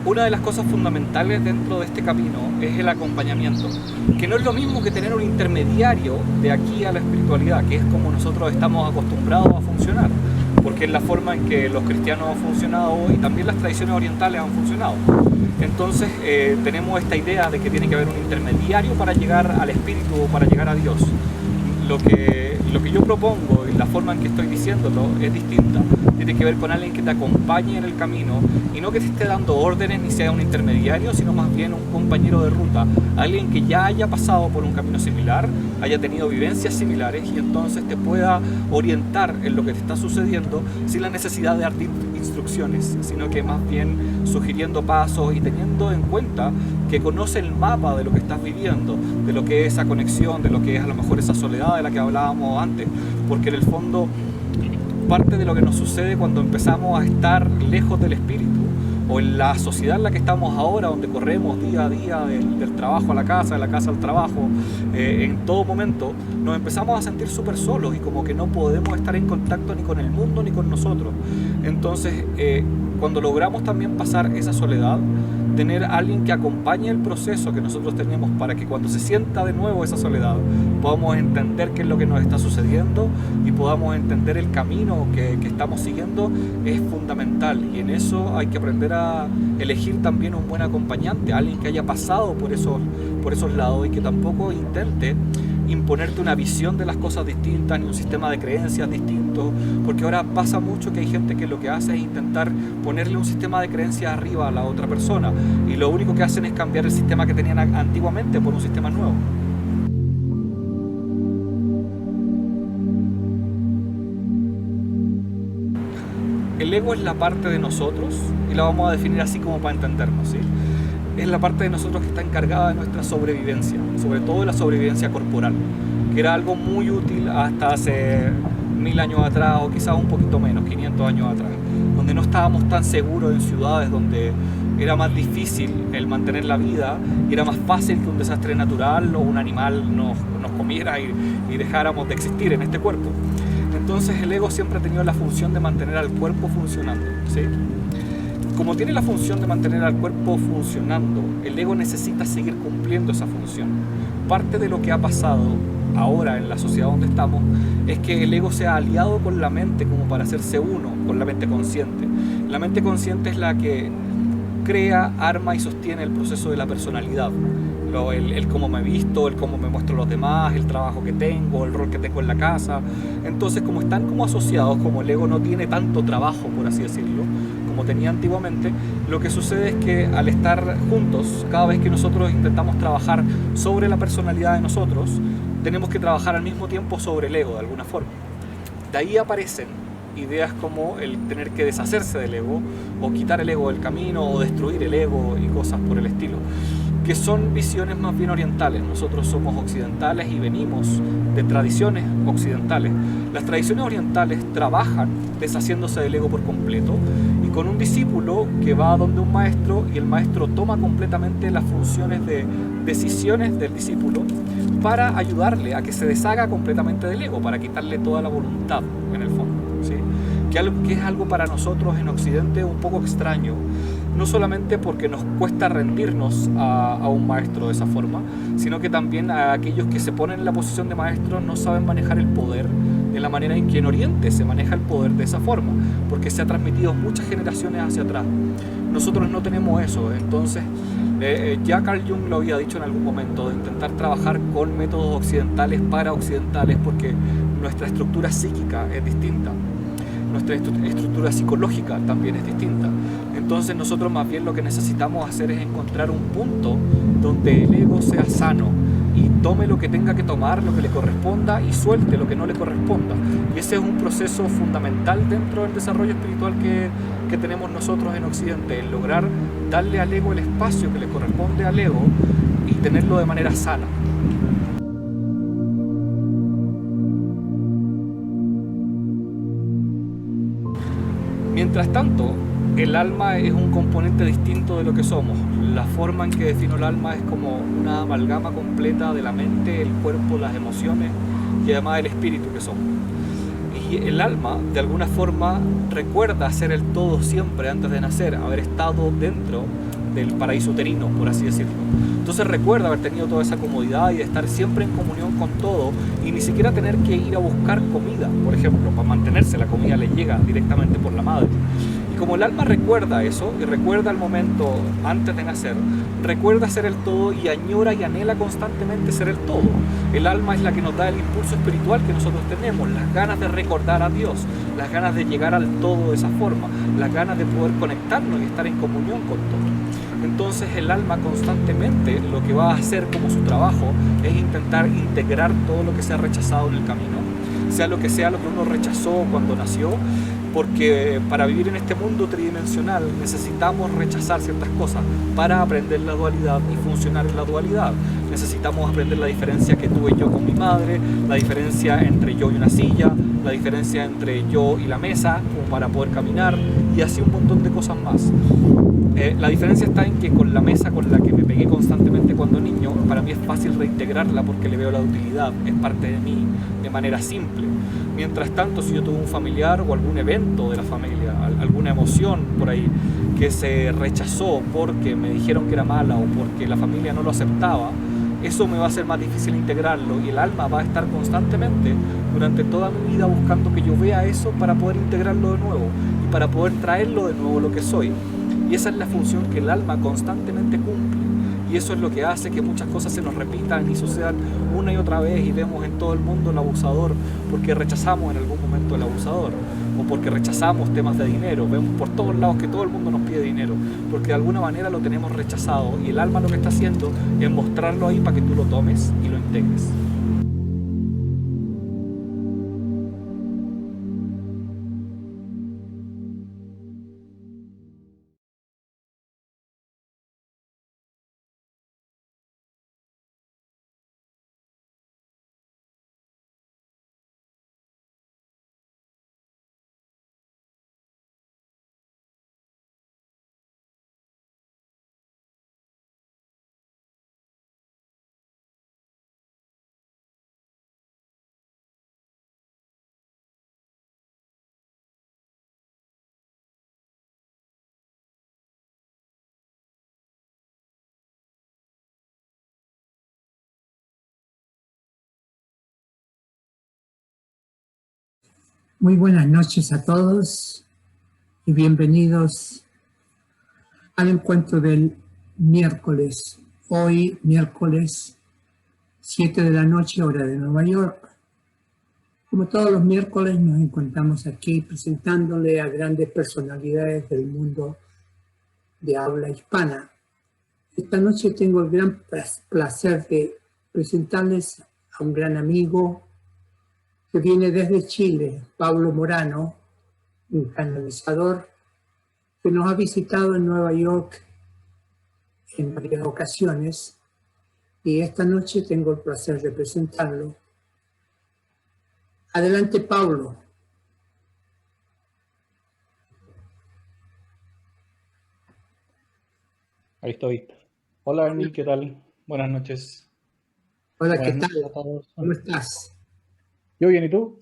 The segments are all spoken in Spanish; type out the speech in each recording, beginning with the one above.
Una de las cosas fundamentales dentro de este camino es el acompañamiento, que no es lo mismo que tener un intermediario de aquí a la espiritualidad, que es como nosotros estamos acostumbrados a funcionar, porque es la forma en que los cristianos han funcionado y también las tradiciones orientales han funcionado. Entonces tenemos esta idea de que tiene que haber un intermediario para llegar al espíritu o para llegar a Dios. Lo que yo propongo y la forma en que estoy diciéndolo es distinta. Tiene que ver con alguien que te acompañe en el camino y no que te esté dando órdenes ni sea un intermediario, sino más bien un compañero de ruta, alguien que ya haya pasado por un camino similar, haya tenido vivencias similares y entonces te pueda orientar en lo que te está sucediendo sin la necesidad de darte instrucciones, sino que más bien sugiriendo pasos y teniendo en cuenta que conoce el mapa de lo que estás viviendo, de lo que es esa conexión, de lo que es a lo mejor esa soledad de la que hablábamos antes, porque en el fondo parte de lo que nos sucede cuando empezamos a estar lejos del espíritu o en la sociedad en la que estamos ahora, donde corremos día a día del trabajo a la casa, de la casa al trabajo, en todo momento, nos empezamos a sentir súper solos y como que no podemos estar en contacto ni con el mundo ni con nosotros. Entonces, cuando logramos también pasar esa soledad, tener a alguien que acompañe el proceso que nosotros tenemos para que cuando se sienta de nuevo esa soledad podamos entender qué es lo que nos está sucediendo y podamos entender el camino que estamos siguiendo es fundamental, y en eso hay que aprender a elegir también un buen acompañante, alguien que haya pasado por esos lados y que tampoco intente imponerte una visión de las cosas distintas ni un sistema de creencias distinto, porque ahora pasa mucho que hay gente que lo que hace es intentar ponerle un sistema de creencias arriba a la otra persona y lo único que hacen es cambiar el sistema que tenían antiguamente por un sistema nuevo. El ego es la parte de nosotros, y la vamos a definir así como para entendernos, ¿sí? Es la parte de nosotros que está encargada de nuestra sobrevivencia, sobre todo de la sobrevivencia corporal, que era algo muy útil hasta hace 1000 años atrás o quizás un poquito menos, 500 años atrás, donde no estábamos tan seguros en ciudades donde era más difícil el mantener la vida y era más fácil que un desastre natural o un animal nos comiera y dejáramos de existir en este cuerpo. Entonces el ego siempre ha tenido la función de mantener al cuerpo funcionando, ¿sí? Como tiene la función de mantener al cuerpo funcionando, el ego necesita seguir cumpliendo esa función. Parte de lo que ha pasado ahora en la sociedad donde estamos es que el ego se ha aliado con la mente como para hacerse uno con la mente consciente. La mente consciente es la que crea, arma y sostiene el proceso de la personalidad. El cómo me he visto, el cómo me muestro a los demás, el trabajo que tengo, el rol que tengo en la casa. Entonces, como están como asociados, como el ego no tiene tanto trabajo, por así decirlo, como tenía antiguamente, lo que sucede es que al estar juntos, cada vez que nosotros intentamos trabajar sobre la personalidad de nosotros, tenemos que trabajar al mismo tiempo sobre el ego, de alguna forma. De ahí aparecen ideas como el tener que deshacerse del ego, o quitar el ego del camino, o destruir el ego y cosas por el estilo, que son visiones más bien orientales. Nosotros somos occidentales y venimos de tradiciones occidentales. Las tradiciones orientales trabajan deshaciéndose del ego por completo y con un discípulo que va donde un maestro y el maestro toma completamente las funciones de decisiones del discípulo para ayudarle a que se deshaga completamente del ego, para quitarle toda la voluntad en el fondo, ¿sí? Que es algo para nosotros en Occidente un poco extraño, no solamente porque nos cuesta rendirnos a un maestro de esa forma, sino que también a aquellos que se ponen en la posición de maestro no saben manejar el poder de la manera en que en Oriente se maneja el poder de esa forma, porque se ha transmitido muchas generaciones hacia atrás. Nosotros no tenemos eso, entonces ya Carl Jung lo había dicho en algún momento, de intentar trabajar con métodos occidentales para occidentales, porque nuestra estructura psíquica es distinta. Nuestra estructura psicológica también es distinta. Entonces nosotros más bien lo que necesitamos hacer es encontrar un punto donde el ego sea sano y tome lo que tenga que tomar, lo que le corresponda, y suelte lo que no le corresponda. Y ese es un proceso fundamental dentro del desarrollo espiritual que tenemos nosotros en Occidente, el lograr darle al ego el espacio que le corresponde al ego y tenerlo de manera sana. Mientras tanto, el alma es un componente distinto de lo que somos. La forma en que defino el alma es como una amalgama completa de la mente, el cuerpo, las emociones y además el espíritu que somos. Y el alma, de alguna forma, recuerda ser el todo siempre antes de nacer, haber estado dentro del paraíso uterino, por así decirlo. Entonces recuerda haber tenido toda esa comodidad y de estar siempre en comunión con todo y ni siquiera tener que ir a buscar comida, por ejemplo, para mantenerse. La comida le llega directamente por la madre. Y como el alma recuerda eso y recuerda el momento antes de nacer, recuerda ser el todo y añora y anhela constantemente ser el todo. El alma es la que nos da el impulso espiritual que nosotros tenemos, las ganas de recordar a Dios, las ganas de llegar al todo de esa forma, las ganas de poder conectarnos y estar en comunión con todo. Entonces el alma constantemente lo que va a hacer como su trabajo es intentar integrar todo lo que se ha rechazado en el camino, sea lo que uno rechazó cuando nació, porque para vivir en este mundo tridimensional necesitamos rechazar ciertas cosas para aprender la dualidad y funcionar en la dualidad. Necesitamos aprender la diferencia que tuve yo con mi madre, la diferencia entre yo y una silla, la diferencia entre yo y la mesa, como para poder caminar, y así un montón de cosas más. La diferencia está en que con la mesa con la que me pegué constantemente cuando niño, para mí es fácil reintegrarla porque le veo la utilidad, es parte de mí de manera simple. Mientras tanto, si yo tuve un familiar o algún evento de la familia, alguna emoción por ahí que se rechazó porque me dijeron que era mala o porque la familia no lo aceptaba, eso me va a hacer más difícil integrarlo y el alma va a estar constantemente durante toda mi vida buscando que yo vea eso para poder integrarlo de nuevo y para poder traerlo de nuevo lo que soy. Y esa es la función que el alma constantemente cumple. Y eso es lo que hace que muchas cosas se nos repitan y sucedan una y otra vez y vemos en todo el mundo el abusador porque rechazamos en algún momento el abusador o porque rechazamos temas de dinero. Vemos por todos lados que todo el mundo nos pide dinero porque de alguna manera lo tenemos rechazado y el alma lo que está haciendo es mostrarlo ahí para que tú lo tomes y lo integres. Muy buenas noches a todos y bienvenidos al encuentro del miércoles. Hoy, miércoles 7 de la noche, hora de Nueva York. Como todos los miércoles, nos encontramos aquí presentándole a grandes personalidades del mundo de habla hispana. Esta noche tengo el gran placer de presentarles a un gran amigo que viene desde Chile, Pablo Morano, un canalizador que nos ha visitado en Nueva York en varias ocasiones y esta noche tengo el placer de presentarlo. Adelante, Pablo. Ahí estoy. Hola, Ernie, ¿qué tal? Buenas noches. Hola, Buenas ¿qué noches tal? a todos. ¿Cómo estás? Yo bien, ¿y tú?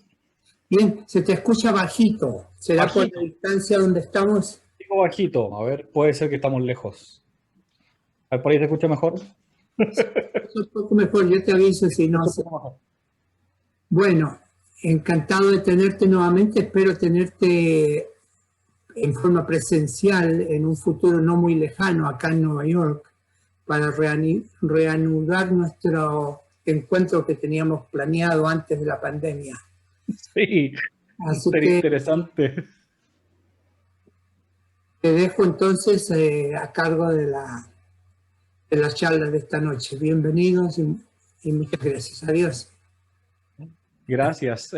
Bien, se te escucha bajito. ¿Será por la Bajito. distancia donde estamos? Digo bajito. A ver, puede ser que estamos lejos. A ver, ¿por ahí se escucha mejor? Es un poco mejor, yo te aviso si no. Escucha un poco mejor. Bueno, encantado de tenerte nuevamente. Espero tenerte en forma presencial en un futuro no muy lejano acá en Nueva York para reanudar nuestro encuentro que teníamos planeado antes de la pandemia. Sí, Así súper que interesante. te dejo entonces a cargo de la charla de esta noche. Bienvenidos y muchas gracias. Adiós. Gracias.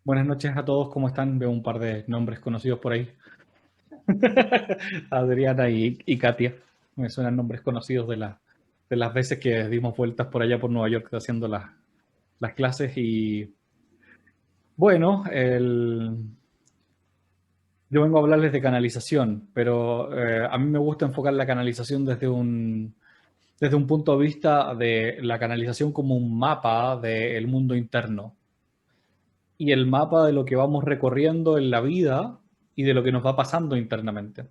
Buenas noches a todos, ¿cómo están? Veo un par de nombres conocidos por ahí. Adriana y Katia. Me suenan nombres conocidos de las veces que dimos vueltas por allá por Nueva York haciendo las clases. Y bueno, yo vengo a hablarles de canalización, pero a mí me gusta enfocar la canalización desde un punto de vista de la canalización como un mapa del mundo interno y el mapa de lo que vamos recorriendo en la vida y de lo que nos va pasando internamente.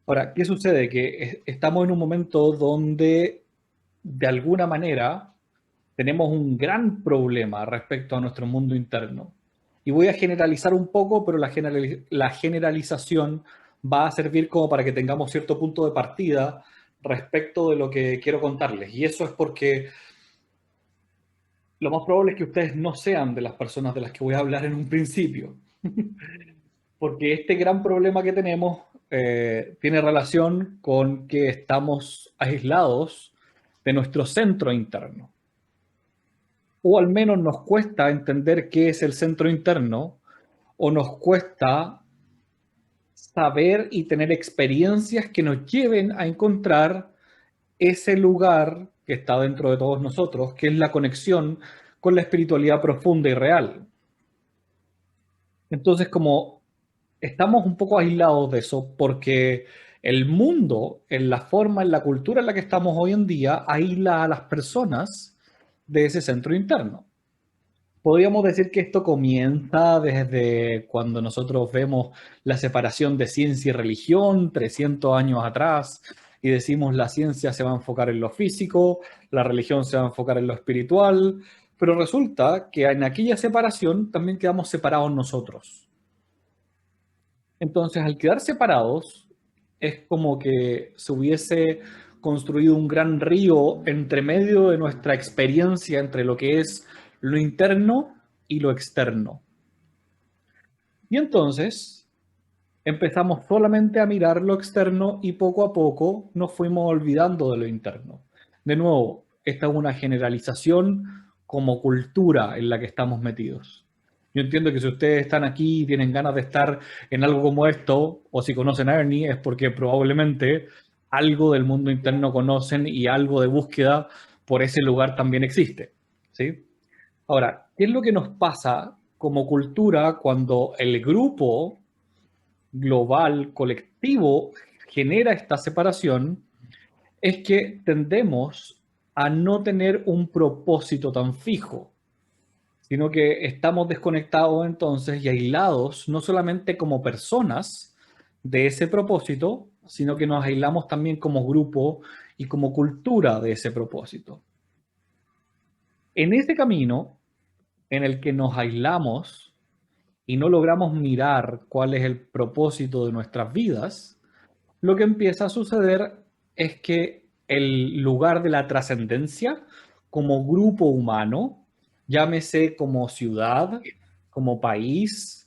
Ahora, ¿qué sucede? Que estamos en un momento donde, de alguna manera, tenemos un gran problema respecto a nuestro mundo interno. Y voy a generalizar un poco, pero la generalización va a servir como para que tengamos cierto punto de partida respecto de lo que quiero contarles. Y eso es porque lo más probable es que ustedes no sean de las personas de las que voy a hablar en un principio. Porque este gran problema que tenemos tiene relación con que estamos aislados de nuestro centro interno. O al menos nos cuesta entender qué es el centro interno, o nos cuesta saber y tener experiencias que nos lleven a encontrar ese lugar que está dentro de todos nosotros, que es la conexión con la espiritualidad profunda y real. Entonces, como estamos un poco aislados de eso, porque el mundo, en la forma, en la cultura en la que estamos hoy en día, aísla a las personas de ese centro interno. Podríamos decir que esto comienza desde cuando nosotros vemos la separación de ciencia y religión 300 años atrás y decimos la ciencia se va a enfocar en lo físico, la religión se va a enfocar en lo espiritual, pero resulta que en aquella separación también quedamos separados nosotros. Entonces, al quedar separados, es como que se hubiese construido un gran río entre medio de nuestra experiencia entre lo que es lo interno y lo externo. Y entonces empezamos solamente a mirar lo externo y poco a poco nos fuimos olvidando de lo interno. De nuevo, esta es una generalización como cultura en la que estamos metidos. Yo entiendo que si ustedes están aquí y tienen ganas de estar en algo como esto, o si conocen a Ernie, es porque probablemente algo del mundo interno conocen y algo de búsqueda por ese lugar también existe. ¿Sí? Ahora, ¿qué es lo que nos pasa como cultura cuando el grupo global, colectivo, genera esta separación? Es que tendemos a no tener un propósito tan fijo, sino que estamos desconectados entonces y aislados, no solamente como personas de ese propósito, sino que nos aislamos también como grupo y como cultura de ese propósito. En ese camino en el que nos aislamos y no logramos mirar cuál es el propósito de nuestras vidas, lo que empieza a suceder es que el lugar de la trascendencia como grupo humano, llámese como ciudad, como país,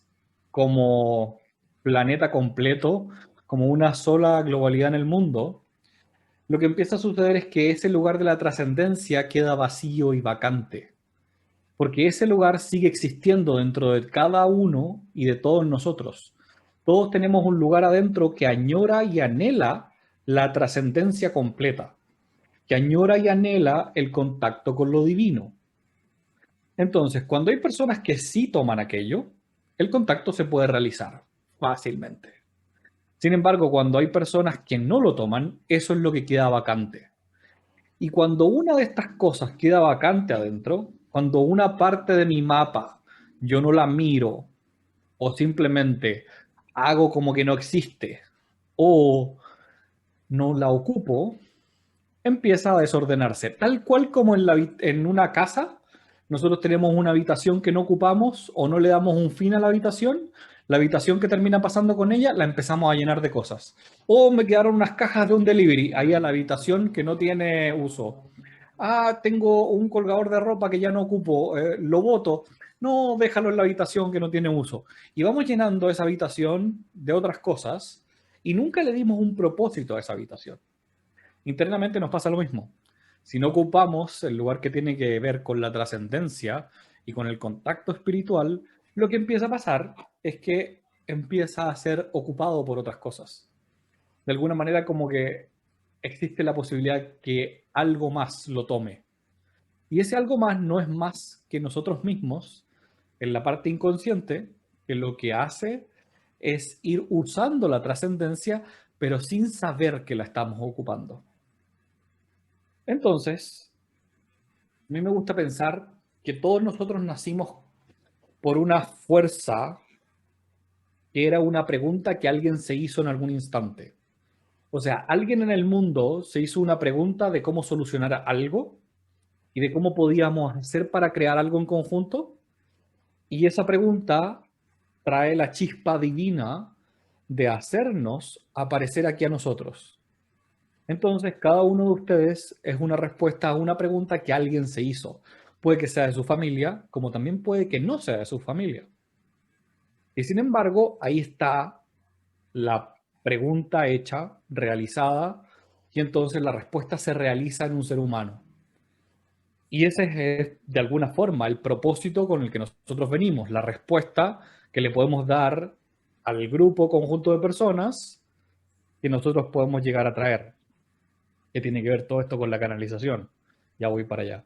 como planeta completo, como una sola globalidad en el mundo, lo que empieza a suceder es que ese lugar de la trascendencia queda vacío y vacante, porque ese lugar sigue existiendo dentro de cada uno y de todos nosotros. Todos tenemos un lugar adentro que añora y anhela la trascendencia completa, que añora y anhela el contacto con lo divino. Entonces, cuando hay personas que sí toman aquello, el contacto se puede realizar fácilmente. Sin embargo, cuando hay personas que no lo toman, eso es lo que queda vacante. Y cuando una de estas cosas queda vacante adentro, cuando una parte de mi mapa yo no la miro o simplemente hago como que no existe o no la ocupo, empieza a desordenarse. Tal cual como en una casa, nosotros tenemos una habitación que no ocupamos o no le damos un fin a la habitación que termina pasando con ella, la empezamos a llenar de cosas. O me quedaron unas cajas de un delivery ahí a la habitación que no tiene uso. Ah, tengo un colgador de ropa que ya no ocupo, lo boto. No, déjalo en la habitación que no tiene uso. Y vamos llenando esa habitación de otras cosas y nunca le dimos un propósito a esa habitación. Internamente nos pasa lo mismo. Si no ocupamos el lugar que tiene que ver con la trascendencia y con el contacto espiritual, lo que empieza a pasar es que empieza a ser ocupado por otras cosas. De alguna manera como que existe la posibilidad que algo más lo tome. Y ese algo más no es más que nosotros mismos, en la parte inconsciente, que lo que hace es ir usando la trascendencia, pero sin saber que la estamos ocupando. Entonces, a mí me gusta pensar que todos nosotros nacimos por una fuerza que era una pregunta que alguien se hizo en algún instante. O sea, alguien en el mundo se hizo una pregunta de cómo solucionar algo y de cómo podíamos hacer para crear algo en conjunto. Y esa pregunta trae la chispa divina de hacernos aparecer aquí a nosotros. Entonces, cada uno de ustedes es una respuesta a una pregunta que alguien se hizo. Puede que sea de su familia, como también puede que no sea de su familia. Y sin embargo, ahí está la pregunta hecha, realizada, y entonces la respuesta se realiza en un ser humano. Y ese es, de alguna forma, el propósito con el que nosotros venimos, la respuesta que le podemos dar al grupo, conjunto de personas que nosotros podemos llegar a traer. Que tiene que ver todo esto con la canalización. Ya voy para allá.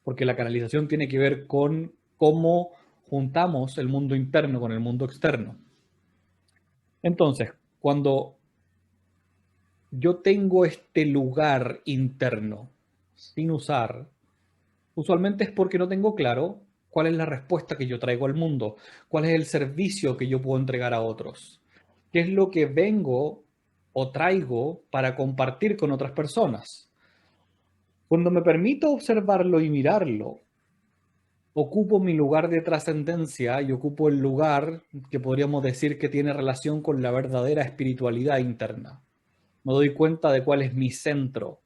Porque la canalización tiene que ver con cómo juntamos el mundo interno con el mundo externo. Entonces, cuando yo tengo este lugar interno sin usar, usualmente es porque no tengo claro cuál es la respuesta que yo traigo al mundo, cuál es el servicio que yo puedo entregar a otros, qué es lo que vengo o traigo para compartir con otras personas. Cuando me permito observarlo y mirarlo, ocupo mi lugar de trascendencia y ocupo el lugar que podríamos decir que tiene relación con la verdadera espiritualidad interna. Me doy cuenta de cuál es mi centro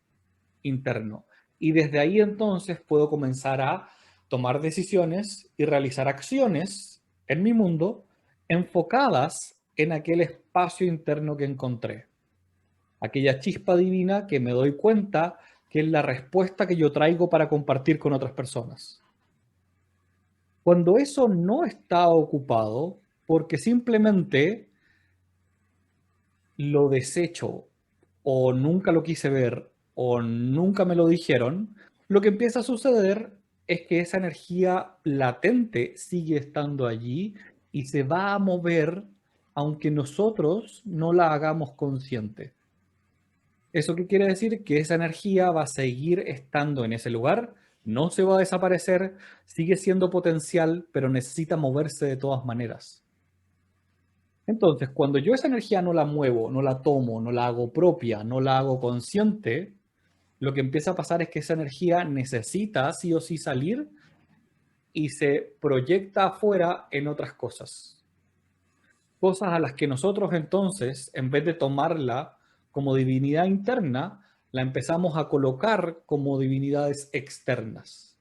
interno. Y desde ahí entonces puedo comenzar a tomar decisiones y realizar acciones en mi mundo enfocadas en aquel espacio interno que encontré. Aquella chispa divina que me doy cuenta que es la respuesta que yo traigo para compartir con otras personas. Cuando eso no está ocupado, porque simplemente lo desecho o nunca lo quise ver o nunca me lo dijeron, lo que empieza a suceder es que esa energía latente sigue estando allí y se va a mover aunque nosotros no la hagamos consciente. ¿Eso qué quiere decir? Que esa energía va a seguir estando en ese lugar, no se va a desaparecer, sigue siendo potencial, pero necesita moverse de todas maneras. Entonces, cuando yo esa energía no la muevo, no la tomo, no la hago propia, no la hago consciente, lo que empieza a pasar es que esa energía necesita sí o sí salir y se proyecta afuera en otras cosas. Cosas a las que nosotros entonces, en vez de tomarla como divinidad interna, la empezamos a colocar como divinidades externas.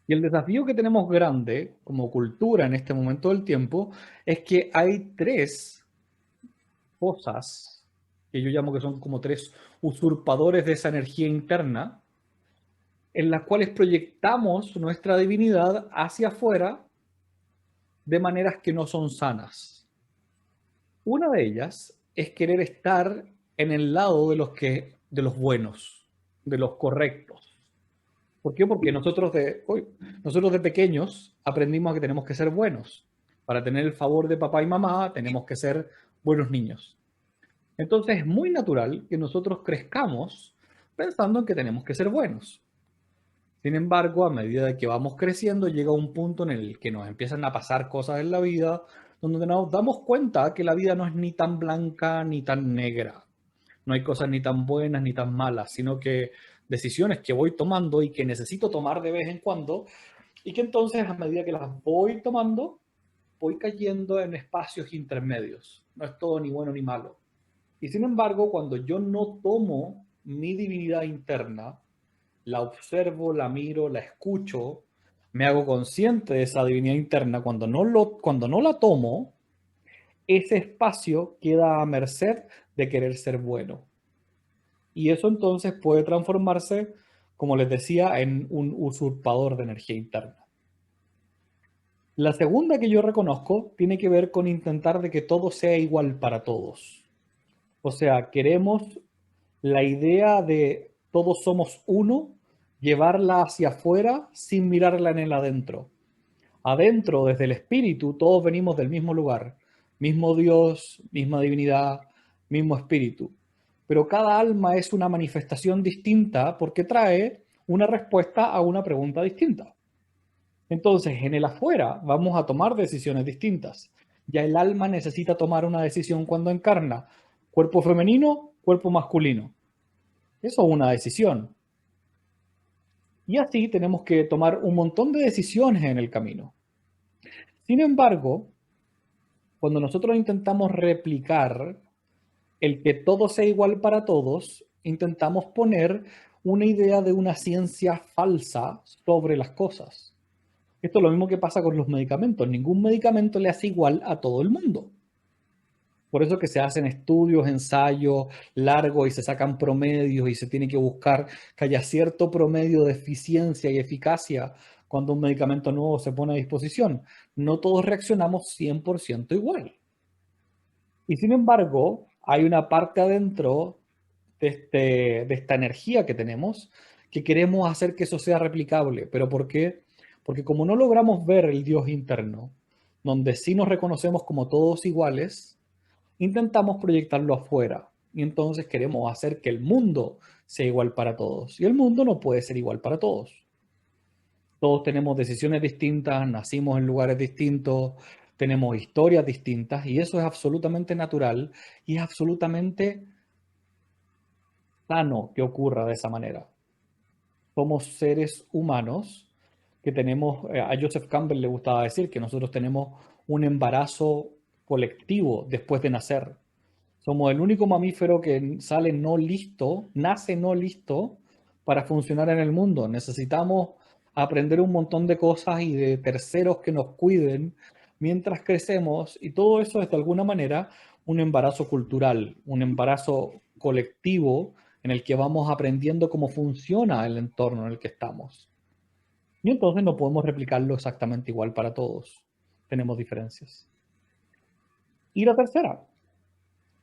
Y el desafío que tenemos grande como cultura en este momento del tiempo es que hay tres cosas que yo llamo que son como tres usurpadores de esa energía interna, en las cuales proyectamos nuestra divinidad hacia afuera de maneras que no son sanas. Una de ellas es querer estar en el lado de los buenos, de los correctos. ¿Por qué? Porque nosotros de pequeños aprendimos a que tenemos que ser buenos. Para tener el favor de papá y mamá tenemos que ser buenos niños. Entonces es muy natural que nosotros crezcamos pensando en que tenemos que ser buenos. Sin embargo, a medida que vamos creciendo, llega un punto en el que nos empiezan a pasar cosas en la vida, donde nos damos cuenta que la vida no es ni tan blanca ni tan negra. No hay cosas ni tan buenas ni tan malas, sino que decisiones que voy tomando y que necesito tomar de vez en cuando, y que entonces a medida que las voy tomando, voy cayendo en espacios intermedios. No es todo ni bueno ni malo. Y sin embargo, cuando yo no tomo mi divinidad interna, la observo, la miro, la escucho, me hago consciente de esa divinidad interna, cuando no la tomo, ese espacio queda a merced de querer ser bueno. Y eso entonces puede transformarse, como les decía, en un usurpador de energía interna. La segunda que yo reconozco tiene que ver con intentar de que todo sea igual para todos. O sea, queremos la idea de todos somos uno, llevarla hacia afuera sin mirarla en el adentro. Adentro, desde el espíritu, todos venimos del mismo lugar, mismo Dios, misma divinidad, mismo espíritu. Pero cada alma es una manifestación distinta porque trae una respuesta a una pregunta distinta. Entonces, en el afuera vamos a tomar decisiones distintas. Ya el alma necesita tomar una decisión cuando encarna, Cuerpo femenino, cuerpo masculino. Eso es una decisión. Y así tenemos que tomar un montón de decisiones en el camino. Sin embargo, cuando nosotros intentamos replicar el que todo sea igual para todos, intentamos poner una idea de una ciencia falsa sobre las cosas. Esto es lo mismo que pasa con los medicamentos. Ningún medicamento le hace igual a todo el mundo. Por eso que se hacen estudios, ensayos largos y se sacan promedios y se tiene que buscar que haya cierto promedio de eficiencia y eficacia cuando un medicamento nuevo se pone a disposición. No todos reaccionamos 100% igual. Y sin embargo, hay una parte adentro de esta energía que tenemos que queremos hacer que eso sea replicable. ¿Pero por qué? Porque como no logramos ver el Dios interno, donde sí nos reconocemos como todos iguales, intentamos proyectarlo afuera. Y entonces queremos hacer que el mundo sea igual para todos. Y el mundo no puede ser igual para todos. Todos tenemos decisiones distintas, nacimos en lugares distintos, tenemos historias distintas y eso es absolutamente natural y es absolutamente sano que ocurra de esa manera. Somos seres humanos que tenemos, a Joseph Campbell le gustaba decir que nosotros tenemos un embarazo colectivo después de nacer. Somos el único mamífero que sale no listo, nace no listo para funcionar en el mundo. Necesitamos aprender un montón de cosas y de terceros que nos cuiden mientras crecemos y todo eso es de alguna manera un embarazo cultural, un embarazo colectivo en el que vamos aprendiendo cómo funciona el entorno en el que estamos. Y entonces no podemos replicarlo exactamente igual para todos. Tenemos diferencias. Y la tercera,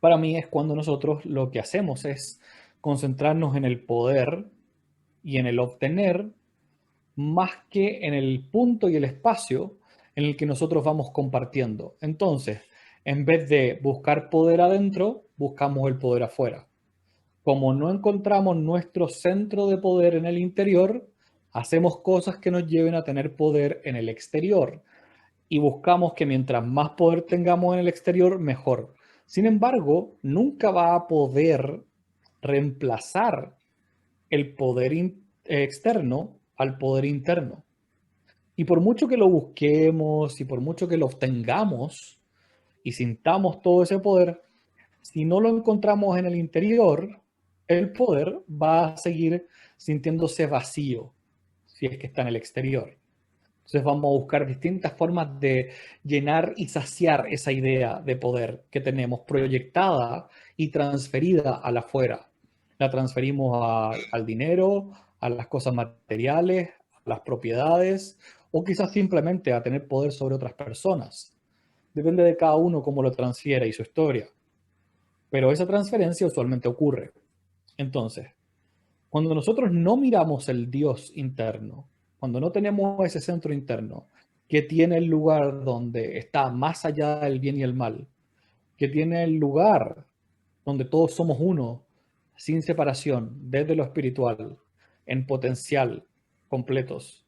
para mí es cuando nosotros lo que hacemos es concentrarnos en el poder y en el obtener más que en el punto y el espacio en el que nosotros vamos compartiendo. Entonces, en vez de buscar poder adentro, buscamos el poder afuera. Como no encontramos nuestro centro de poder en el interior, hacemos cosas que nos lleven a tener poder en el exterior y buscamos que mientras más poder tengamos en el exterior, mejor. Sin embargo, nunca va a poder reemplazar el poder externo al poder interno. Y por mucho que lo busquemos y por mucho que lo obtengamos y sintamos todo ese poder, si no lo encontramos en el interior, el poder va a seguir sintiéndose vacío si es que está en el exterior. Entonces vamos a buscar distintas formas de llenar y saciar esa idea de poder que tenemos proyectada y transferida al afuera. La transferimos al dinero, a las cosas materiales, a las propiedades o quizás simplemente a tener poder sobre otras personas. Depende de cada uno cómo lo transfiere y su historia. Pero esa transferencia usualmente ocurre. Entonces, cuando nosotros no miramos el Dios interno, cuando no tenemos ese centro interno que tiene el lugar donde está más allá del bien y el mal, que tiene el lugar donde todos somos uno, sin separación, desde lo espiritual, en potencial, completos,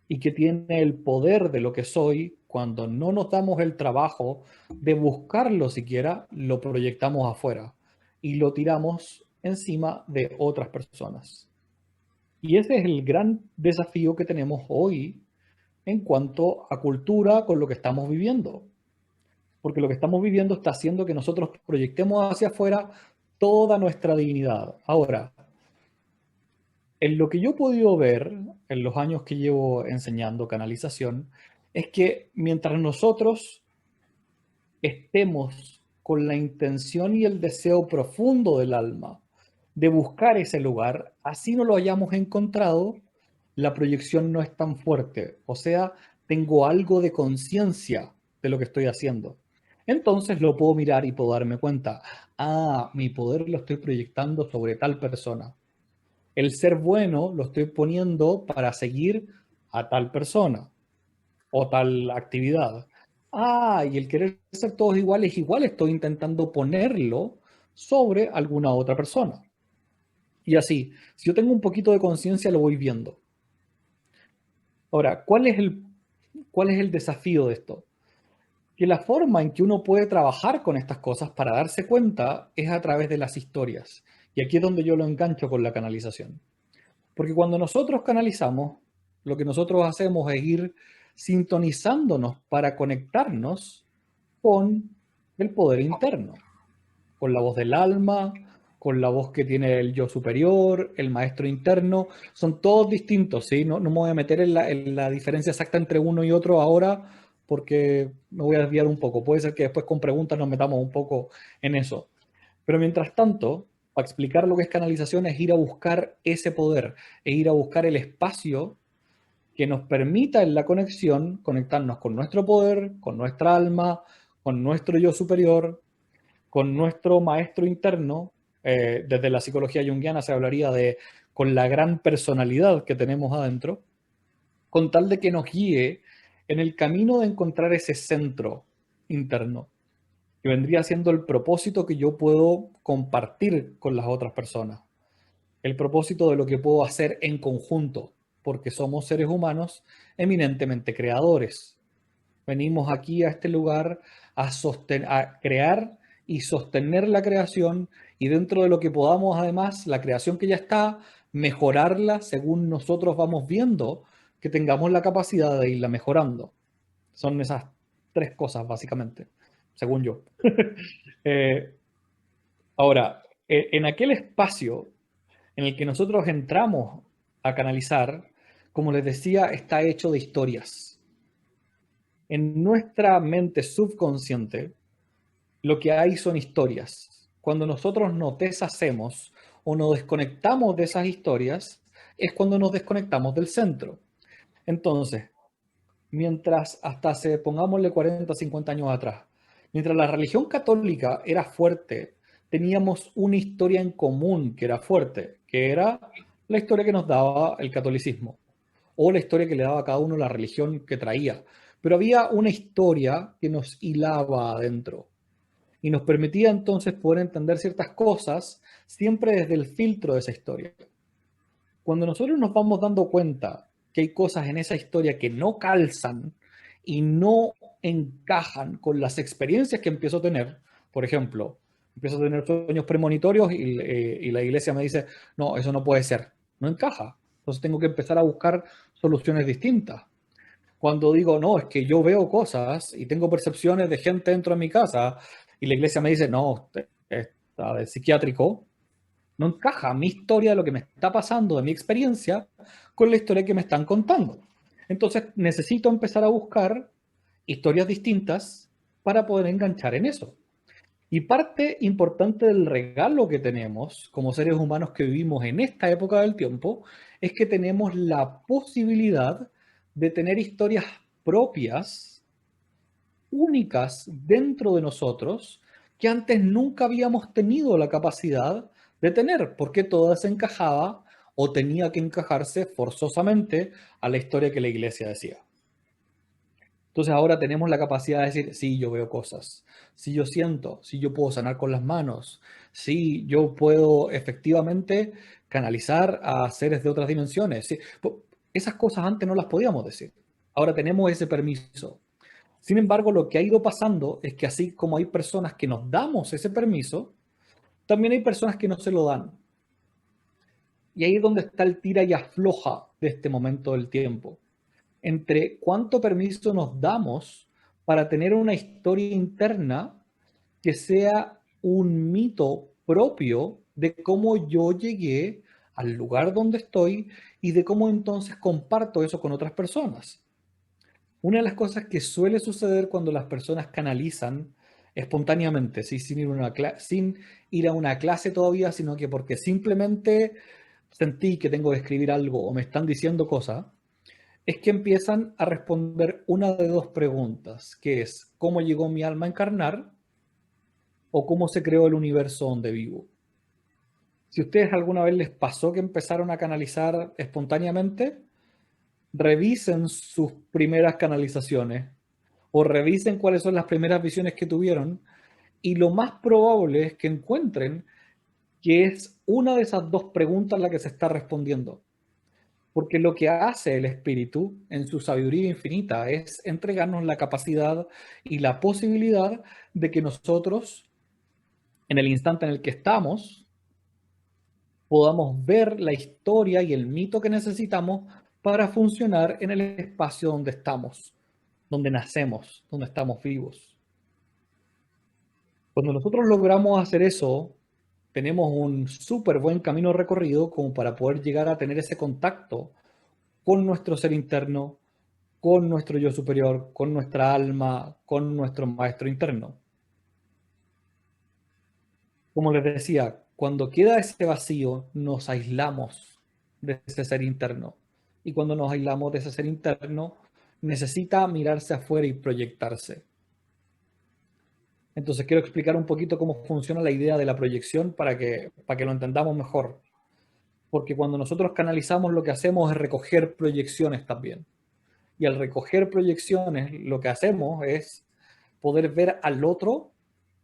y que tiene el poder de lo que soy, cuando no nos damos el trabajo de buscarlo siquiera, lo proyectamos afuera y lo tiramos encima de otras personas. Y ese es el gran desafío que tenemos hoy en cuanto a cultura con lo que estamos viviendo. Porque lo que estamos viviendo está haciendo que nosotros proyectemos hacia afuera toda nuestra dignidad. Ahora, en lo que yo he podido ver en los años que llevo enseñando canalización, es que mientras nosotros estemos con la intención y el deseo profundo del alma de buscar ese lugar, así no lo hayamos encontrado, la proyección no es tan fuerte. O sea, tengo algo de conciencia de lo que estoy haciendo. Entonces lo puedo mirar y puedo darme cuenta, mi poder lo estoy proyectando sobre tal persona. El ser bueno lo estoy poniendo para seguir a tal persona o tal actividad. Y el querer ser todos iguales, igual estoy intentando ponerlo sobre alguna otra persona. Y así, si yo tengo un poquito de conciencia, lo voy viendo. Ahora, ¿cuál es el desafío de esto? que la forma en que uno puede trabajar con estas cosas para darse cuenta es a través de las historias. Y aquí es donde yo lo engancho con la canalización. Porque cuando nosotros canalizamos, lo que nosotros hacemos es ir sintonizándonos para conectarnos con el poder interno, con la voz del alma, con la voz que tiene el yo superior, el maestro interno. Son todos distintos, ¿sí? No me voy a meter en la diferencia exacta entre uno y otro ahora porque me voy a desviar un poco. Puede ser que después con preguntas nos metamos un poco en eso. Pero mientras tanto, para explicar lo que es canalización es ir a buscar ese poder, e ir a buscar el espacio que nos permita en la conexión conectarnos con nuestro poder, con nuestra alma, con nuestro yo superior, con nuestro maestro interno. Desde la psicología junguiana se hablaría de con la gran personalidad que tenemos adentro, con tal de que nos guíe en el camino de encontrar ese centro interno, que vendría siendo el propósito que yo puedo compartir con las otras personas, el propósito de lo que puedo hacer en conjunto, porque somos seres humanos eminentemente creadores. Venimos aquí a este lugar a crear y sostener la creación, y dentro de lo que podamos, además, la creación que ya está, mejorarla según nosotros vamos viendo que tengamos la capacidad de irla mejorando. Son esas tres cosas, básicamente, según yo. Eh, Ahora, en aquel espacio en el que nosotros entramos a canalizar, como les decía, está hecho de historias. En nuestra mente subconsciente, lo que hay son historias. Cuando nosotros nos deshacemos o nos desconectamos de esas historias, es cuando nos desconectamos del centro. Entonces, mientras hasta hace, pongámosle 40, 50 años atrás, mientras la religión católica era fuerte, teníamos una historia en común que era fuerte, que era la historia que nos daba el catolicismo, o la historia que le daba a cada uno la religión que traía. Pero había una historia que nos hilaba adentro y nos permitía entonces poder entender ciertas cosas siempre desde el filtro de esa historia. Cuando nosotros nos vamos dando cuenta que hay cosas en esa historia que no calzan y no encajan con las experiencias que empiezo a tener, por ejemplo, empiezo a tener sueños premonitorios y la iglesia me dice, no, eso no puede ser, no encaja. Entonces tengo que empezar a buscar soluciones distintas. Cuando digo, no, es que yo veo cosas y tengo percepciones de gente dentro de mi casa y la iglesia me dice, no, usted está de psiquiátrico, no encaja mi historia de lo que me está pasando, de mi experiencia, con la historia que me están contando. Entonces necesito empezar a buscar historias distintas para poder enganchar en eso. Y parte importante del regalo que tenemos como seres humanos que vivimos en esta época del tiempo es que tenemos la posibilidad de tener historias propias, únicas dentro de nosotros, que antes nunca habíamos tenido la capacidad de tener, porque todas encajaba o tenía que encajarse forzosamente a la historia que la iglesia decía. Entonces ahora tenemos la capacidad de decir, sí, yo veo cosas, sí, yo siento, sí, yo puedo sanar con las manos, sí, yo puedo efectivamente canalizar a seres de otras dimensiones. Sí. Esas cosas antes no las podíamos decir. Ahora tenemos ese permiso. Sin embargo, lo que ha ido pasando es que así como hay personas que nos damos ese permiso, también hay personas que no se lo dan. Y ahí es donde está el tira y afloja de este momento del tiempo. Entre cuánto permiso nos damos para tener una historia interna que sea un mito propio de cómo yo llegué al lugar donde estoy y de cómo entonces comparto eso con otras personas. Una de las cosas que suele suceder cuando las personas canalizan espontáneamente, ¿sí? Sin ir a una clase todavía, sino que porque simplemente sentí que tengo que escribir algo o me están diciendo cosas, es que empiezan a responder una de dos preguntas, que es ¿cómo llegó mi alma a encarnar? O ¿cómo se creó el universo donde vivo? Si a ustedes alguna vez les pasó que empezaron a canalizar espontáneamente, revisen sus primeras canalizaciones o revisen cuáles son las primeras visiones que tuvieron y lo más probable es que encuentren que es una de esas dos preguntas la que se está respondiendo. Porque lo que hace el Espíritu en su sabiduría infinita es entregarnos la capacidad y la posibilidad de que nosotros, en el instante en el que estamos, podamos ver la historia y el mito que necesitamos para funcionar en el espacio donde estamos, donde nacemos, donde estamos vivos. Cuando nosotros logramos hacer eso, tenemos un súper buen camino recorrido como para poder llegar a tener ese contacto con nuestro ser interno, con nuestro yo superior, con nuestra alma, con nuestro maestro interno. Como les decía, cuando queda ese vacío, nos aislamos de ese ser interno. Y cuando nos aislamos de ese ser interno, necesita mirarse afuera y proyectarse. Entonces quiero explicar un poquito cómo funciona la idea de la proyección para que lo entendamos mejor. Porque cuando nosotros canalizamos, lo que hacemos es recoger proyecciones también. Y al recoger proyecciones, lo que hacemos es poder ver al otro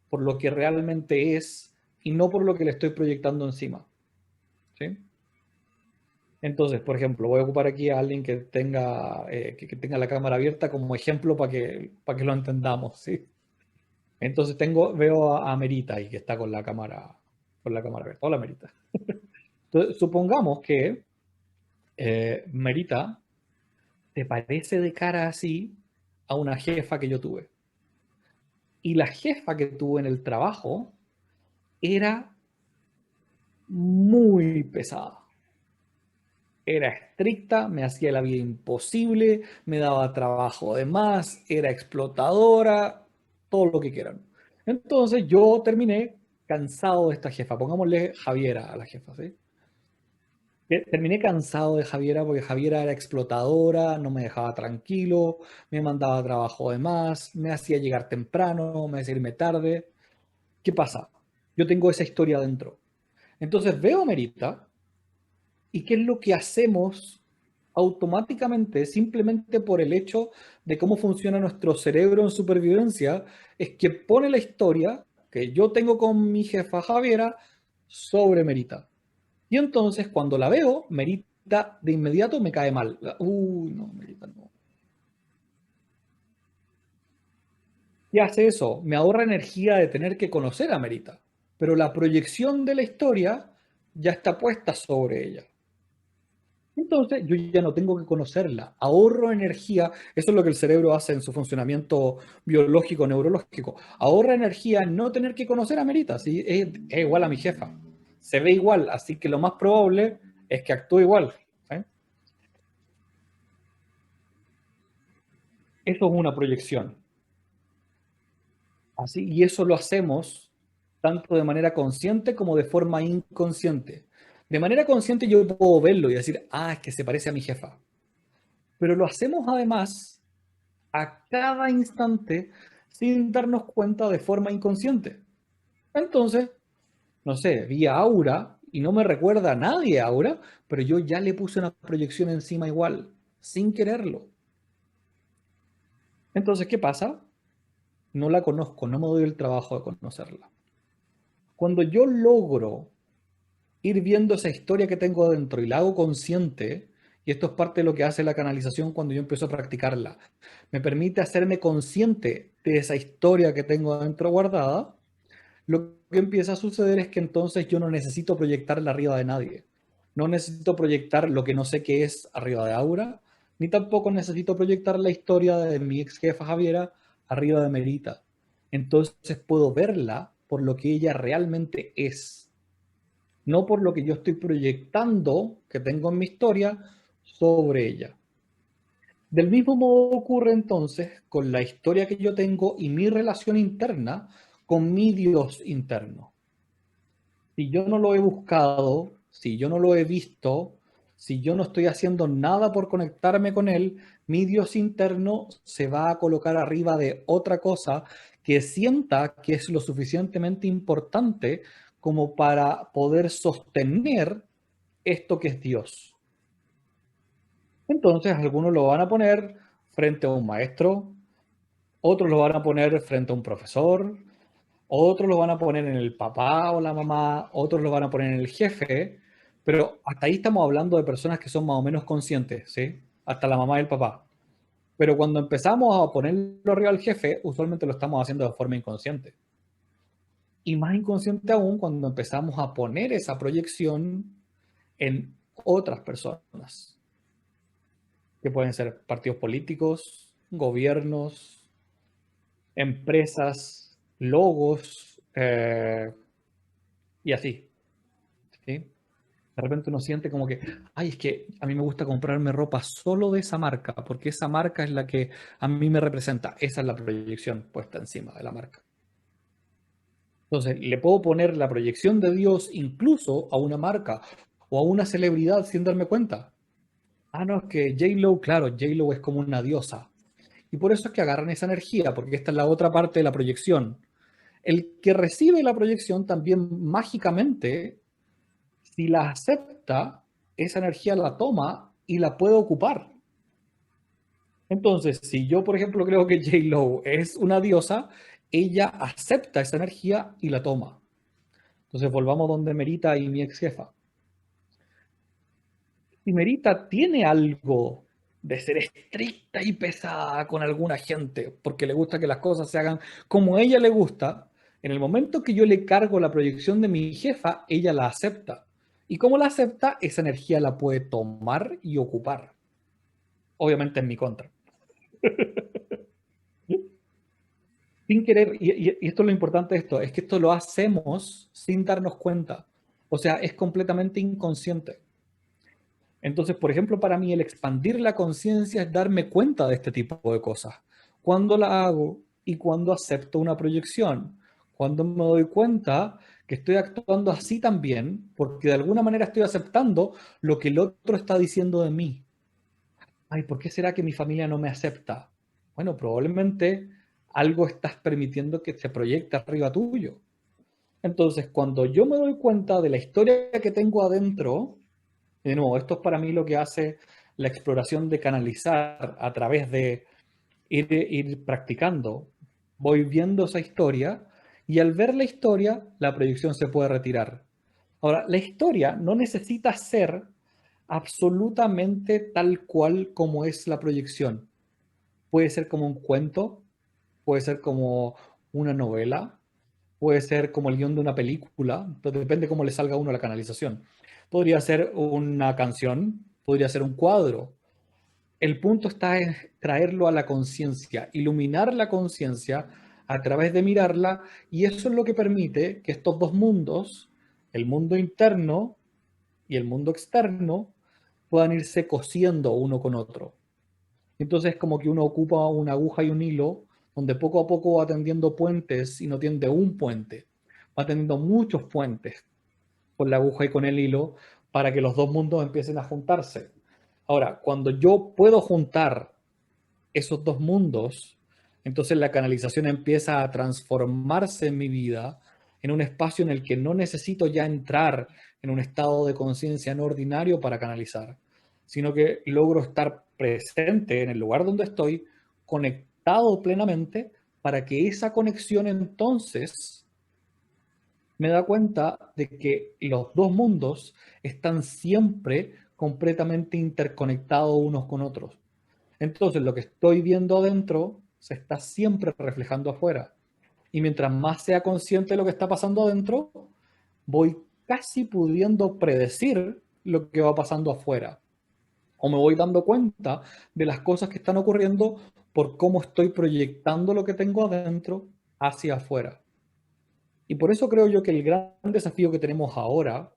por lo que realmente es y no por lo que le estoy proyectando encima. ¿Sí? Entonces, por ejemplo, voy a ocupar aquí a alguien que tenga la cámara abierta como ejemplo para que lo entendamos. ¿Sí? Entonces veo a Merita ahí que está con la cámara abierta. Hola, Merita. Entonces, supongamos que Merita te parece de cara así a una jefa que yo tuve. Y la jefa que tuve en el trabajo era muy pesada. Era estricta, me hacía la vida imposible, me daba trabajo de más, era explotadora, todo lo que quieran. Entonces yo terminé cansado de esta jefa. Pongámosle Javiera a la jefa, ¿sí? Terminé cansado de Javiera porque Javiera era explotadora, no me dejaba tranquilo, me mandaba trabajo de más, me hacía llegar temprano, me hacía irme tarde. ¿Qué pasa? Yo tengo esa historia dentro. Entonces veo a Merita y ¿qué es lo que hacemos automáticamente simplemente por el hecho de cómo funciona nuestro cerebro en supervivencia? Es que pone la historia que yo tengo con mi jefa Javiera sobre Merita. Y entonces cuando la veo, Merita de inmediato me cae mal. Uy, no, Merita no. ¿Qué hace eso? Me ahorra energía de tener que conocer a Merita. Pero la proyección de la historia ya está puesta sobre ella. Entonces yo ya no tengo que conocerla, ahorro energía, eso es lo que el cerebro hace en su funcionamiento biológico, neurológico, ahorra energía en no tener que conocer a Merita, ¿sí? Es igual a mi jefa, se ve igual, así que lo más probable es que actúe igual. ¿Sí? Eso es una proyección. Así, y eso lo hacemos tanto de manera consciente como de forma inconsciente. De manera consciente yo puedo verlo y decir, ah, es que se parece a mi jefa. Pero lo hacemos además a cada instante sin darnos cuenta de forma inconsciente. Entonces, no sé, vi a Aura y no me recuerda a nadie Aura, pero yo ya le puse una proyección encima igual, sin quererlo. Entonces, ¿qué pasa? No la conozco, no me doy el trabajo de conocerla. Cuando yo logro ir viendo esa historia que tengo dentro y la hago consciente, y esto es parte de lo que hace la canalización cuando yo empiezo a practicarla, me permite hacerme consciente de esa historia que tengo dentro guardada, lo que empieza a suceder es que entonces yo no necesito proyectarla arriba de nadie. No necesito proyectar lo que no sé qué es arriba de Aura, ni tampoco necesito proyectar la historia de mi ex jefa Javiera arriba de Merita. Entonces puedo verla por lo que ella realmente es, no por lo que yo estoy proyectando que tengo en mi historia sobre ella. Del mismo modo ocurre entonces con la historia que yo tengo y mi relación interna con mi Dios interno. Si yo no lo he buscado, si yo no lo he visto, si yo no estoy haciendo nada por conectarme con él, mi Dios interno se va a colocar arriba de otra cosa que sienta que es lo suficientemente importante como para poder sostener esto que es Dios. Entonces, algunos lo van a poner frente a un maestro, otros lo van a poner frente a un profesor, otros lo van a poner en el papá o la mamá, otros lo van a poner en el jefe, Pero hasta ahí estamos hablando de personas que son más o menos conscientes, ¿sí? Hasta la mamá y el papá. Pero cuando empezamos a ponerlo arriba al jefe, usualmente lo estamos haciendo de forma inconsciente. Y más inconsciente aún cuando empezamos a poner esa proyección en otras personas, que pueden ser partidos políticos, gobiernos, empresas, logos, y así, ¿sí? De repente uno siente como que, ay, es que a mí me gusta comprarme ropa solo de esa marca, porque esa marca es la que a mí me representa. Esa es la proyección puesta encima de la marca. Entonces, le puedo poner la proyección de Dios incluso a una marca o a una celebridad sin darme cuenta. Ah, no, es que J-Lo, claro, J-Lo es como una diosa. Y por eso es que agarran esa energía, porque esta es la otra parte de la proyección. El que recibe la proyección también mágicamente, si la acepta, esa energía la toma y la puede ocupar. Entonces, si yo, por ejemplo, creo que J-Lo es una diosa, ella acepta esa energía y la toma. Entonces, volvamos donde Merita y mi ex jefa. Y Merita tiene algo de ser estricta y pesada con alguna gente, porque le gusta que las cosas se hagan como a ella le gusta. En el momento que yo le cargo la proyección de mi jefa, ella la acepta. Y como la acepta, esa energía la puede tomar y ocupar. Obviamente en mi contra. Sin querer, y esto es lo importante de esto, es que esto lo hacemos sin darnos cuenta. O sea, es completamente inconsciente. Entonces, por ejemplo, para mí el expandir la conciencia es darme cuenta de este tipo de cosas. Cuando la hago y cuando acepto una proyección. Cuando me doy cuenta que estoy actuando así también, porque de alguna manera estoy aceptando lo que el otro está diciendo de mí. Ay, ¿por qué será que mi familia no me acepta? Bueno, probablemente algo estás permitiendo que se proyecte arriba tuyo. Entonces, cuando yo me doy cuenta de la historia que tengo adentro, de nuevo, esto es para mí lo que hace la exploración de canalizar a través de ir practicando. Voy viendo esa historia y al ver la historia, la proyección se puede retirar. Ahora, la historia no necesita ser absolutamente tal cual como es la proyección. Puede ser como un cuento, puede ser como una novela, puede ser como el guión de una película, pero depende cómo le salga a uno la canalización. Podría ser una canción, podría ser un cuadro. El punto está en traerlo a la conciencia, iluminar la conciencia a través de mirarla, y eso es lo que permite que estos dos mundos, el mundo interno y el mundo externo, puedan irse cosiendo uno con otro. Entonces es como que uno ocupa una aguja y un hilo, donde poco a poco va tendiendo puentes y no tiende un puente, va tendiendo muchos puentes con la aguja y con el hilo para que los dos mundos empiecen a juntarse. Ahora, cuando yo puedo juntar esos dos mundos, entonces la canalización empieza a transformarse en mi vida en un espacio en el que no necesito ya entrar en un estado de conciencia no ordinario para canalizar, sino que logro estar presente en el lugar donde estoy, conectado plenamente, para que esa conexión entonces me da cuenta de que los dos mundos están siempre completamente interconectados unos con otros. Entonces, lo que estoy viendo adentro se está siempre reflejando afuera. Y mientras más sea consciente de lo que está pasando adentro, voy casi pudiendo predecir lo que va pasando afuera. O me voy dando cuenta de las cosas que están ocurriendo por cómo estoy proyectando lo que tengo adentro hacia afuera. Y por eso creo yo que el gran desafío que tenemos ahora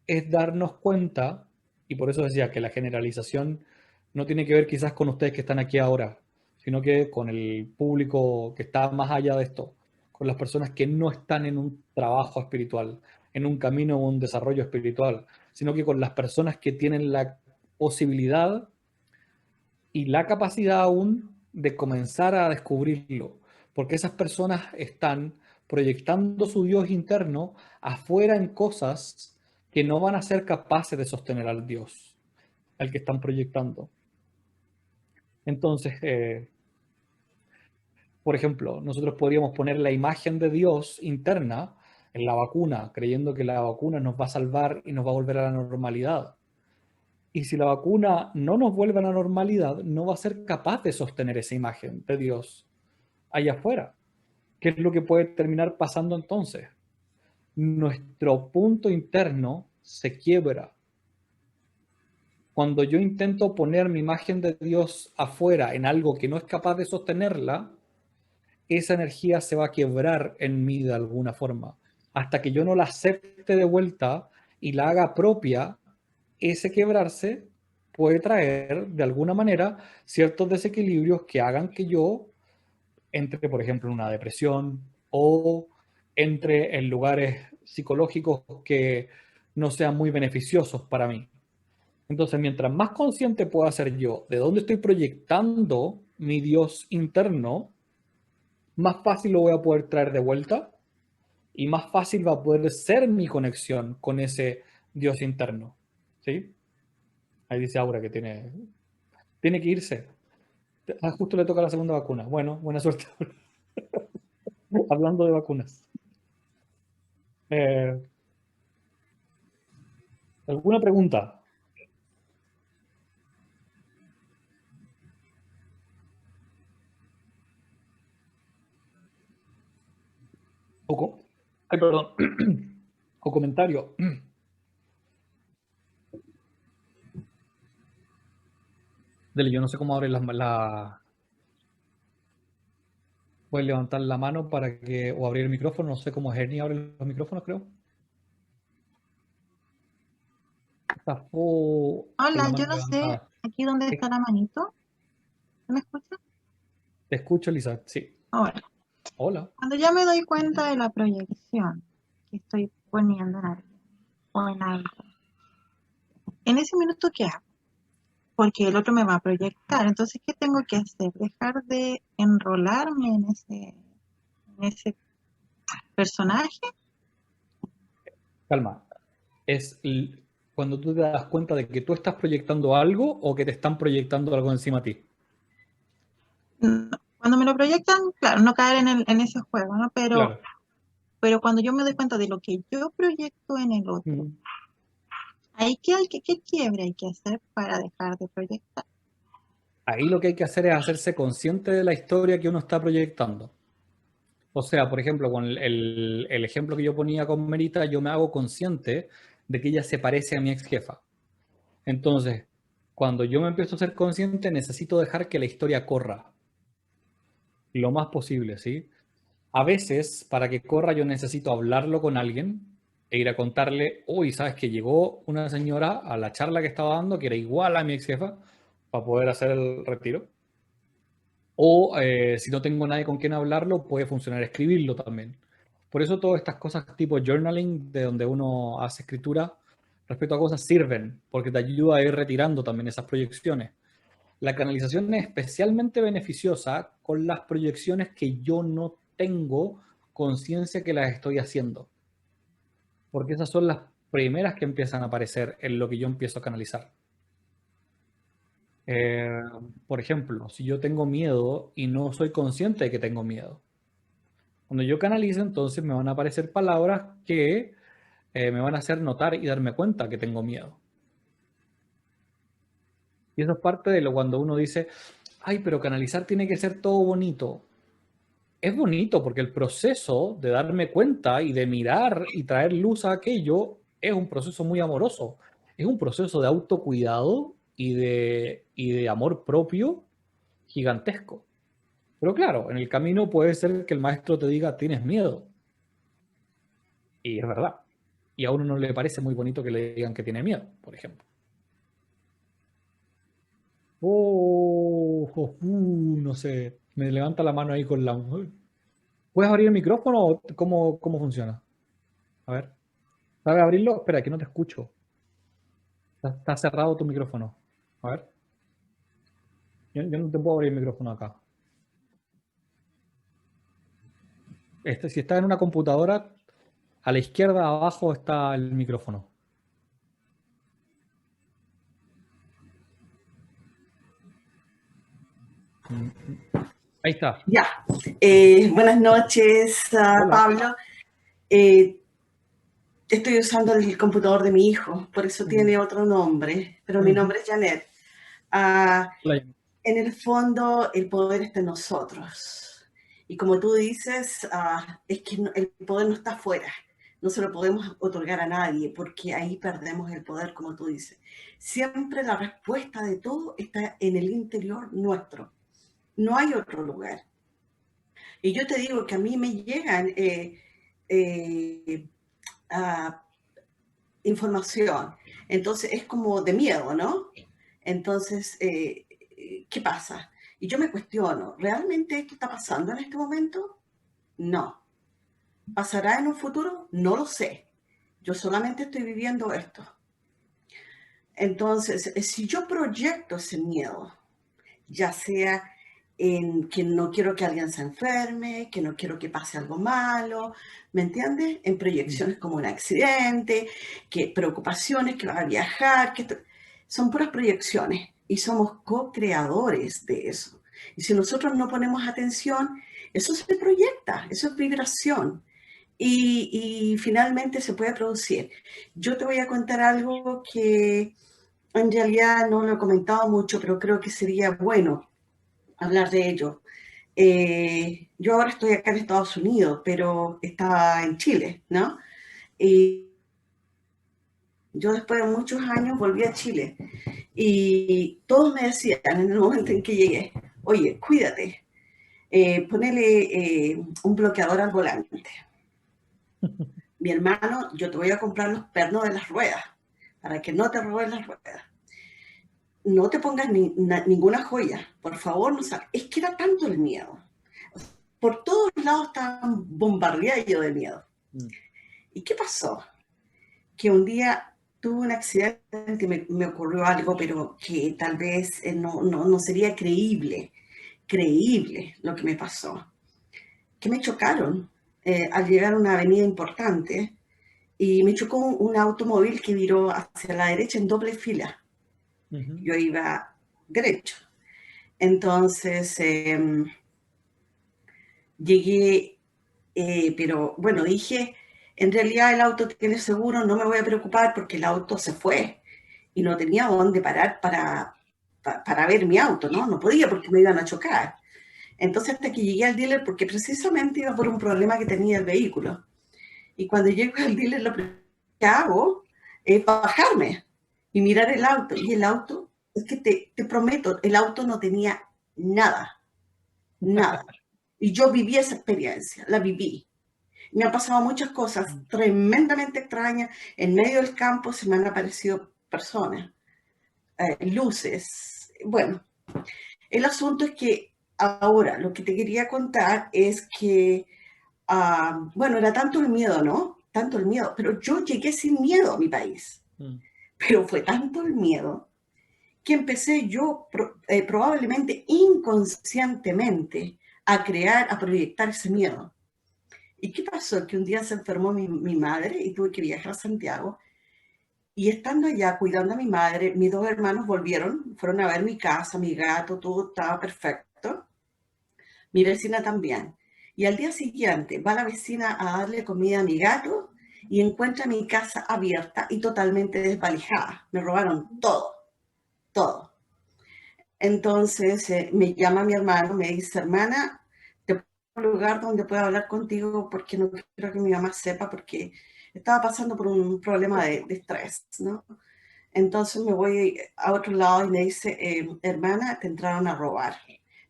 es darnos cuenta, y por eso decía que la generalización no tiene que ver quizás con ustedes que están aquí ahora, sino que con el público que está más allá de esto, con las personas que no están en un trabajo espiritual, en un camino o un desarrollo espiritual, sino que con las personas que tienen la posibilidad y la capacidad aún de comenzar a descubrirlo, porque esas personas están proyectando su Dios interno afuera en cosas que no van a ser capaces de sostener al Dios, al que están proyectando. Entonces, por ejemplo, nosotros podríamos poner la imagen de Dios interna en la vacuna, creyendo que la vacuna nos va a salvar y nos va a volver a la normalidad. Y si la vacuna no nos vuelve a la normalidad, no va a ser capaz de sostener esa imagen de Dios allá afuera. ¿Qué es lo que puede terminar pasando entonces? Nuestro punto interno se quiebra. Cuando yo intento poner mi imagen de Dios afuera en algo que no es capaz de sostenerla, esa energía se va a quebrar en mí de alguna forma. Hasta que yo no la acepte de vuelta y la haga propia, ese quebrarse puede traer de alguna manera ciertos desequilibrios que hagan que yo entre, por ejemplo, en una depresión o entre en lugares psicológicos que no sean muy beneficiosos para mí. Entonces, mientras más consciente pueda ser yo de dónde estoy proyectando mi Dios interno, más fácil lo voy a poder traer de vuelta y más fácil va a poder ser mi conexión con ese Dios interno. ¿Sí? Ahí dice Aura que tiene que irse. Ah, justo le toca la segunda vacuna. Bueno, buena suerte. Hablando de vacunas. Eh, ¿Alguna pregunta? Ay, perdón. O comentario. Dele, yo no sé cómo abrir puedes levantar la mano para que, o abrir el micrófono, no sé cómo Ernie abre los micrófonos, creo. Está con la Hola, yo mano no sé levantada. aquí dónde está la manito. ¿Se me escucha? Te escucho, Lisa. Sí. Ahora, Hola. cuando ya me doy cuenta de la proyección que estoy poniendo en alguien o en algo, en ese minuto, ¿qué hago? Porque el otro me va a proyectar. Entonces, ¿qué tengo que hacer? Dejar de enrolarme en ese personaje. Calma. Cuando tú te das cuenta de que tú estás proyectando algo o que te están proyectando algo encima de ti. Cuando me lo proyectan, claro, no caer en ese juego, ¿no? Claro. Pero cuando yo me doy cuenta de lo que yo proyecto en el otro, ahí ¿qué quiebre hay que hacer para dejar de proyectar? Ahí lo que hay que hacer es hacerse consciente de la historia que uno está proyectando. O sea, por ejemplo, con el ejemplo que yo ponía con Merita, yo me hago consciente de que ella se parece a mi ex jefa. Entonces, cuando yo me empiezo a ser consciente, necesito dejar que la historia corra lo más posible, ¿sí? A veces, para que corra, yo necesito hablarlo con alguien e ir a contarle, uy, ¿sabes que llegó una señora a la charla que estaba dando que era igual a mi ex jefa para poder hacer el retiro? O si no tengo nadie con quien hablarlo, puede funcionar escribirlo también. Por eso todas estas cosas tipo journaling, de donde uno hace escritura respecto a cosas, sirven, porque te ayuda a ir retirando también esas proyecciones. La canalización es especialmente beneficiosa con las proyecciones que yo no tengo conciencia que las estoy haciendo, porque esas son las primeras que empiezan a aparecer en lo que yo empiezo a canalizar. Eh, por ejemplo, si yo tengo miedo y no soy consciente de que tengo miedo, cuando yo canalizo, entonces me van a aparecer palabras que me van a hacer notar y darme cuenta que tengo miedo. Y eso es parte de lo cuando uno dice, ay, pero canalizar tiene que ser todo bonito. Es bonito porque el proceso de darme cuenta y de mirar y traer luz a aquello es un proceso muy amoroso. Es un proceso de autocuidado y de amor propio gigantesco. Pero claro, en el camino puede ser que el maestro te diga, tienes miedo. Y es verdad. Y a uno no le parece muy bonito que le digan que tiene miedo, por ejemplo. No sé. Me levanta la mano ahí con la... ¿Puedes abrir el micrófono o cómo funciona? A ver. ¿Sabes abrirlo? Espera, que no te escucho. Está cerrado tu micrófono. A ver. Yo no te puedo abrir el micrófono acá. Si estás en una computadora, a la izquierda abajo está el micrófono. Ahí está. Ya, buenas noches, Hola. Pablo. Estoy usando el computador de mi hijo, por eso tiene otro nombre, pero mi nombre es Janet. En el fondo, el poder está en nosotros. Y como tú dices, es que el poder no está afuera. No se lo podemos otorgar a nadie, porque ahí perdemos el poder, como tú dices. Siempre la respuesta de todo está en el interior nuestro. No hay otro lugar. Y yo te digo que a mí me llegan información. Entonces es como de miedo, ¿no? Entonces, ¿qué pasa? Y yo me cuestiono, ¿realmente esto está pasando en este momento? No. ¿Pasará en un futuro? No lo sé. Yo solamente estoy viviendo esto. Entonces, si yo proyecto ese miedo, ya sea en que no quiero que alguien se enferme, que no quiero que pase algo malo, ¿me entiendes? En proyecciones como un accidente, que preocupaciones, que va a viajar, son puras proyecciones y somos co-creadores de eso. Y si nosotros no ponemos atención, eso se proyecta, eso es vibración. Y finalmente se puede producir. Yo te voy a contar algo que en realidad no lo he comentado mucho, pero creo que sería bueno hablar de ello. Yo ahora estoy acá en Estados Unidos, pero estaba en Chile, ¿no? Y yo después de muchos años volví a Chile y todos me decían en el momento en que llegué, oye, cuídate, ponele un bloqueador al volante. Mi hermano, yo te voy a comprar los pernos de las ruedas para que no te roben las ruedas. No te pongas ninguna joya, por favor, no sabes. Es que era tanto el miedo. Por todos lados estaban bombardeados de miedo. ¿Y qué pasó? Que un día tuve un accidente, me ocurrió algo, pero que tal vez no sería creíble lo que me pasó. Que me chocaron al llegar a una avenida importante y me chocó un automóvil que viró hacia la derecha en doble fila. Yo iba derecho. Entonces llegué, pero bueno, dije, en realidad el auto tiene seguro, no me voy a preocupar porque el auto se fue y no tenía dónde parar para ver mi auto, ¿no? No podía porque me iban a chocar. Entonces hasta que llegué al dealer, porque precisamente iba por un problema que tenía el vehículo. Y cuando llego al dealer, lo primero que hago es bajarme y mirar el auto. Y el auto, es que te prometo, el auto no tenía nada, nada. Y yo viví esa experiencia, la viví. Me han pasado muchas cosas tremendamente extrañas. En medio del campo se me han aparecido personas, luces. Bueno, el asunto es que ahora lo que te quería contar es que, bueno, era tanto el miedo, ¿no? Tanto el miedo, pero yo llegué sin miedo a mi país. Pero fue tanto el miedo que empecé yo probablemente inconscientemente a crear, a proyectar ese miedo. ¿Y qué pasó? Que un día se enfermó mi madre y tuve que viajar a Santiago. Y estando allá cuidando a mi madre, mis dos hermanos volvieron, fueron a ver mi casa, mi gato, todo estaba perfecto. Mi vecina también. Y al día siguiente va la vecina a darle comida a mi gato y encuentra mi casa abierta y totalmente desvalijada. Me robaron todo, todo. Entonces me llama mi hermano, me dice, hermana, te pongo un lugar donde pueda hablar contigo porque no quiero que mi mamá sepa porque estaba pasando por un problema de estrés, ¿no? Entonces me voy a otro lado y me dice, hermana, te entraron a robar.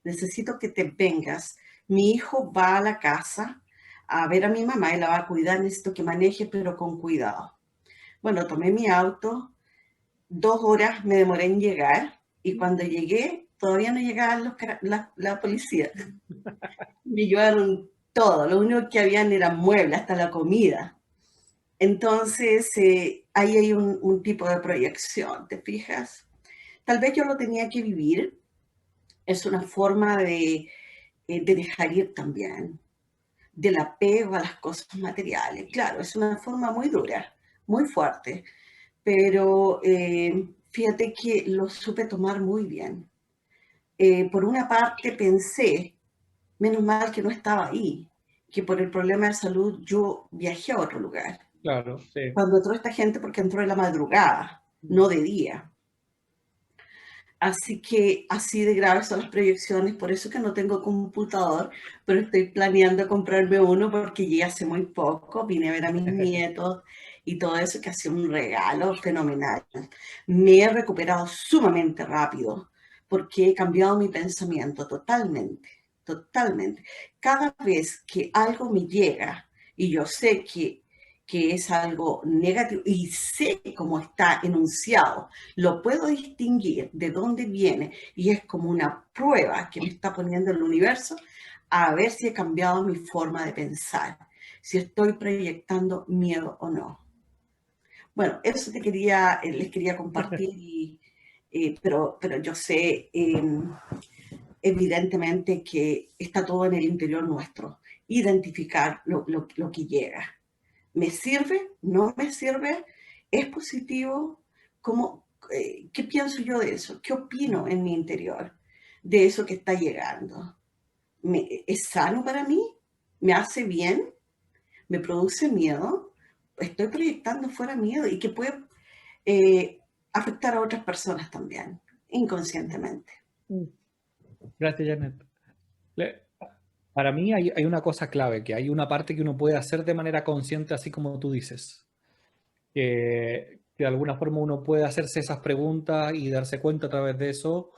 Necesito que te vengas. Mi hijo va a la casa a ver a mi mamá y la va a cuidar. Necesito que maneje, pero con cuidado. Bueno, tomé mi auto. 2 horas me demoré en llegar. Y cuando llegué, todavía no llegaban la policía. Me llevaron todo. Lo único que habían eran muebles, hasta la comida. Entonces, ahí hay un tipo de proyección, ¿te fijas? Tal vez yo lo tenía que vivir. Es una forma de dejar ir también, del apego a las cosas materiales. Claro, es una forma muy dura, muy fuerte, pero fíjate que lo supe tomar muy bien. Por una parte pensé, menos mal que no estaba ahí, que por el problema de salud yo viajé a otro lugar. Claro, sí. Cuando entró esta gente, porque entró en la madrugada, no de día. Así que así de graves son las proyecciones, por eso que no tengo computador, pero estoy planeando comprarme uno porque llegué hace muy poco, vine a ver a mis nietos y todo eso, que ha sido un regalo fenomenal. Me he recuperado sumamente rápido porque he cambiado mi pensamiento totalmente, totalmente. Cada vez que algo me llega y yo sé que es algo negativo y sé cómo está enunciado, lo puedo distinguir de dónde viene y es como una prueba que me está poniendo el universo a ver si he cambiado mi forma de pensar, si estoy proyectando miedo o no. Bueno, eso les quería compartir, pero yo sé evidentemente que está todo en el interior nuestro, identificar lo que llega. ¿Me sirve? ¿No me sirve? ¿Es positivo? ¿Cómo, ¿Qué pienso yo de eso? ¿Qué opino en mi interior de eso que está llegando? ¿Es sano para mí? ¿Me hace bien? ¿Me produce miedo? Estoy proyectando fuera miedo y que puede eh, afectar a otras personas también, inconscientemente. Gracias, Janet. Le- Para mí hay una cosa clave, que hay una parte que uno puede hacer de manera consciente, así como tú dices, que de alguna forma uno puede hacerse esas preguntas y darse cuenta a través de eso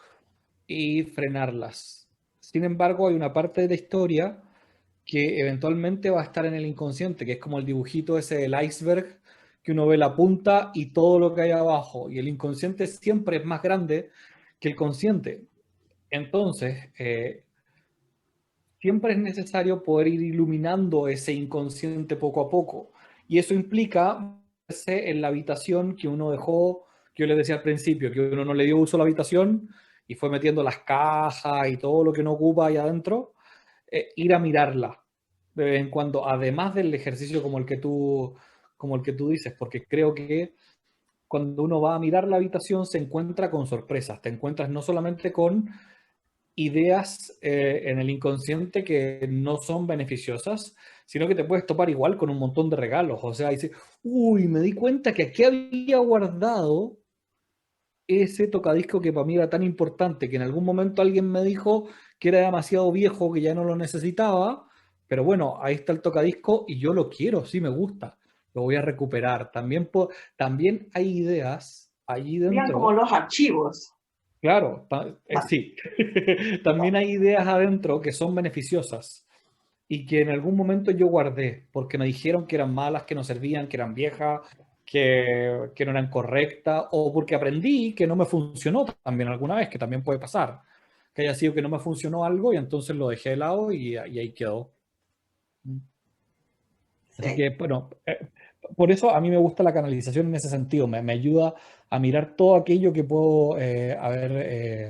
y frenarlas. Sin embargo, hay una parte de la historia que eventualmente va a estar en el inconsciente, que es como el dibujito ese del iceberg, que uno ve la punta y todo lo que hay abajo, y el inconsciente siempre es más grande que el consciente. Entonces, siempre es necesario poder ir iluminando ese inconsciente poco a poco. Y eso implica verse en la habitación que uno dejó, que yo les decía al principio, que uno no le dio uso a la habitación y fue metiendo las cajas y todo lo que no ocupa ahí adentro, ir a mirarla de vez en cuando, además del ejercicio como el que tú dices, porque creo que cuando uno va a mirar la habitación se encuentra con sorpresas, te encuentras no solamente con ideas en el inconsciente que no son beneficiosas, sino que te puedes topar igual con un montón de regalos. O sea, dices, uy, me di cuenta que aquí había guardado ese tocadisco que para mí era tan importante, que en algún momento alguien me dijo que era demasiado viejo, que ya no lo necesitaba, pero bueno, ahí está el tocadisco y yo lo quiero, sí me gusta, lo voy a recuperar. También hay ideas allí Serían como dentro. los archivos. Claro, Va. sí. También hay ideas adentro que son beneficiosas y que en algún momento yo guardé porque me dijeron que eran malas, que no servían, que eran viejas, que no eran correctas, o porque aprendí que no me funcionó también alguna vez, que también puede pasar, que haya sido que no me funcionó algo y entonces lo dejé de lado y ahí quedó. Así Sí. que, bueno, por eso a mí me gusta la canalización en ese sentido, me ayuda a mirar todo aquello que puedo haber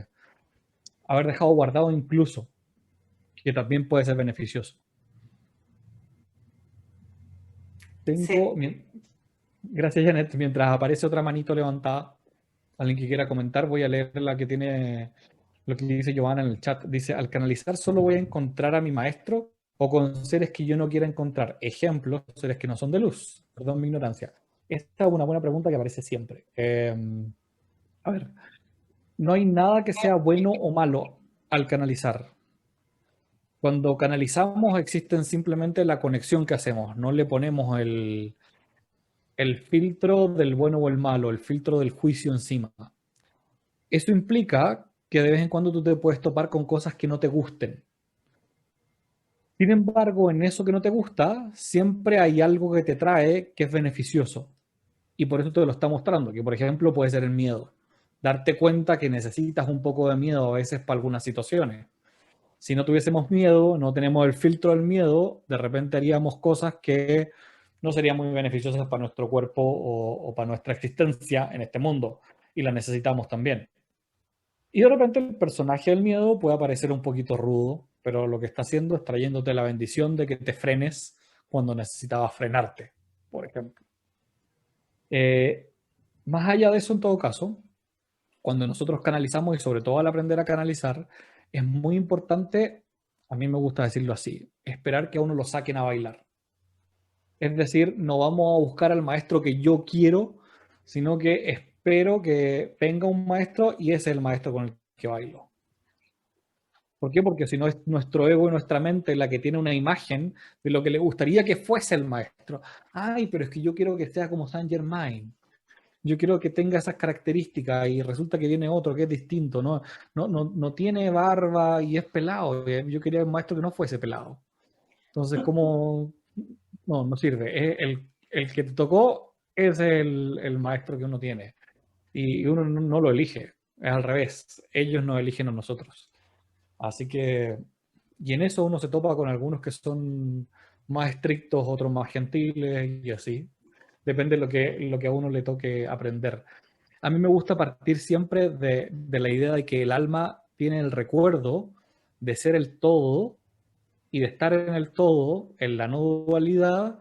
dejado guardado incluso, que también puede ser beneficioso. Sí. Tengo, gracias Janet, mientras aparece otra manito levantada, alguien que quiera comentar, voy a leer la que tiene, lo que dice Giovanna en el chat. Dice, al canalizar solo voy a encontrar a mi maestro o con seres que yo no quiera encontrar. Ejemplos, seres que no son de luz. Perdón mi ignorancia. Esta es una buena pregunta que aparece siempre. A ver, no hay nada que sea bueno o malo al canalizar. Cuando canalizamos existen simplemente la conexión que hacemos, no le ponemos el filtro del bueno o el malo, el filtro del juicio encima. Eso implica que de vez en cuando tú te puedes topar con cosas que no te gusten. Sin embargo, en eso que no te gusta, siempre hay algo que te trae que es beneficioso. Y por eso te lo está mostrando, que por ejemplo puede ser el miedo. Darte cuenta que necesitas un poco de miedo a veces para algunas situaciones. Si no tuviésemos miedo, no tenemos el filtro del miedo, de repente haríamos cosas que no serían muy beneficiosas para nuestro cuerpo o para nuestra existencia en este mundo. Y la necesitamos también. Y de repente el personaje del miedo puede aparecer un poquito rudo, pero lo que está haciendo es trayéndote la bendición de que te frenes cuando necesitabas frenarte, por ejemplo. Eh, Más allá de eso, en todo caso, cuando nosotros canalizamos y sobre todo al aprender a canalizar, es muy importante, a mí me gusta decirlo así, esperar que a uno lo saquen a bailar. Es decir, no vamos a buscar al maestro que yo quiero, sino que espero que venga un maestro y ese es el maestro con el que bailo. ¿Por qué? Porque si no es nuestro ego y nuestra mente la que tiene una imagen de lo que le gustaría que fuese el maestro. Ay, pero es que yo quiero que sea como Saint Germain. Yo quiero que tenga esas características y resulta que viene otro que es distinto, ¿no? No tiene barba y es pelado. Yo quería un maestro que no fuese pelado. Entonces, como no sirve. El que te tocó es el maestro que uno tiene. Y uno no lo elige. Es al revés. Ellos nos eligen a nosotros. Así que, y en eso uno se topa con algunos que son más estrictos, otros más gentiles y así. Depende de lo que a uno le toque aprender. A mí me gusta partir siempre de la idea de que el alma tiene el recuerdo de ser el todo y de estar en el todo, en la no dualidad,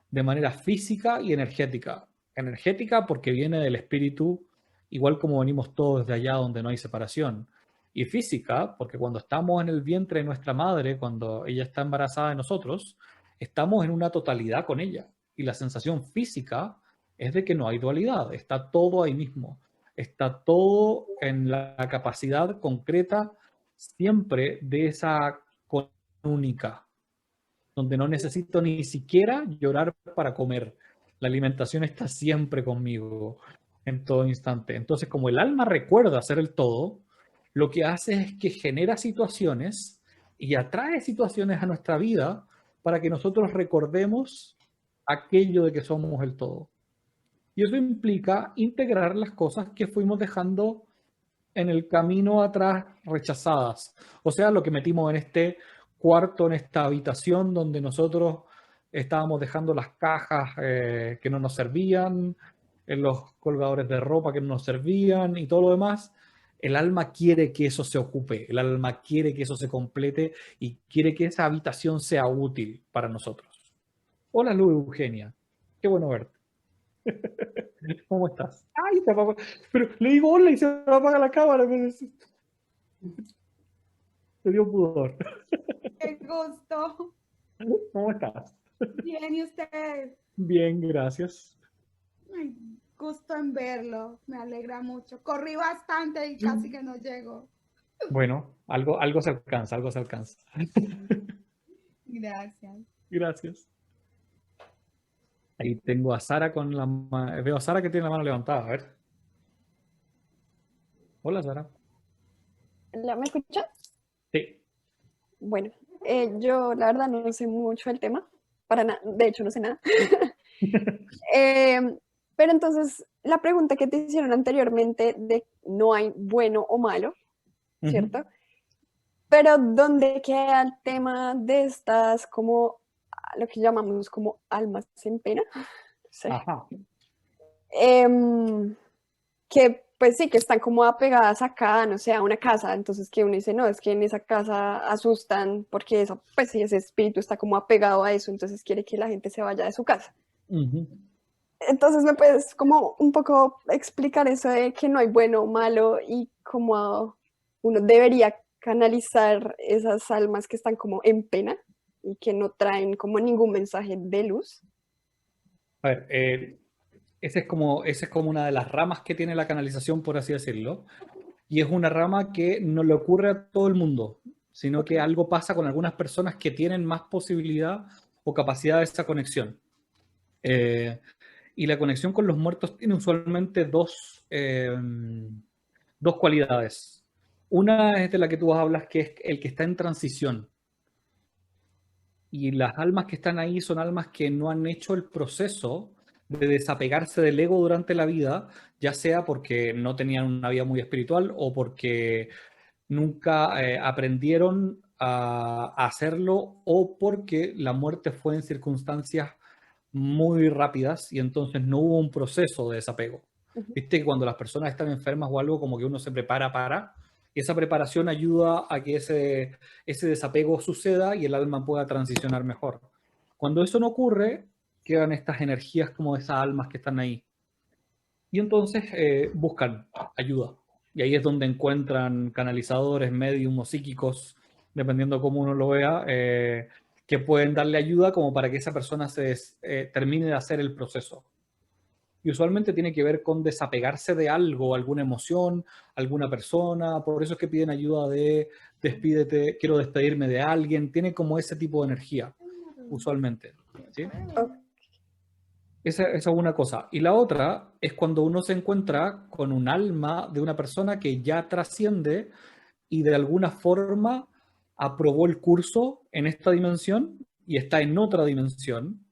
de manera física y energética. Energética porque viene del espíritu, igual como venimos todos de allá donde no hay separación. Y física porque cuando estamos en el vientre de nuestra madre, cuando ella está embarazada de nosotros, estamos en una totalidad con ella. Y la sensación física es de que no hay dualidad, está todo ahí mismo. Está todo en la capacidad concreta siempre de esa única, donde no necesito ni siquiera llorar para comer. La alimentación está siempre conmigo en todo instante. Entonces, como el alma recuerda ser el todo, lo que hace es que genera situaciones y atrae situaciones a nuestra vida para que nosotros recordemos aquello de que somos el todo. Y eso implica integrar las cosas que fuimos dejando en el camino atrás rechazadas. O sea, lo que metimos en este cuarto, en esta habitación donde nosotros estábamos dejando las cajas que no nos servían, en los colgadores de ropa que no nos servían y todo lo demás. El alma quiere que eso se ocupe, el alma quiere que eso se complete y quiere que esa habitación sea útil para nosotros. Hola, Lu Eugenia. Qué bueno verte. ¿Cómo estás? Ay, pero le digo hola y se me apaga la cámara. Te dio pudor. Qué gusto. ¿Cómo estás? Bien, ¿y usted? Bien, gracias. Ay, gusto en verlo. Me alegra mucho. Corrí bastante y casi que no llego. Bueno, algo se alcanza, algo se alcanza. Gracias. Gracias. Ahí tengo a Sara con la mano. Veo a Sara que tiene la mano levantada. A ver. Hola, Sara. ¿Me escucha? Sí. Bueno, yo la verdad no sé mucho del tema, para nada, de hecho no sé nada. Pero entonces, la pregunta que te hicieron anteriormente de no hay bueno o malo, ¿cierto? Pero ¿dónde queda el tema de estas como lo que llamamos como almas en pena? Sí. Ajá. Que pues sí, que están como apegadas acá, no sé, a una casa, entonces que uno dice, no, es que en esa casa asustan porque eso, pues sí, ese espíritu está como apegado a eso, entonces quiere que la gente se vaya de su casa. Entonces me puedes como un poco explicar eso de que no hay bueno o malo y cómo uno debería canalizar esas almas que están como en pena y que no traen como ningún mensaje de luz. A ver, esa es como una de las ramas que tiene la canalización, por así decirlo. Y es una rama que no le ocurre a todo el mundo, sino que algo pasa con algunas personas que tienen más posibilidad o capacidad de esa conexión. Y la conexión con los muertos tiene usualmente dos cualidades. Una es de la que tú hablas, que es el que está en transición. Y las almas que están ahí son almas que no han hecho el proceso de desapegarse del ego durante la vida, ya sea porque no tenían una vida muy espiritual o porque nunca aprendieron a hacerlo o porque la muerte fue en circunstancias muy rápidas y entonces no hubo un proceso de desapego. Viste que cuando las personas están enfermas o algo, como que uno se prepara para, y esa preparación ayuda a que ese desapego suceda y el alma pueda transicionar mejor. Cuando eso no ocurre, quedan estas energías como esas almas que están ahí. Y entonces buscan ayuda. Y ahí es donde encuentran canalizadores, médiums o psíquicos, dependiendo cómo uno lo vea, que pueden darle ayuda como para que esa persona termine de hacer el proceso. Y usualmente tiene que ver con desapegarse de algo, alguna emoción, alguna persona. Por eso es que piden ayuda de despídete, quiero despedirme de alguien. Tiene como ese tipo de energía, usualmente. ¿Sí? Esa es una cosa. Y la otra es cuando uno se encuentra con un alma de una persona que ya trasciende y de alguna forma aprobó el curso en esta dimensión y está en otra dimensión.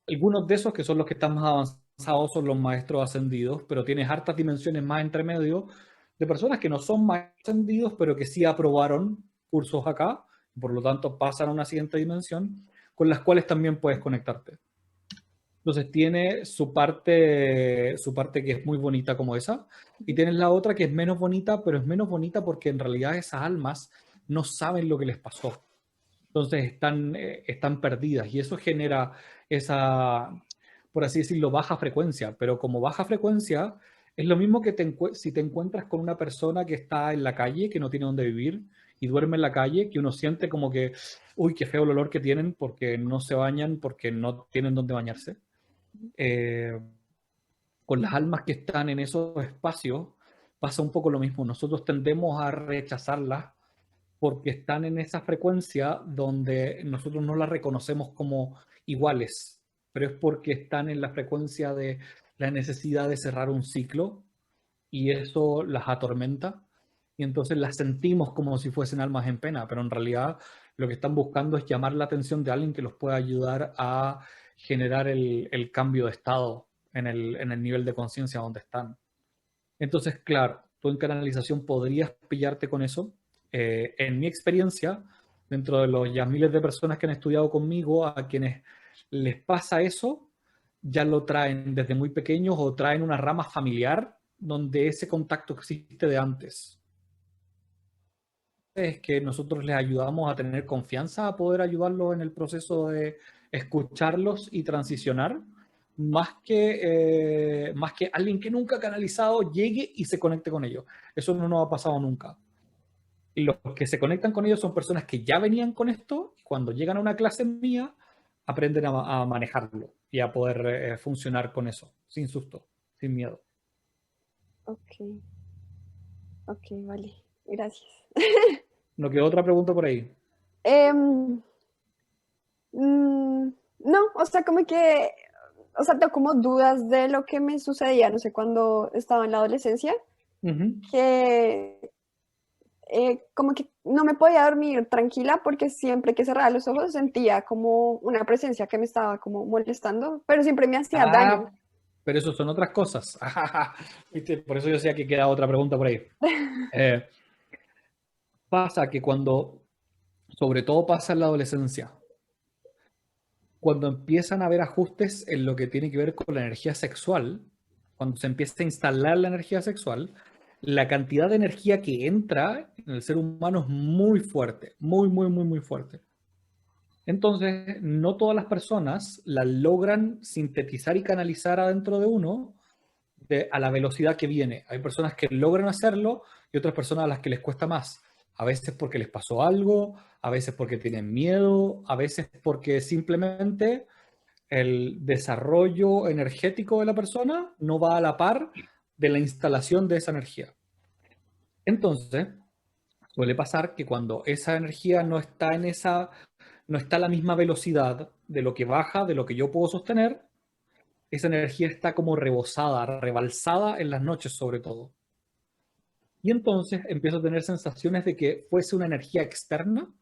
Algunos de esos que son los que están más avanzados son los maestros ascendidos, pero tienes hartas dimensiones más entre medio de personas que no son maestros ascendidos, pero que sí aprobaron cursos acá, y por lo tanto pasan a una siguiente dimensión, con las cuales también puedes conectarte. Entonces tiene su parte que es muy bonita como esa, y tienes la otra que es menos bonita, pero es menos bonita porque en realidad esas almas no saben lo que les pasó. Entonces están perdidas y eso genera esa, por así decirlo, baja frecuencia. Pero como baja frecuencia es lo mismo que si te encuentras con una persona que está en la calle, que no tiene dónde vivir y duerme en la calle, que uno siente como que, uy, qué feo el olor que tienen porque no se bañan, porque no tienen dónde bañarse. Con las almas que están en esos espacios pasa un poco lo mismo. Nosotros tendemos a rechazarlas porque están en esa frecuencia donde nosotros no las reconocemos como iguales, pero es porque están en la frecuencia de la necesidad de cerrar un ciclo y eso las atormenta y entonces las sentimos como si fuesen almas en pena, pero en realidad lo que están buscando es llamar la atención de alguien que los pueda ayudar a generar el cambio de estado en el nivel de conciencia donde están. Entonces, claro, tú en canalización podrías pillarte con eso. En mi experiencia, dentro de los ya miles de personas que han estudiado conmigo, a quienes les pasa eso, ya lo traen desde muy pequeños o traen una rama familiar donde ese contacto existe de antes. Es que nosotros les ayudamos a tener confianza, a poder ayudarlos en el proceso de escucharlos y transicionar, más que alguien que nunca ha canalizado llegue y se conecte con ellos. Eso no nos ha pasado nunca. Y los que se conectan con ellos son personas que ya venían con esto y cuando llegan a una clase mía aprenden a manejarlo y a poder funcionar con eso, sin susto, sin miedo. Ok, vale, gracias. ¿No quedó otra pregunta por ahí? No, o sea, como que, o sea, tengo como dudas de lo que me sucedía, no sé, cuando estaba en la adolescencia, que como que no me podía dormir tranquila porque siempre que cerraba los ojos sentía como una presencia que me estaba como molestando, pero siempre me hacía daño. Pero eso son otras cosas. ¿Viste? Por eso yo decía que queda otra pregunta por ahí. Pasa que sobre todo pasa en la adolescencia, cuando empiezan a haber ajustes en lo que tiene que ver con la energía sexual, cuando se empieza a instalar la energía sexual, la cantidad de energía que entra en el ser humano es muy fuerte, muy, muy, muy, muy fuerte. Entonces, no todas las personas la logran sintetizar y canalizar adentro de uno a la velocidad que viene. Hay personas que logran hacerlo y otras personas a las que les cuesta más. A veces porque les pasó algo, a veces porque tienen miedo, a veces porque simplemente el desarrollo energético de la persona no va a la par de la instalación de esa energía. Entonces, suele pasar que cuando esa energía no está no está a la misma velocidad de lo que baja, de lo que yo puedo sostener, esa energía está como rebosada, rebalsada en las noches sobre todo. Y entonces empiezo a tener sensaciones de que fuese una energía externa,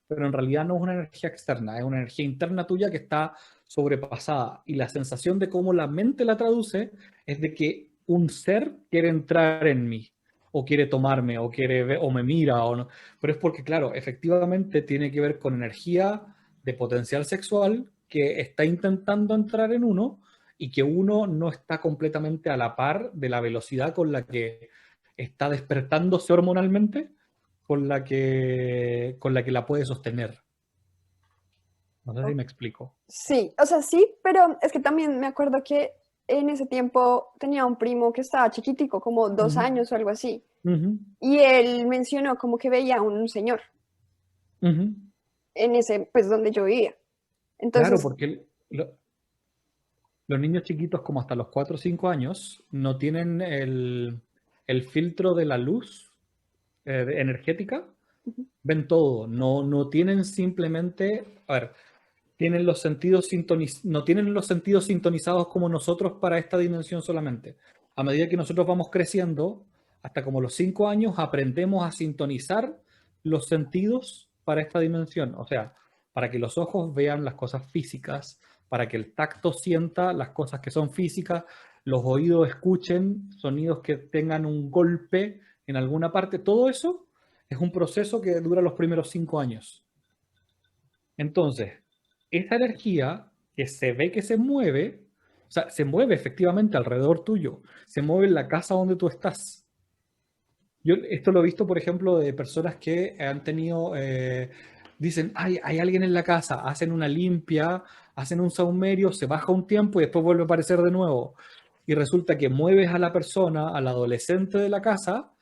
pero en realidad no es una energía externa, es una energía interna tuya que está sobrepasada. Y la sensación de cómo la mente la traduce es de que un ser quiere entrar en mí, o quiere tomarme, o quiere ver, o me mira, o no. Pero es porque, claro, efectivamente tiene que ver con energía de potencial sexual que está intentando entrar en uno y que uno no está completamente a la par de la velocidad con la que está despertándose hormonalmente, con la que la puede sostener. No sé si me explico. Sí, o sea, sí, pero es que también me acuerdo que en ese tiempo tenía un primo que estaba chiquitico, como 2 años o algo así, y él mencionó como que veía a un señor. en ese, pues donde yo vivía. Claro, Entonces, porque los niños chiquitos como hasta los 4 o 5 años no tienen el filtro de la luz energética, ujú, ven todo, no tienen simplemente, a ver, tienen los sentidos no tienen los sentidos sintonizados como nosotros para esta dimensión solamente. A medida que nosotros vamos creciendo, hasta como los 5 años, aprendemos a sintonizar los sentidos para esta dimensión. O sea, para que los ojos vean las cosas físicas, para que el tacto sienta las cosas que son físicas, los oídos escuchen sonidos que tengan un golpe en alguna parte. Todo eso es un proceso que dura los primeros 5 años. Entonces, esa energía que se ve que se mueve, o sea, se mueve efectivamente alrededor tuyo, se mueve en la casa donde tú estás. Yo esto lo he visto, por ejemplo, de personas que han tenido, dicen, hay alguien en la casa, hacen una limpia, hacen un saumerio, se baja un tiempo y después vuelve a aparecer de nuevo. Y resulta que mueves a la persona, al adolescente de la casa,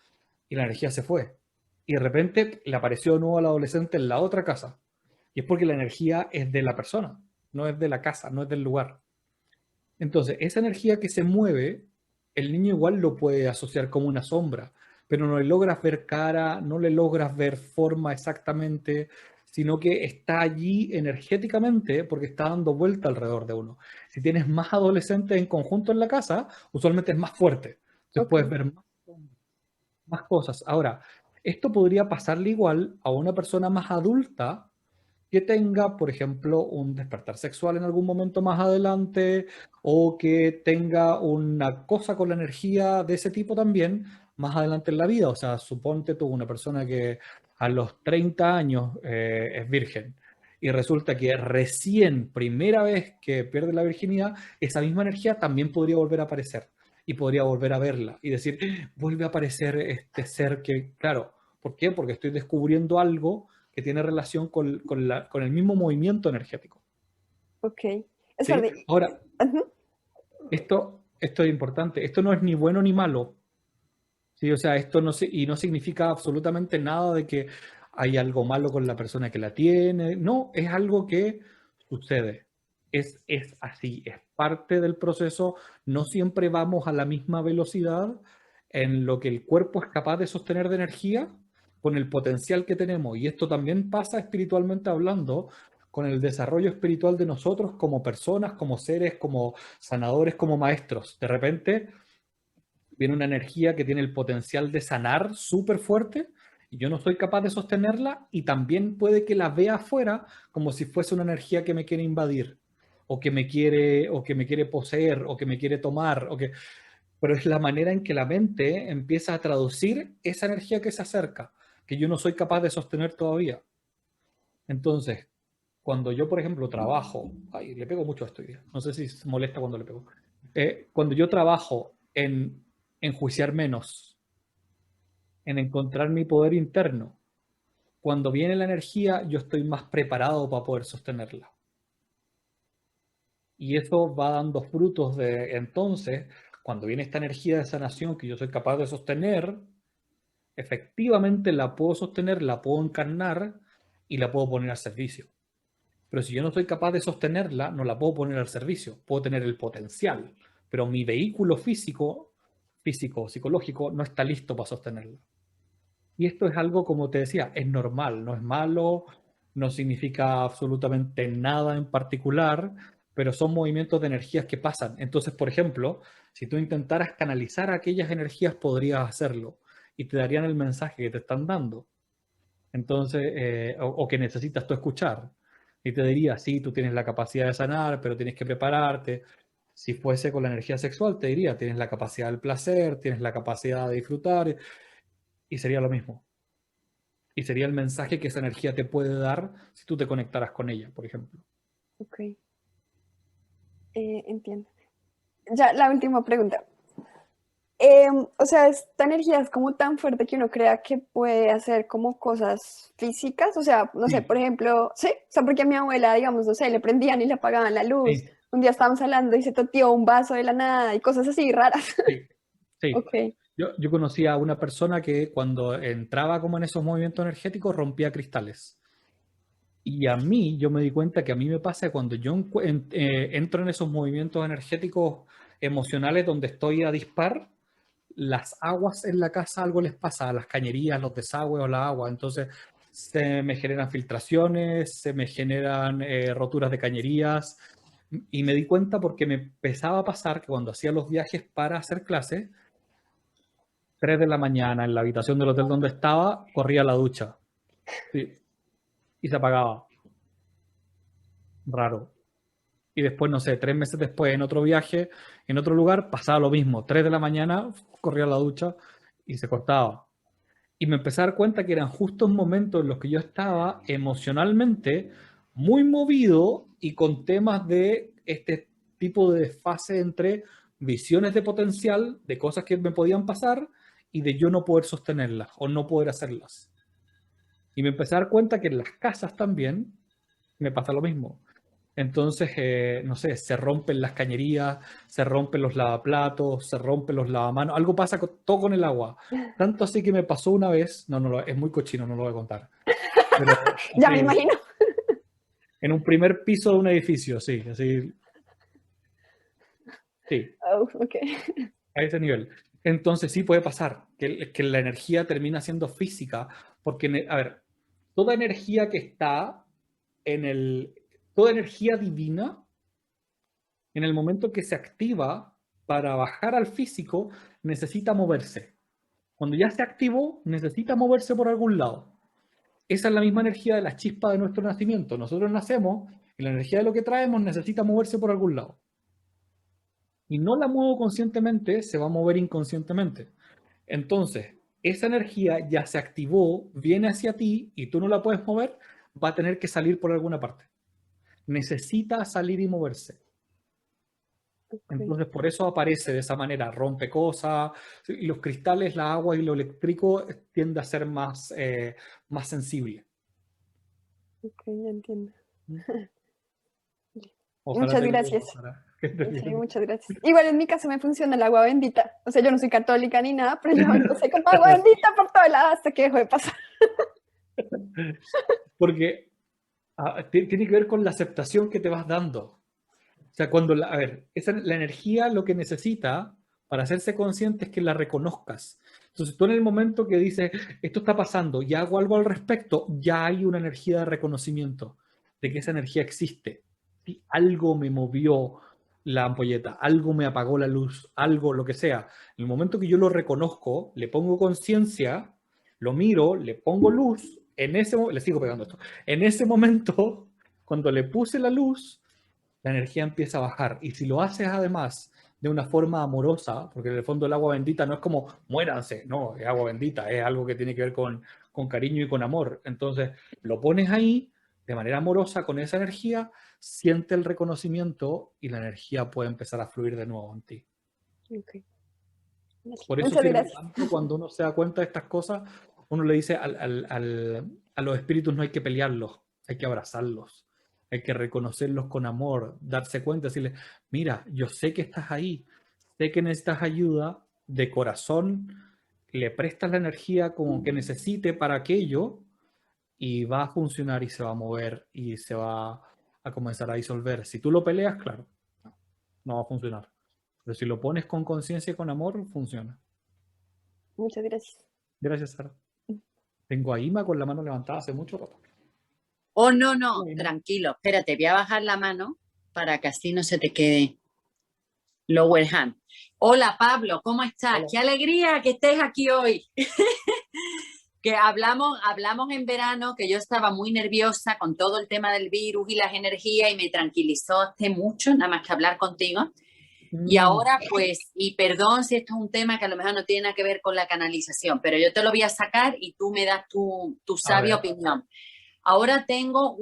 y la energía se fue. Y de repente le apareció de nuevo al adolescente en la otra casa. Y es porque la energía es de la persona, no es de la casa, no es del lugar. Entonces, esa energía que se mueve, el niño igual lo puede asociar como una sombra, pero no le logras ver cara, no le logras ver forma exactamente, sino que está allí energéticamente porque está dando vuelta alrededor de uno. Si tienes más adolescentes en conjunto en la casa, usualmente es más fuerte. Entonces ok, puedes ver más cosas. Ahora, esto podría pasarle igual a una persona más adulta que tenga, por ejemplo, un despertar sexual en algún momento más adelante o que tenga una cosa con la energía de ese tipo también más adelante en la vida. O sea, suponte tú una persona que a los 30 años es virgen y resulta que recién, primera vez que pierde la virginidad, esa misma energía también podría volver a aparecer y podría volver a verla y decir, vuelve a aparecer este ser que, claro, ¿por qué? Porque estoy descubriendo algo que tiene relación con el mismo movimiento energético. ok. ¿Sí? Espérate, Ahora, ujú, esto es importante. Esto no es ni bueno ni malo. ¿Sí? O sea, esto no significa absolutamente nada de que hay algo malo con la persona que la tiene. No, es algo que sucede. Es así, es parte del proceso. No siempre vamos a la misma velocidad en lo que el cuerpo es capaz de sostener de energía con el potencial que tenemos. Y esto también pasa espiritualmente hablando con el desarrollo espiritual de nosotros como personas, como seres, como sanadores, como maestros. De repente viene una energía que tiene el potencial de sanar súper fuerte y yo no soy capaz de sostenerla y también puede que la vea afuera como si fuese una energía que me quiere invadir o que me quiere poseer o que me quiere tomar pero es la manera en que la mente empieza a traducir esa energía que se acerca, que yo no soy capaz de sostener todavía. Entonces, cuando yo, por ejemplo, trabajo, ay, le pego mucho a esto hoy día, no sé si se molesta cuando le pego. Cuando yo trabajo en enjuiciar menos, en encontrar mi poder interno, cuando viene la energía, yo estoy más preparado para poder sostenerla. Y eso va dando frutos de entonces, cuando viene esta energía de sanación que yo soy capaz de sostener, efectivamente la puedo sostener, la puedo encarnar y la puedo poner al servicio. Pero si yo no soy capaz de sostenerla, no la puedo poner al servicio. Puedo tener el potencial, pero mi vehículo físico, psicológico, no está listo para sostenerla. Y esto es algo, como te decía, es normal, no es malo, no significa absolutamente nada en particular, pero son movimientos de energías que pasan. Entonces, por ejemplo, si tú intentaras canalizar aquellas energías, podrías hacerlo y te darían el mensaje que te están dando. Entonces, o que necesitas tú escuchar. Y te diría, sí, tú tienes la capacidad de sanar, pero tienes que prepararte. Si fuese con la energía sexual, te diría, tienes la capacidad del placer, tienes la capacidad de disfrutar, y sería lo mismo. Y sería el mensaje que esa energía te puede dar si tú te conectaras con ella, por ejemplo. ok, entiendo. Ya, la última pregunta. O sea, esta energía es como tan fuerte que uno crea que puede hacer como cosas físicas, o sea, no sé, Sí, por ejemplo, sí, o sea, porque a mi abuela, digamos, no sé, le prendían y le apagaban la luz, sí, un día estábamos hablando y se toteó un vaso de la nada y cosas así raras. sí, sí. Ok, Yo conocí a una persona que cuando entraba como en esos movimientos energéticos rompía cristales. Y a mí, yo me di cuenta que a mí me pasa cuando yo entro en esos movimientos energéticos emocionales donde estoy a dispar, las aguas en la casa algo les pasa, a las cañerías, los desagües o la agua. Entonces se me generan filtraciones, se me generan roturas de cañerías. Y me di cuenta porque me empezaba a pasar que cuando hacía los viajes para hacer clases, 3 de la mañana en la habitación del hotel donde estaba, corría a la ducha. Sí, y se apagaba. Raro. Y después, no sé, 3 meses después, en otro viaje, en otro lugar, pasaba lo mismo. 3 de la mañana, corría a la ducha y se cortaba. Y me empecé a dar cuenta que eran justos momentos en los que yo estaba emocionalmente muy movido y con temas de este tipo de desfase entre visiones de potencial, de cosas que me podían pasar y de yo no poder sostenerlas o no poder hacerlas. Y me empecé a dar cuenta que en las casas también me pasa lo mismo. Entonces, no sé, se rompen las cañerías, se rompen los lavaplatos, se rompen los lavamanos, algo pasa todo con el agua. Tanto así que me pasó una vez, es muy cochino, no lo voy a contar, pero Ya me así, imagino. en un primer piso de un edificio, sí, así, sí, Oh, ok. a ese nivel. Entonces sí puede pasar que la energía termina siendo física, porque, a ver, toda energía que está toda energía divina, en el momento que se activa para bajar al físico, necesita moverse. Cuando ya se activó, necesita moverse por algún lado. Esa es la misma energía de la chispa de nuestro nacimiento. Nosotros nacemos y la energía de lo que traemos necesita moverse por algún lado. Y no la muevo conscientemente, se va a mover inconscientemente. Entonces, esa energía ya se activó, viene hacia ti y tú no la puedes mover, va a tener que salir por alguna parte. Necesita salir y moverse. Ok. Entonces, por eso aparece de esa manera, rompe cosas. Y los cristales, la agua y lo eléctrico tiende a ser más sensible. Ok, ya entiendo. Ojalá Muchas te ayude, gracias. Sara. Que estés Sí, bien. muchas gracias. Igual en mi caso me funciona el agua bendita. O sea, yo no soy católica ni nada, pero yo empecé con agua bendita por todo lado hasta que dejó de pasar. Porque tiene que ver con la aceptación que te vas dando. O sea, a ver, la energía lo que necesita para hacerse consciente es que la reconozcas. Entonces, tú en el momento que dices, esto está pasando y hago algo al respecto, ya hay una energía de reconocimiento de que esa energía existe. ¿Sí? Algo me movió la ampolleta, algo me apagó la luz, algo, lo que sea. En el momento que yo lo reconozco, le pongo conciencia, lo miro, le pongo luz, le sigo pegando esto. En ese momento, cuando le puse la luz, la energía empieza a bajar. Y si lo haces además de una forma amorosa, porque en el fondo el agua bendita no es como muéranse, no, es agua bendita, es algo que tiene que ver con cariño y con amor. Entonces lo pones ahí de manera amorosa con esa energía, siente el reconocimiento y la energía puede empezar a fluir de nuevo en ti. Okay. Por eso Muchas sirve gracias. tanto cuando uno se da cuenta de estas cosas, uno le dice a los espíritus no hay que pelearlos, hay que abrazarlos, hay que reconocerlos con amor, darse cuenta, decirles, mira, yo sé que estás ahí, sé que necesitas ayuda, de corazón, le prestas la energía como que necesite para aquello y va a funcionar y se va a mover y se va a comenzar a disolver. Si tú lo peleas, claro, no va a funcionar. Pero si lo pones con conciencia y con amor, funciona. Muchas gracias. Gracias, Sara. Tengo a Ima con la mano levantada hace mucho rato. Oh, no, no, Hola, Ima. tranquilo. Espérate, voy a bajar la mano para que así no se te quede lower hand. Hola, Pablo, ¿cómo estás? Hola. Qué alegría que estés aquí hoy. Que hablamos en verano, que yo estaba muy nerviosa con todo el tema del virus y las energías y me tranquilizó mucho, nada más que hablar contigo. Y ahora, pues, y perdón si esto es un tema que a lo mejor no tiene nada que ver con la canalización, pero yo te lo voy a sacar y tú me das tu sabia opinión. Ahora tengo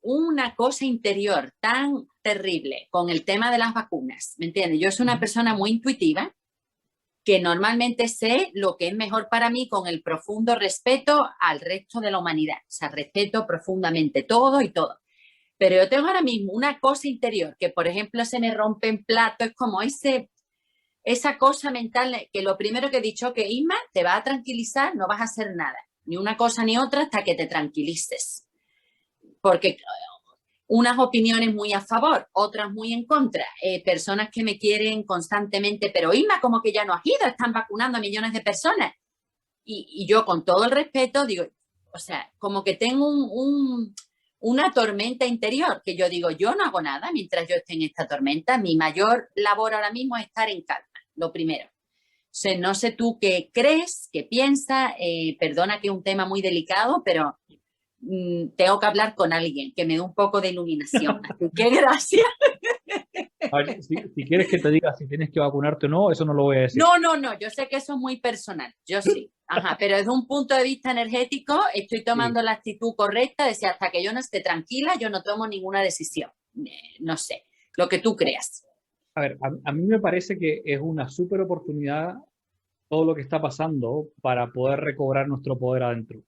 una cosa interior tan terrible con el tema de las vacunas, ¿me entiendes? Yo soy una persona muy intuitiva, que normalmente sé lo que es mejor para mí con el profundo respeto al resto de la humanidad. O sea, respeto profundamente todo y todo. Pero yo tengo ahora mismo una cosa interior que, por ejemplo, se me rompe en plato, es como esa cosa mental que lo primero que he dicho que Isma te va a tranquilizar, no vas a hacer nada, ni una cosa ni otra hasta que te tranquilices. porque unas opiniones muy a favor, otras muy en contra, personas que me quieren constantemente, pero Isma, como que ya no has ido, están vacunando a millones de personas. Y yo con todo el respeto digo, o sea, como que tengo una tormenta interior, que yo digo, yo no hago nada mientras yo esté en esta tormenta, mi mayor labor ahora mismo es estar en calma, lo primero. O sea, no sé tú qué crees, qué piensas, perdona que es un tema muy delicado, pero tengo que hablar con alguien que me dé un poco de iluminación. Así que gracias. A ver, si quieres que te diga si tienes que vacunarte o no, eso no lo voy a decir. No, yo sé que eso es muy personal, yo sí. Ajá, pero desde un punto de vista energético estoy tomando la actitud correcta de decir, hasta que yo no esté tranquila, yo no tomo ninguna decisión. No sé, lo que tú creas. A ver, a mí me parece que es una súper oportunidad todo lo que está pasando para poder recobrar nuestro poder adentro.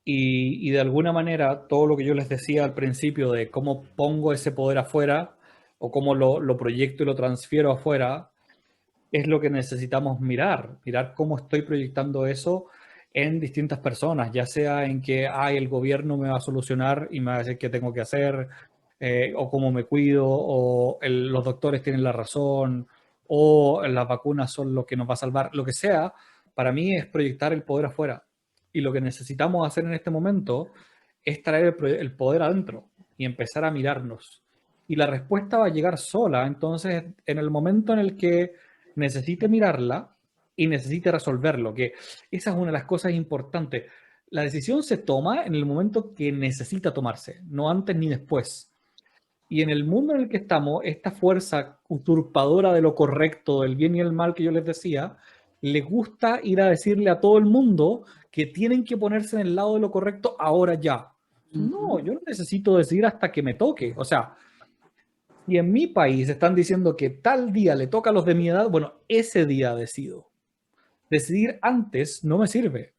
Y de alguna manera, todo lo que yo les decía al principio de cómo pongo ese poder afuera o cómo lo proyecto y lo transfiero afuera, es lo que necesitamos mirar cómo estoy proyectando eso en distintas personas, ya sea en que el gobierno me va a solucionar y me va a decir qué tengo que hacer, o cómo me cuido, o los doctores tienen la razón, o las vacunas son lo que nos va a salvar, lo que sea, para mí es proyectar el poder afuera. Y lo que necesitamos hacer en este momento es traer el poder adentro y empezar a mirarnos. Y la respuesta va a llegar sola, entonces en el momento en el que necesite mirarla y necesite resolverlo, que esa es una de las cosas importantes. La decisión se toma en el momento que necesita tomarse, no antes ni después. Y en el mundo en el que estamos, esta fuerza usurpadora de lo correcto, del bien y el mal que yo les decía, les gusta ir a decirle a todo el mundo que tienen que ponerse en el lado de lo correcto ahora ya. No, yo no necesito decidir hasta que me toque. O sea, si en mi país están diciendo que tal día le toca a los de mi edad, bueno, ese día decido. Decidir antes no me sirve.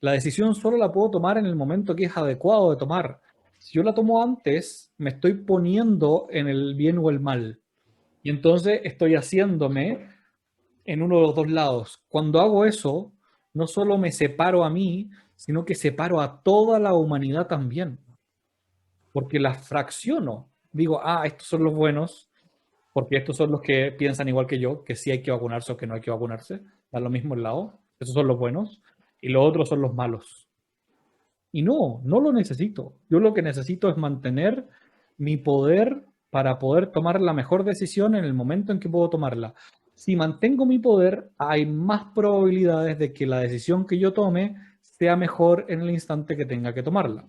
La decisión solo la puedo tomar en el momento que es adecuado de tomar. Si yo la tomo antes, me estoy poniendo en el bien o el mal. Y entonces estoy haciéndome en uno de los dos lados. Cuando hago eso, no solo me separo a mí, sino que separo a toda la humanidad también. Porque las fracciono. Digo, estos son los buenos, porque estos son los que piensan igual que yo, que sí hay que vacunarse o que no hay que vacunarse. Da lo mismo el lado. Esos son los buenos. Y los otros son los malos. Y no lo necesito. Yo lo que necesito es mantener mi poder para poder tomar la mejor decisión en el momento en que puedo tomarla. Si mantengo mi poder, hay más probabilidades de que la decisión que yo tome sea mejor en el instante que tenga que tomarla.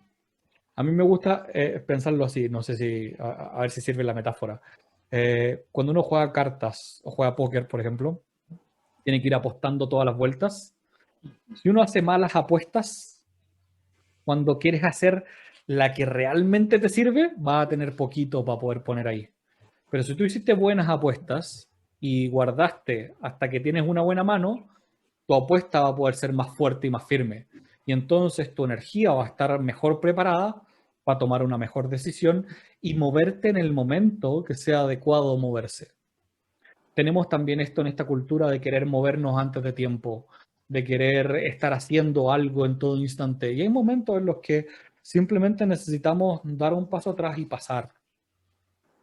A mí me gusta pensarlo así, no sé si, a ver si sirve la metáfora. Cuando uno juega cartas o juega póker, por ejemplo, tiene que ir apostando todas las vueltas. Si uno hace malas apuestas, cuando quieres hacer la que realmente te sirve, vas a tener poquito para poder poner ahí. Pero si tú hiciste buenas apuestas y guardaste hasta que tienes una buena mano, tu apuesta va a poder ser más fuerte y más firme. Y entonces tu energía va a estar mejor preparada para tomar una mejor decisión y moverte en el momento que sea adecuado moverse. Tenemos también esto en esta cultura de querer movernos antes de tiempo, de querer estar haciendo algo en todo instante. Y hay momentos en los que simplemente necesitamos dar un paso atrás y pasar.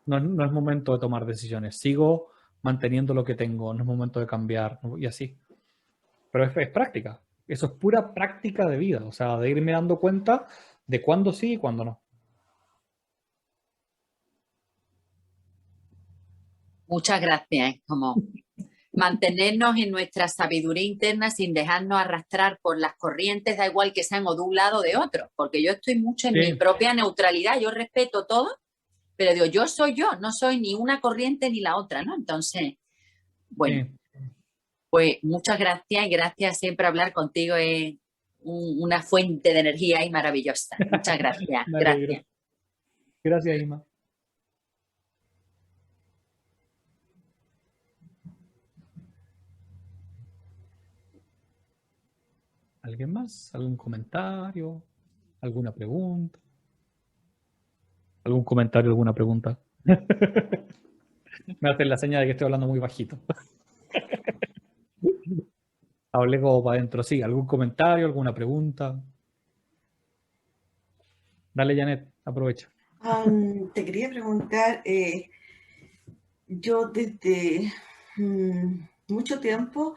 No es momento de tomar decisiones. Sigo manteniendo lo que tengo, no es momento de cambiar, ¿no? Y así. Pero es práctica. Eso es pura práctica de vida. O sea, de irme dando cuenta de cuándo sí y cuándo no. Muchas gracias. Como mantenernos en nuestra sabiduría interna sin dejarnos arrastrar por las corrientes, da igual que sean o de un lado o de otro, porque yo estoy mucho en mi propia neutralidad, yo respeto todo, pero digo, yo soy yo, no soy ni una corriente ni la otra, ¿no? Entonces, bueno, pues muchas gracias y gracias, siempre hablar contigo es una fuente de energía y maravillosa. Muchas gracias. Gracias. Gracias, Ima. ¿Alguien más? ¿Algún comentario? ¿Alguna pregunta? ¿Algún comentario, alguna pregunta? Me hacen la señal de que estoy hablando muy bajito. Hablé como para adentro. Sí, ¿algún comentario, alguna pregunta? Dale, Janet, aprovecha. Te quería preguntar, yo desde mucho tiempo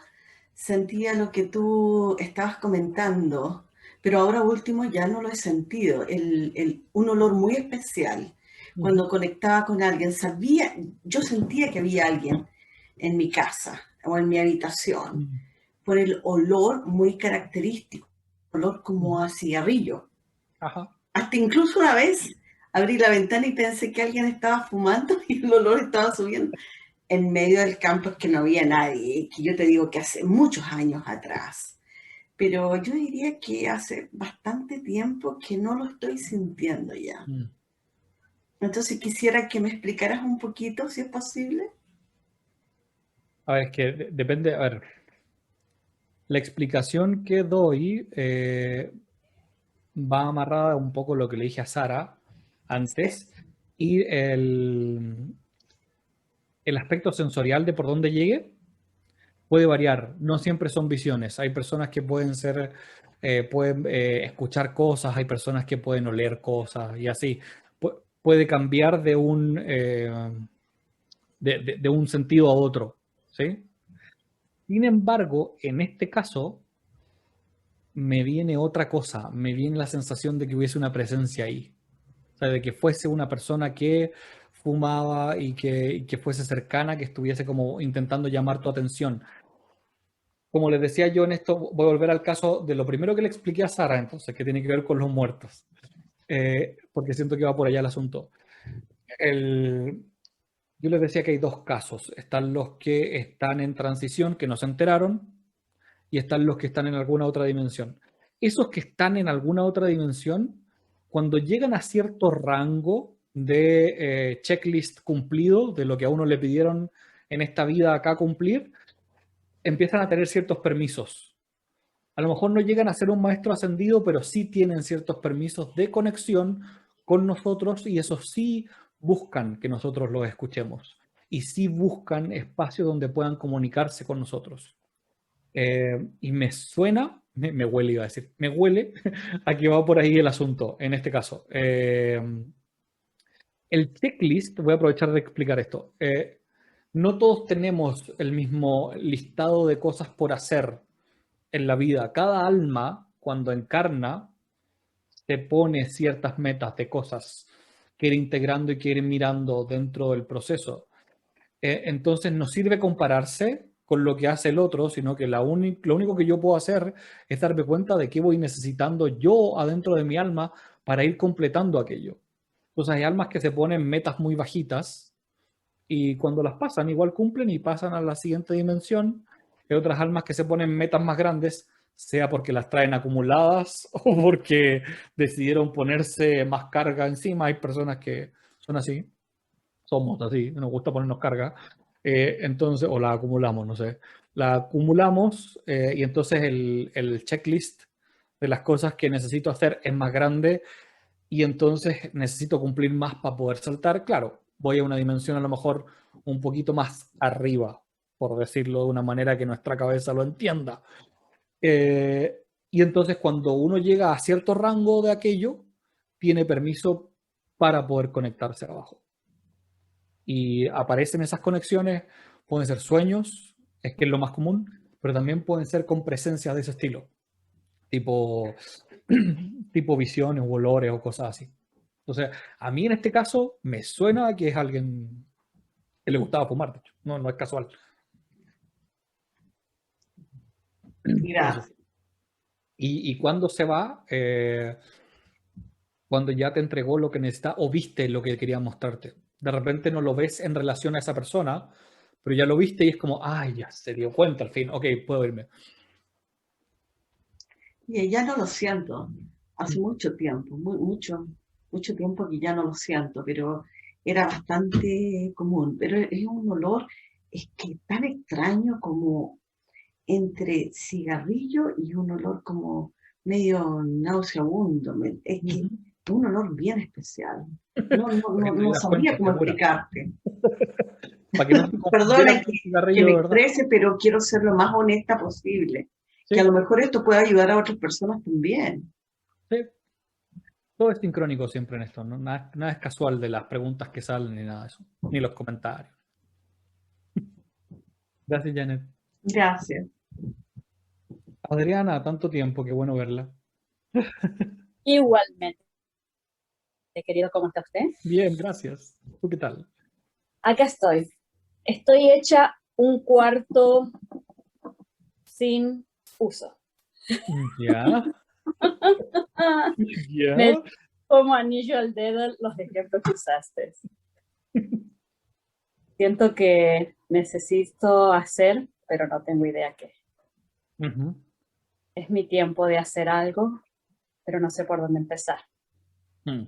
sentía lo que tú estabas comentando, pero ahora último ya no lo he sentido, un olor muy especial. Cuando conectaba con alguien, yo sentía que había alguien en mi casa o en mi habitación, por el olor muy característico, olor como a cigarrillo. Ajá. Hasta incluso una vez abrí la ventana y pensé que alguien estaba fumando y el olor estaba subiendo. En medio del campo es que no había nadie, que yo te digo que hace muchos años atrás. Pero yo diría que hace bastante tiempo que no lo estoy sintiendo ya. Entonces quisiera que me explicaras un poquito, si es posible. A ver, es que depende, a ver, la explicación que doy va amarrada a un poco a lo que le dije a Sara antes y el aspecto sensorial de por dónde llegue puede variar, no siempre son visiones, hay personas que pueden ser, pueden escuchar cosas, hay personas que pueden oler cosas y así, puede cambiar de un sentido a otro, ¿sí? Sin embargo, en este caso, me viene otra cosa, me viene la sensación de que hubiese una presencia ahí. O sea, de que fuese una persona que fumaba y que fuese cercana, que estuviese como intentando llamar tu atención. Como les decía yo en esto, voy a volver al caso de lo primero que le expliqué a Sara, entonces, que tiene que ver con los muertos. Porque siento que va por allá el asunto. Yo les decía que hay dos casos. Están los que están en transición, que no se enteraron, y están los que están en alguna otra dimensión. Esos que están en alguna otra dimensión, cuando llegan a cierto rango de checklist cumplido, de lo que a uno le pidieron en esta vida acá cumplir, empiezan a tener ciertos permisos. A lo mejor no llegan a ser un maestro ascendido, pero sí tienen ciertos permisos de conexión con nosotros y esos sí buscan que nosotros los escuchemos y sí buscan espacios donde puedan comunicarse con nosotros. Y me suena, me huele, iba a decir, me huele a que va por ahí el asunto en este caso. El checklist, voy a aprovechar de explicar esto. No todos tenemos el mismo listado de cosas por hacer en la vida. Cada alma, cuando encarna, se pone ciertas metas de cosas que ir integrando y que ir mirando dentro del proceso. Entonces no sirve compararse con lo que hace el otro, sino que lo único que yo puedo hacer es darme cuenta de qué voy necesitando yo adentro de mi alma para ir completando aquello. Entonces hay almas que se ponen metas muy bajitas y cuando las pasan igual cumplen y pasan a la siguiente dimensión. Hay otras almas que se ponen metas más grandes, sea porque las traen acumuladas o porque decidieron ponerse más carga encima. Hay personas que son así, somos así, nos gusta ponernos carga. Entonces, o la acumulamos, no sé. La acumulamos y entonces el checklist de las cosas que necesito hacer es más grande y entonces necesito cumplir más para poder saltar. Claro, voy a una dimensión a lo mejor un poquito más arriba, por decirlo de una manera que nuestra cabeza lo entienda. Y entonces cuando uno llega a cierto rango de aquello, tiene permiso para poder conectarse abajo. Y aparecen esas conexiones, pueden ser sueños, es que es lo más común, pero también pueden ser con presencias de ese estilo, tipo visiones o olores o cosas así. Entonces, a mí en este caso me suena que es alguien que le gustaba fumar, de hecho, no es casual. Gracias. Y cuando se va, cuando ya te entregó lo que necesita o viste lo que quería mostrarte. De repente no lo ves en relación a esa persona, pero ya lo viste y es como, ay, ya se dio cuenta al fin, ok, puedo irme. Y ya no lo siento, hace mucho tiempo, mucho tiempo que ya no lo siento, pero era bastante común. Pero es un olor, es que tan extraño como entre cigarrillo y un olor como medio nauseabundo. Es que es un olor bien especial. No sabría cómo explicarte. Para que no Perdona que me exprese, pero quiero ser lo más honesta posible. Sí. Que a lo mejor esto puede ayudar a otras personas también. Sí. Todo es sincrónico siempre en esto, ¿no? Nada es casual de las preguntas que salen ni nada de eso, ni los comentarios. Gracias, Janet. Gracias. Adriana, tanto tiempo, qué bueno verla. Igualmente, querido, ¿cómo está usted? Bien, gracias. ¿Tú qué tal? Acá estoy. Estoy hecha un cuarto sin uso. Ya, ya. Me como anillo al dedo los ejemplos que usaste. Siento que necesito hacer, pero no tengo idea qué. Ujú. Es mi tiempo de hacer algo, pero no sé por dónde empezar. Mm.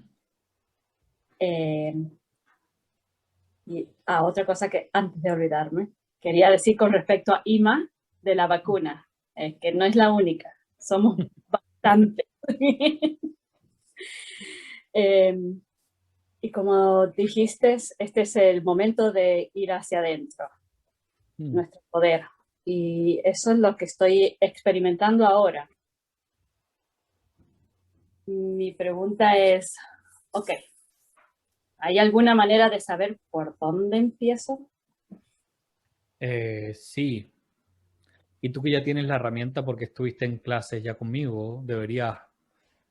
Y otra cosa que antes de olvidarme, quería decir con respecto a Ima de la vacuna, que no es la única, somos bastantes. Y como dijiste, este es el momento de ir hacia adentro, nuestro poder. Y eso es lo que estoy experimentando ahora. Mi pregunta es, ok, ¿hay alguna manera de saber por dónde empiezo? Sí. Y tú que ya tienes la herramienta porque estuviste en clases ya conmigo, deberías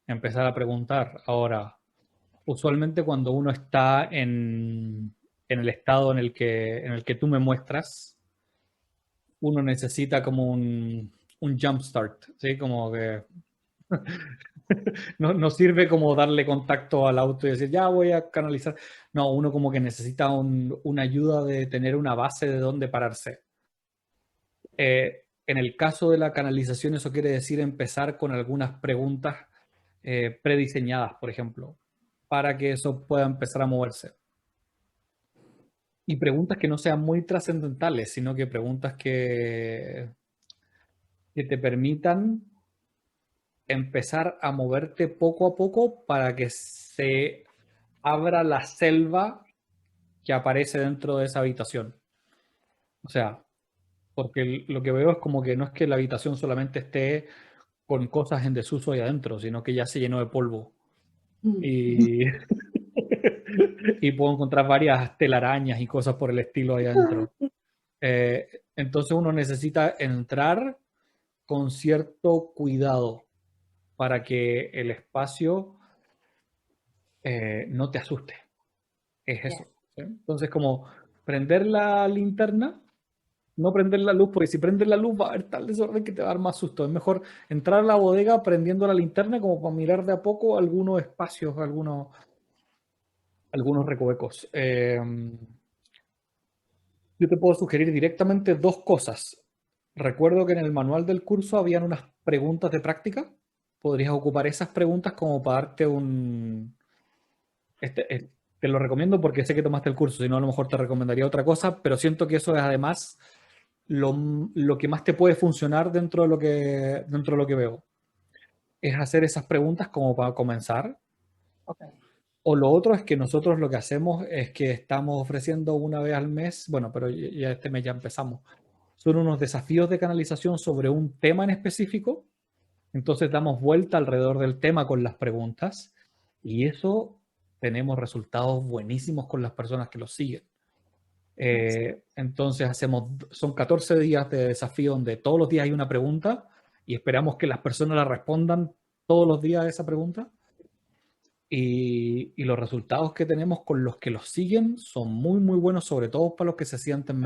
empezar a preguntar. Ahora, usualmente cuando uno está en el estado en el que tú me muestras, uno necesita como un jump start, ¿sí? Como que no sirve como darle contacto al auto y decir, ya voy a canalizar. No, uno como que necesita una ayuda de tener una base de dónde pararse. En el caso de la canalización, eso quiere decir empezar con algunas preguntas prediseñadas, por ejemplo, para que eso pueda empezar a moverse. Y preguntas que no sean muy trascendentales, sino que preguntas que te permitan empezar a moverte poco a poco para que se abra la selva que aparece dentro de esa habitación. O sea, porque lo que veo es como que no es que la habitación solamente esté con cosas en desuso ahí adentro, sino que ya se llenó de polvo. Y, y puedo encontrar varias telarañas y cosas por el estilo ahí adentro. Entonces uno necesita entrar con cierto cuidado para que el espacio no te asuste. Es eso. ¿Sí? Entonces, como prender la linterna, no prender la luz, porque si prendes la luz va a haber tal desorden que te va a dar más susto. Es mejor entrar a la bodega prendiendo la linterna como para mirar de a poco algunos espacios, algunos recovecos. Yo te puedo sugerir directamente dos cosas. Recuerdo que en el manual del curso habían unas preguntas de práctica. Podrías ocupar esas preguntas como para darte te lo recomiendo porque sé que tomaste el curso, si no a lo mejor te recomendaría otra cosa, pero siento que eso es además lo que más te puede funcionar dentro de lo que veo. Es hacer esas preguntas como para comenzar. Okay. O lo otro es que nosotros lo que hacemos es que estamos ofreciendo una vez al mes, bueno, pero ya este mes ya empezamos. Son unos desafíos de canalización sobre un tema en específico. Entonces damos vuelta alrededor del tema con las preguntas y eso tenemos resultados buenísimos con las personas que lo siguen. Entonces son 14 días de desafío donde todos los días hay una pregunta y esperamos que las personas la respondan todos los días a esa pregunta. Y los resultados que tenemos con los que los siguen son muy, muy buenos, sobre todo para los que se sienten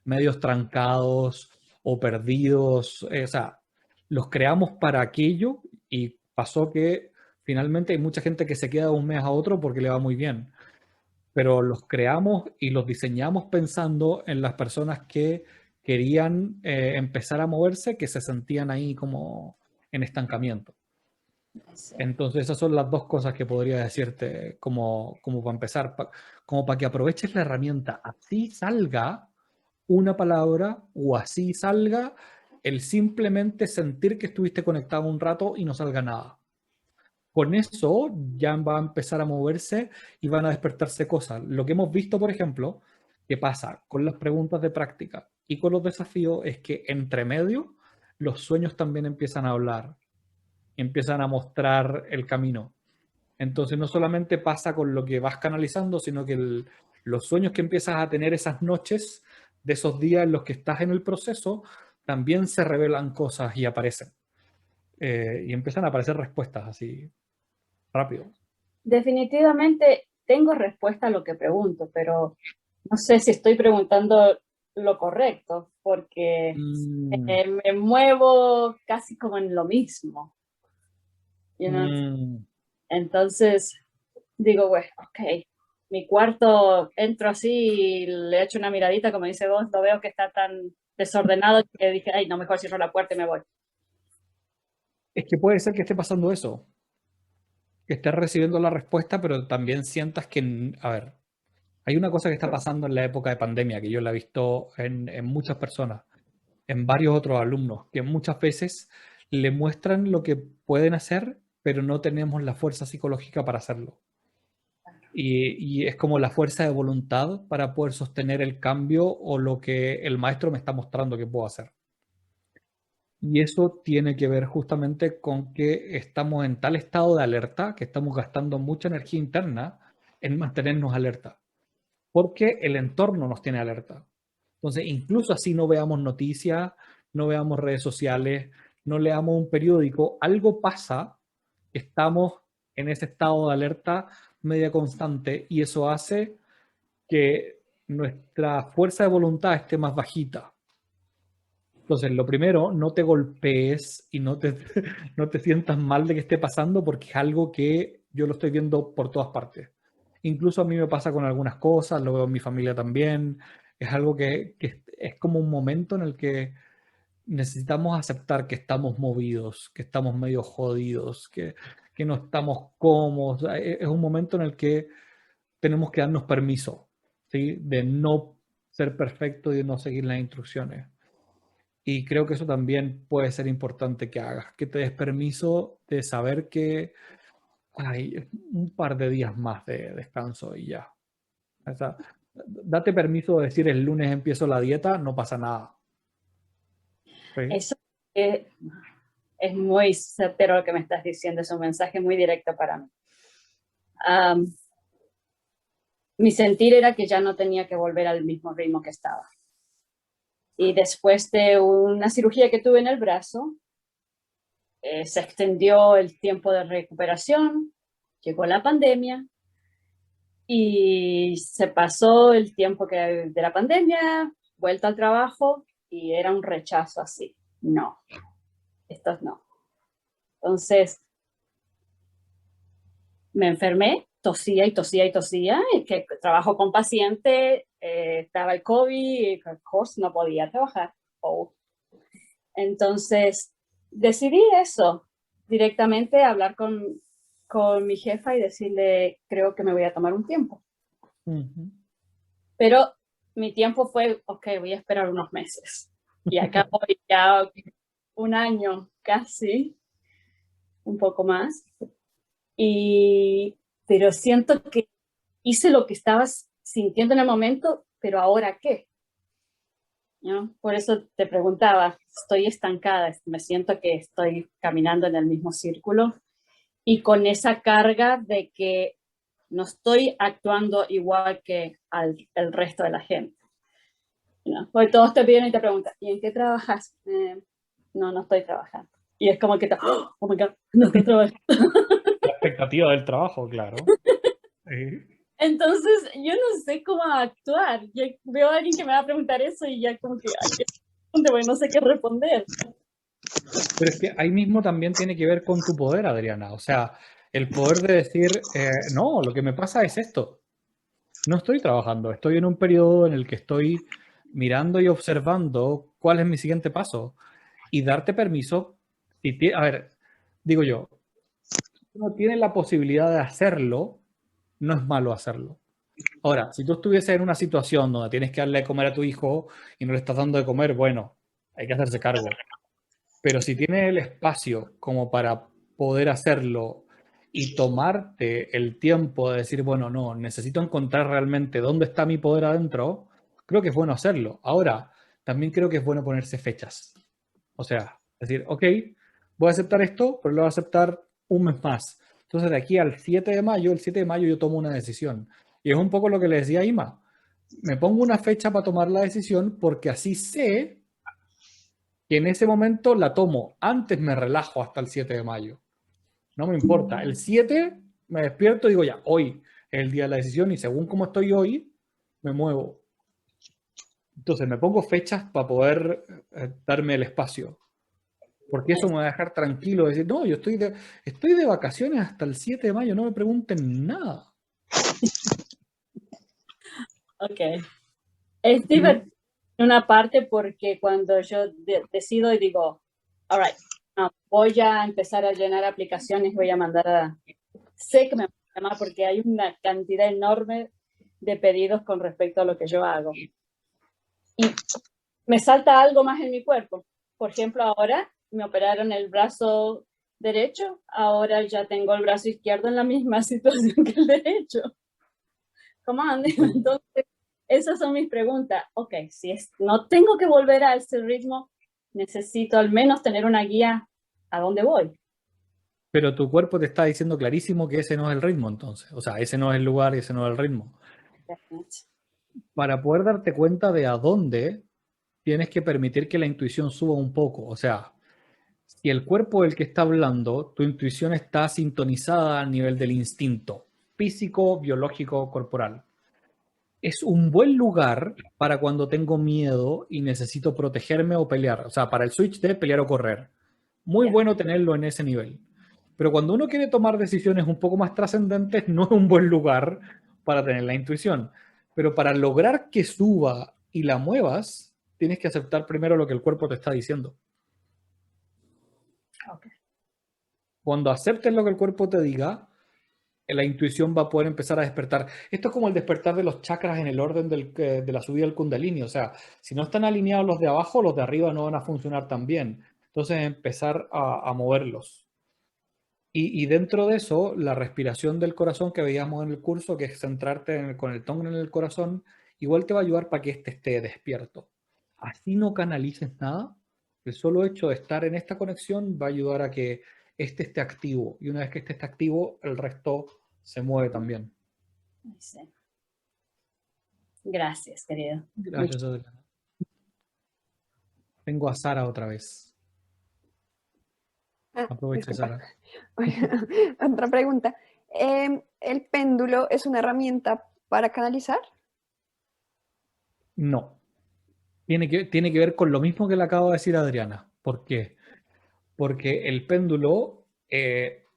medios trancados o perdidos. O sea, los creamos para aquello y pasó que finalmente hay mucha gente que se queda de un mes a otro porque le va muy bien. Pero los creamos y los diseñamos pensando en las personas que querían empezar a moverse, que se sentían ahí como en estancamiento. Sí. Entonces esas son las dos cosas que podría decirte como para empezar, como para que aproveches la herramienta. Así salga una palabra o así salga el simplemente sentir que estuviste conectado un rato y no salga nada. Con eso ya va a empezar a moverse y van a despertarse cosas. Lo que hemos visto, por ejemplo, que pasa con las preguntas de práctica y con los desafíos es que entre medio los sueños también empiezan a hablar, empiezan a mostrar el camino. Entonces no solamente pasa con lo que vas canalizando, sino que los sueños que empiezas a tener esas noches, de esos días en los que estás en el proceso, también se revelan cosas y aparecen. Y empiezan a aparecer respuestas así rápido. Definitivamente tengo respuesta a lo que pregunto, pero no sé si estoy preguntando lo correcto, porque me muevo casi como en lo mismo. You know? Entonces digo, bueno, ok, mi cuarto, entro así y le echo una miradita, como dice vos, lo veo que está tan desordenado que dije, ay, no, mejor cierro la puerta y me voy. Es que puede ser que esté pasando eso, que estés recibiendo la respuesta, pero también sientas que, a ver, hay una cosa que está pasando en la época de pandemia, que yo la he visto en muchas personas, en varios otros alumnos, que muchas veces le muestran lo que pueden hacer, pero no tenemos la fuerza psicológica para hacerlo. Y es como la fuerza de voluntad para poder sostener el cambio o lo que el maestro me está mostrando que puedo hacer. Y eso tiene que ver justamente con que estamos en tal estado de alerta que estamos gastando mucha energía interna en mantenernos alerta, porque el entorno nos tiene alerta. Entonces, incluso así no veamos noticias, no veamos redes sociales, no leamos un periódico, algo pasa, estamos en ese estado de alerta media constante y eso hace que nuestra fuerza de voluntad esté más bajita. Entonces, lo primero, no te golpees y no te sientas mal de que esté pasando porque es algo que yo lo estoy viendo por todas partes. Incluso a mí me pasa con algunas cosas, lo veo en mi familia también. Es algo que es como un momento en el que necesitamos aceptar que estamos movidos, que estamos medio jodidos, que no estamos cómodos. Es un momento en el que tenemos que darnos permiso, ¿sí? De no ser perfecto y de no seguir las instrucciones. Y creo que eso también puede ser importante que hagas, que te des permiso de saber que hay un par de días más de descanso y ya. O sea, date permiso de decir el lunes empiezo la dieta, no pasa nada. ¿Sí? Eso es muy certero lo que me estás diciendo, es un mensaje muy directo para mí. Mi sentir era que ya no tenía que volver al mismo ritmo que estaba. Y después de una cirugía que tuve en el brazo, se extendió el tiempo de recuperación, llegó la pandemia y se pasó el tiempo de la pandemia, vuelta al trabajo y era un rechazo así. No, esto no. Entonces, me enfermé, tosía y tosía y tosía, y que trabajo con pacientes, estaba el COVID, y of course no podía trabajar. Entonces, decidí eso, directamente hablar con mi jefa y decirle, creo que me voy a tomar un tiempo. Pero mi tiempo fue, ok, voy a esperar unos meses. Y acá voy ya un año casi, un poco más. Pero siento que hice lo que estabas sintiendo en el momento, pero ¿ahora qué? ¿No? Por eso te preguntaba, estoy estancada, me siento que estoy caminando en el mismo círculo y con esa carga de que no estoy actuando igual que el resto de la gente. ¿No? Porque todos te piden y te preguntan, ¿y en qué trabajas? No estoy trabajando. Y es como que, oh my God, no estoy trabajando. La expectativa del trabajo, claro. Entonces, yo no sé cómo actuar. Yo veo a alguien que me va a preguntar eso y ya como que, no sé qué responder. Pero es que ahí mismo también tiene que ver con tu poder, Adriana. O sea, el poder de decir, no, lo que me pasa es esto. No estoy trabajando, estoy en un periodo en el que estoy mirando y observando cuál es mi siguiente paso. Y darte permiso, a ver, digo yo, si uno tiene la posibilidad de hacerlo, no es malo hacerlo. Ahora, si tú estuvieses en una situación donde tienes que darle de comer a tu hijo y no le estás dando de comer, bueno, hay que hacerse cargo. Pero si tienes el espacio como para poder hacerlo y tomarte el tiempo de decir, bueno, no, necesito encontrar realmente dónde está mi poder adentro, creo que es bueno hacerlo. Ahora, también creo que es bueno ponerse fechas. O sea, decir, ok, voy a aceptar esto, pero lo voy a aceptar un mes más. Entonces, de aquí al 7 de mayo, el 7 de mayo yo tomo una decisión. Y es un poco lo que le decía a Ima. Me pongo una fecha para tomar la decisión porque así sé que en ese momento la tomo. Antes me relajo hasta el 7 de mayo. No me importa. El 7 me despierto y digo, ya, hoy es el día de la decisión y según cómo estoy hoy, me muevo. Entonces me pongo fechas para poder darme el espacio. Porque eso me va a dejar tranquilo. Decir, no, yo estoy de vacaciones hasta el 7 de mayo, no me pregunten nada. Ok. Es divertido en una parte porque cuando yo decido y digo, all right, voy a empezar a llenar aplicaciones, voy a mandar a... Sé que me van a llamar porque hay una cantidad enorme de pedidos con respecto a lo que yo hago. Y me salta algo más en mi cuerpo. Por ejemplo, ahora me operaron el brazo derecho, ahora ya tengo el brazo izquierdo en la misma situación que el derecho. ¿Cómo andan? Entonces, esas son mis preguntas. Ok, si no tengo que volver a ese ritmo, necesito al menos tener una guía a dónde voy. Pero tu cuerpo te está diciendo clarísimo que ese no es el ritmo, entonces. O sea, ese no es el lugar, ese no es el ritmo. Para poder darte cuenta de a dónde, tienes que permitir que la intuición suba un poco. O sea, si el cuerpo del que está hablando, tu intuición está sintonizada a nivel del instinto físico, biológico, corporal. Es un buen lugar para cuando tengo miedo y necesito protegerme o pelear. O sea, para el switch de pelear o correr. Muy bueno tenerlo en ese nivel. Pero cuando uno quiere tomar decisiones un poco más trascendentes, no es un buen lugar para tener la intuición. Pero para lograr que suba y la muevas, tienes que aceptar primero lo que el cuerpo te está diciendo. Okay. Cuando aceptes lo que el cuerpo te diga, la intuición va a poder empezar a despertar. Esto es como el despertar de los chakras en el orden de la subida del kundalini. O sea, si no están alineados los de abajo, los de arriba no van a funcionar tan bien. Entonces, empezar a moverlos. Y dentro de eso, la respiración del corazón que veíamos en el curso, que es centrarte con el tongue en el corazón, igual te va a ayudar para que éste esté despierto. Así no canalices nada. El solo hecho de estar en esta conexión va a ayudar a que este esté activo. Y una vez que este esté activo, el resto se mueve también. Sí. Gracias, querido. Gracias, Adriana. Tengo a Sara otra vez. Aprovecha, Disculpa. Sara. Otra pregunta. ¿El péndulo es una herramienta para canalizar? No. Tiene que ver con lo mismo que le acabo de decir a Adriana. ¿Por qué? Porque el péndulo,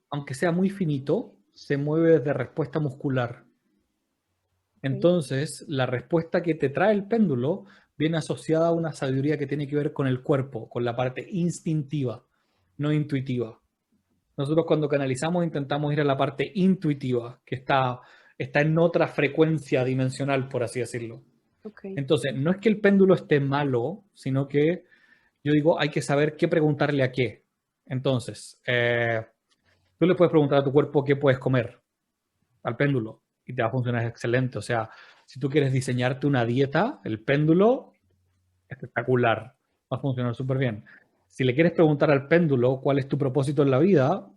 aunque sea muy finito, se mueve desde respuesta muscular. Entonces, la respuesta que te trae el péndulo viene asociada a una sabiduría que tiene que ver con el cuerpo, con la parte instintiva, no intuitiva. Nosotros cuando canalizamos intentamos ir a la parte intuitiva, que está en otra frecuencia dimensional, por así decirlo. Okay. Entonces, no es que el péndulo esté malo, sino que yo digo, hay que saber qué preguntarle a qué. Entonces, tú le puedes preguntar a tu cuerpo qué puedes comer al péndulo y te va a funcionar excelente. O sea, si tú quieres diseñarte una dieta, el péndulo, espectacular, va a funcionar súper bien. Si le quieres preguntar al péndulo cuál es tu propósito en la vida,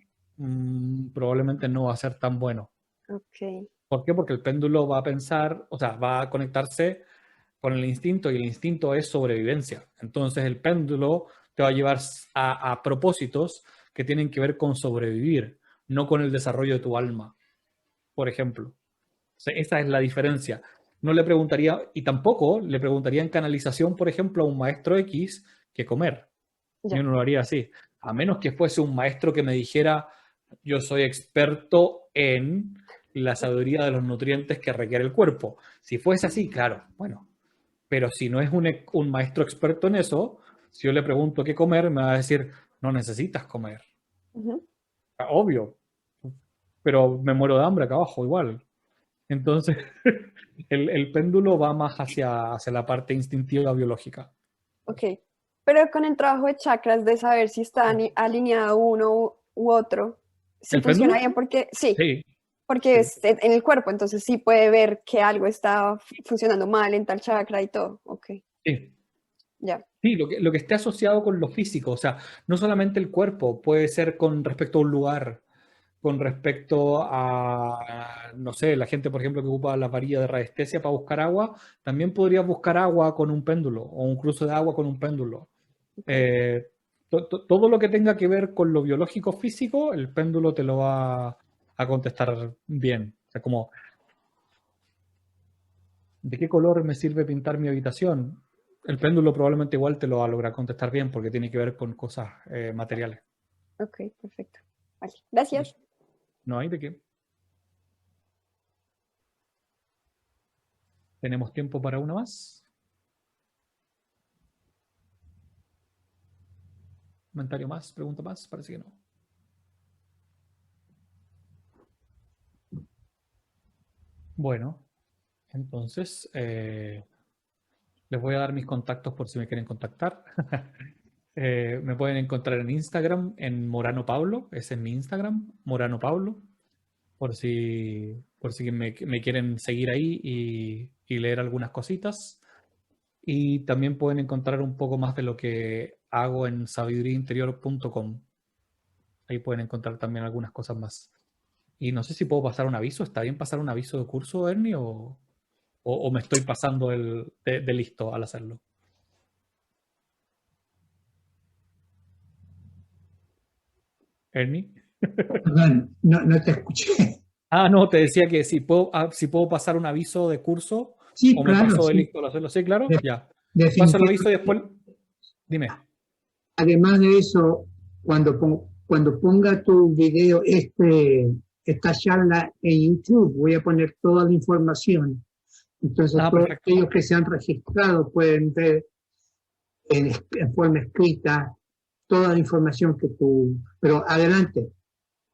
probablemente no va a ser tan bueno. Okay. ¿Por qué? Porque el péndulo va a pensar, o sea, va a conectarse con el instinto y el instinto es sobrevivencia. Entonces el péndulo te va a llevar a propósitos que tienen que ver con sobrevivir, no con el desarrollo de tu alma, por ejemplo. O sea, esa es la diferencia. No le preguntaría, y tampoco le preguntaría en canalización, por ejemplo, a un maestro X que comer. Ya. Yo no lo haría así. A menos que fuese un maestro que me dijera, yo soy experto en la sabiduría de los nutrientes que requiere el cuerpo. Si fuese así, claro, bueno. Pero si no es un maestro experto en eso, si yo le pregunto qué comer, me va a decir, no necesitas comer. Obvio. Pero me muero de hambre acá abajo igual. Entonces, el péndulo va más hacia la parte instintiva biológica. Ok. Pero con el trabajo de chakras, de saber si está alineado uno u otro, sí ¿El funciona péndulo? bien porque sí. Sí. Porque Sí. es en el cuerpo, entonces sí puede ver que algo está funcionando mal en tal chakra y todo. Ok, Sí. ya. Sí, lo que esté asociado con lo físico, o sea, no solamente el cuerpo, puede ser con respecto a un lugar, con respecto a, no sé, la gente, por ejemplo, que ocupa la varilla de radiestesia para buscar agua, también podrías buscar agua con un péndulo o un cruce de agua con un péndulo. Todo lo que tenga que ver con lo biológico físico, el péndulo te lo va a contestar bien. O sea, como, ¿de qué color me sirve pintar mi habitación? El péndulo probablemente igual te lo va a lograr contestar bien porque tiene que ver con cosas materiales. Ok, perfecto. Vale, gracias. No hay de qué. ¿Tenemos tiempo para una más? ¿Comentario más? ¿Pregunta más? Parece que no. Bueno, entonces les voy a dar mis contactos por si me quieren contactar. Me pueden encontrar en Instagram en Morano Pablo, ese es mi Instagram, Morano Pablo, por si me quieren seguir ahí y leer algunas cositas. Y también pueden encontrar un poco más de lo que hago en sabiduriainterior.com. Ahí pueden encontrar también algunas cosas más. Y no sé si puedo pasar un aviso. ¿Está bien pasar un aviso de curso, Ernie? ¿O me estoy pasando de listo al hacerlo? ¿Ernie? Perdón, no te escuché. Ah, no, te decía que si puedo pasar un aviso de curso Sí, o me claro, paso de sí, listo al hacerlo. ¿Sí, claro? Ya. Paso el aviso y definitivamente. después... Dime. Además de eso, cuando ponga tu video, esta charla en YouTube, voy a poner toda la información. Entonces, Ah, todos perfecto. aquellos que se han registrado pueden ver en forma escrita toda la información que tú... Pero adelante.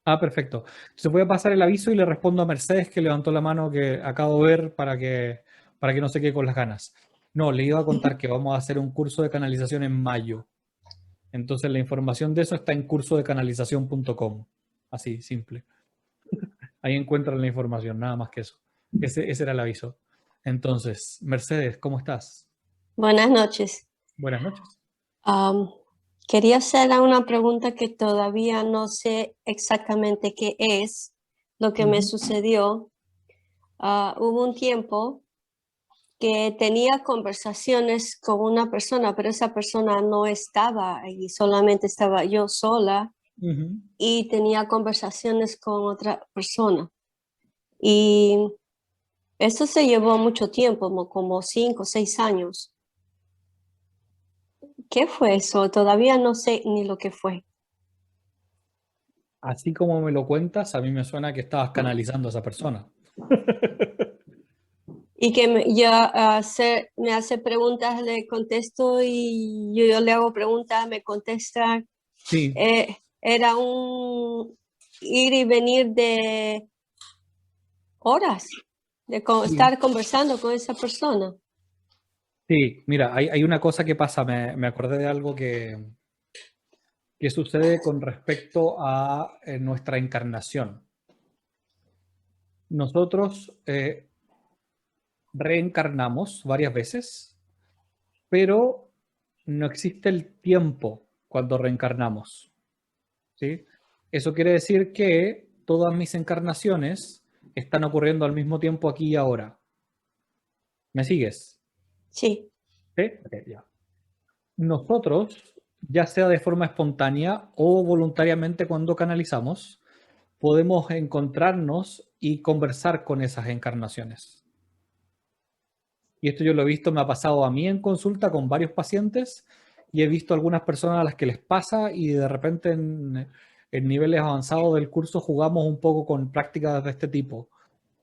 Ah, perfecto. Se voy a pasar el aviso y le respondo a Mercedes que levantó la mano que acabo de ver para que no se quede con las ganas. No, le iba a contar que vamos a hacer un curso de canalización en mayo. Entonces la información de eso está en cursodecanalización.com. Así, simple. Ahí encuentran la información, nada más que eso. Ese era el aviso. Entonces, Mercedes, ¿cómo estás? Buenas noches. Buenas noches. Am, Quería hacer una pregunta que todavía no sé exactamente qué es lo que me Ujú. sucedió. Hubo un tiempo que tenía conversaciones con una persona, pero esa persona no estaba ahí, solamente estaba yo sola Ujú. y tenía conversaciones con otra persona. Y eso se llevó mucho tiempo, como 5 o 6 años. ¿Qué fue eso? Todavía no sé ni lo que fue. Así como me lo cuentas, a mí me suena que estabas canalizando a esa persona. Y que me hace preguntas, le contesto y yo le hago preguntas, me contesta. Sí, Era un ir y venir de horas, de sí. estar conversando con esa persona. Sí, mira, hay una cosa que pasa, me acordé de algo que sucede con respecto a nuestra encarnación. Nosotros reencarnamos varias veces, pero no existe el tiempo cuando reencarnamos, ¿sí? Eso quiere decir que todas mis encarnaciones están ocurriendo al mismo tiempo aquí y ahora. ¿Me sigues? Sí. ¿Sí? Ok, ya. Nosotros, ya sea de forma espontánea o voluntariamente cuando canalizamos, podemos encontrarnos y conversar con esas encarnaciones. Y esto yo lo he visto, me ha pasado a mí en consulta con varios pacientes y he visto algunas personas a las que les pasa y de repente en niveles avanzados del curso jugamos un poco con prácticas de este tipo,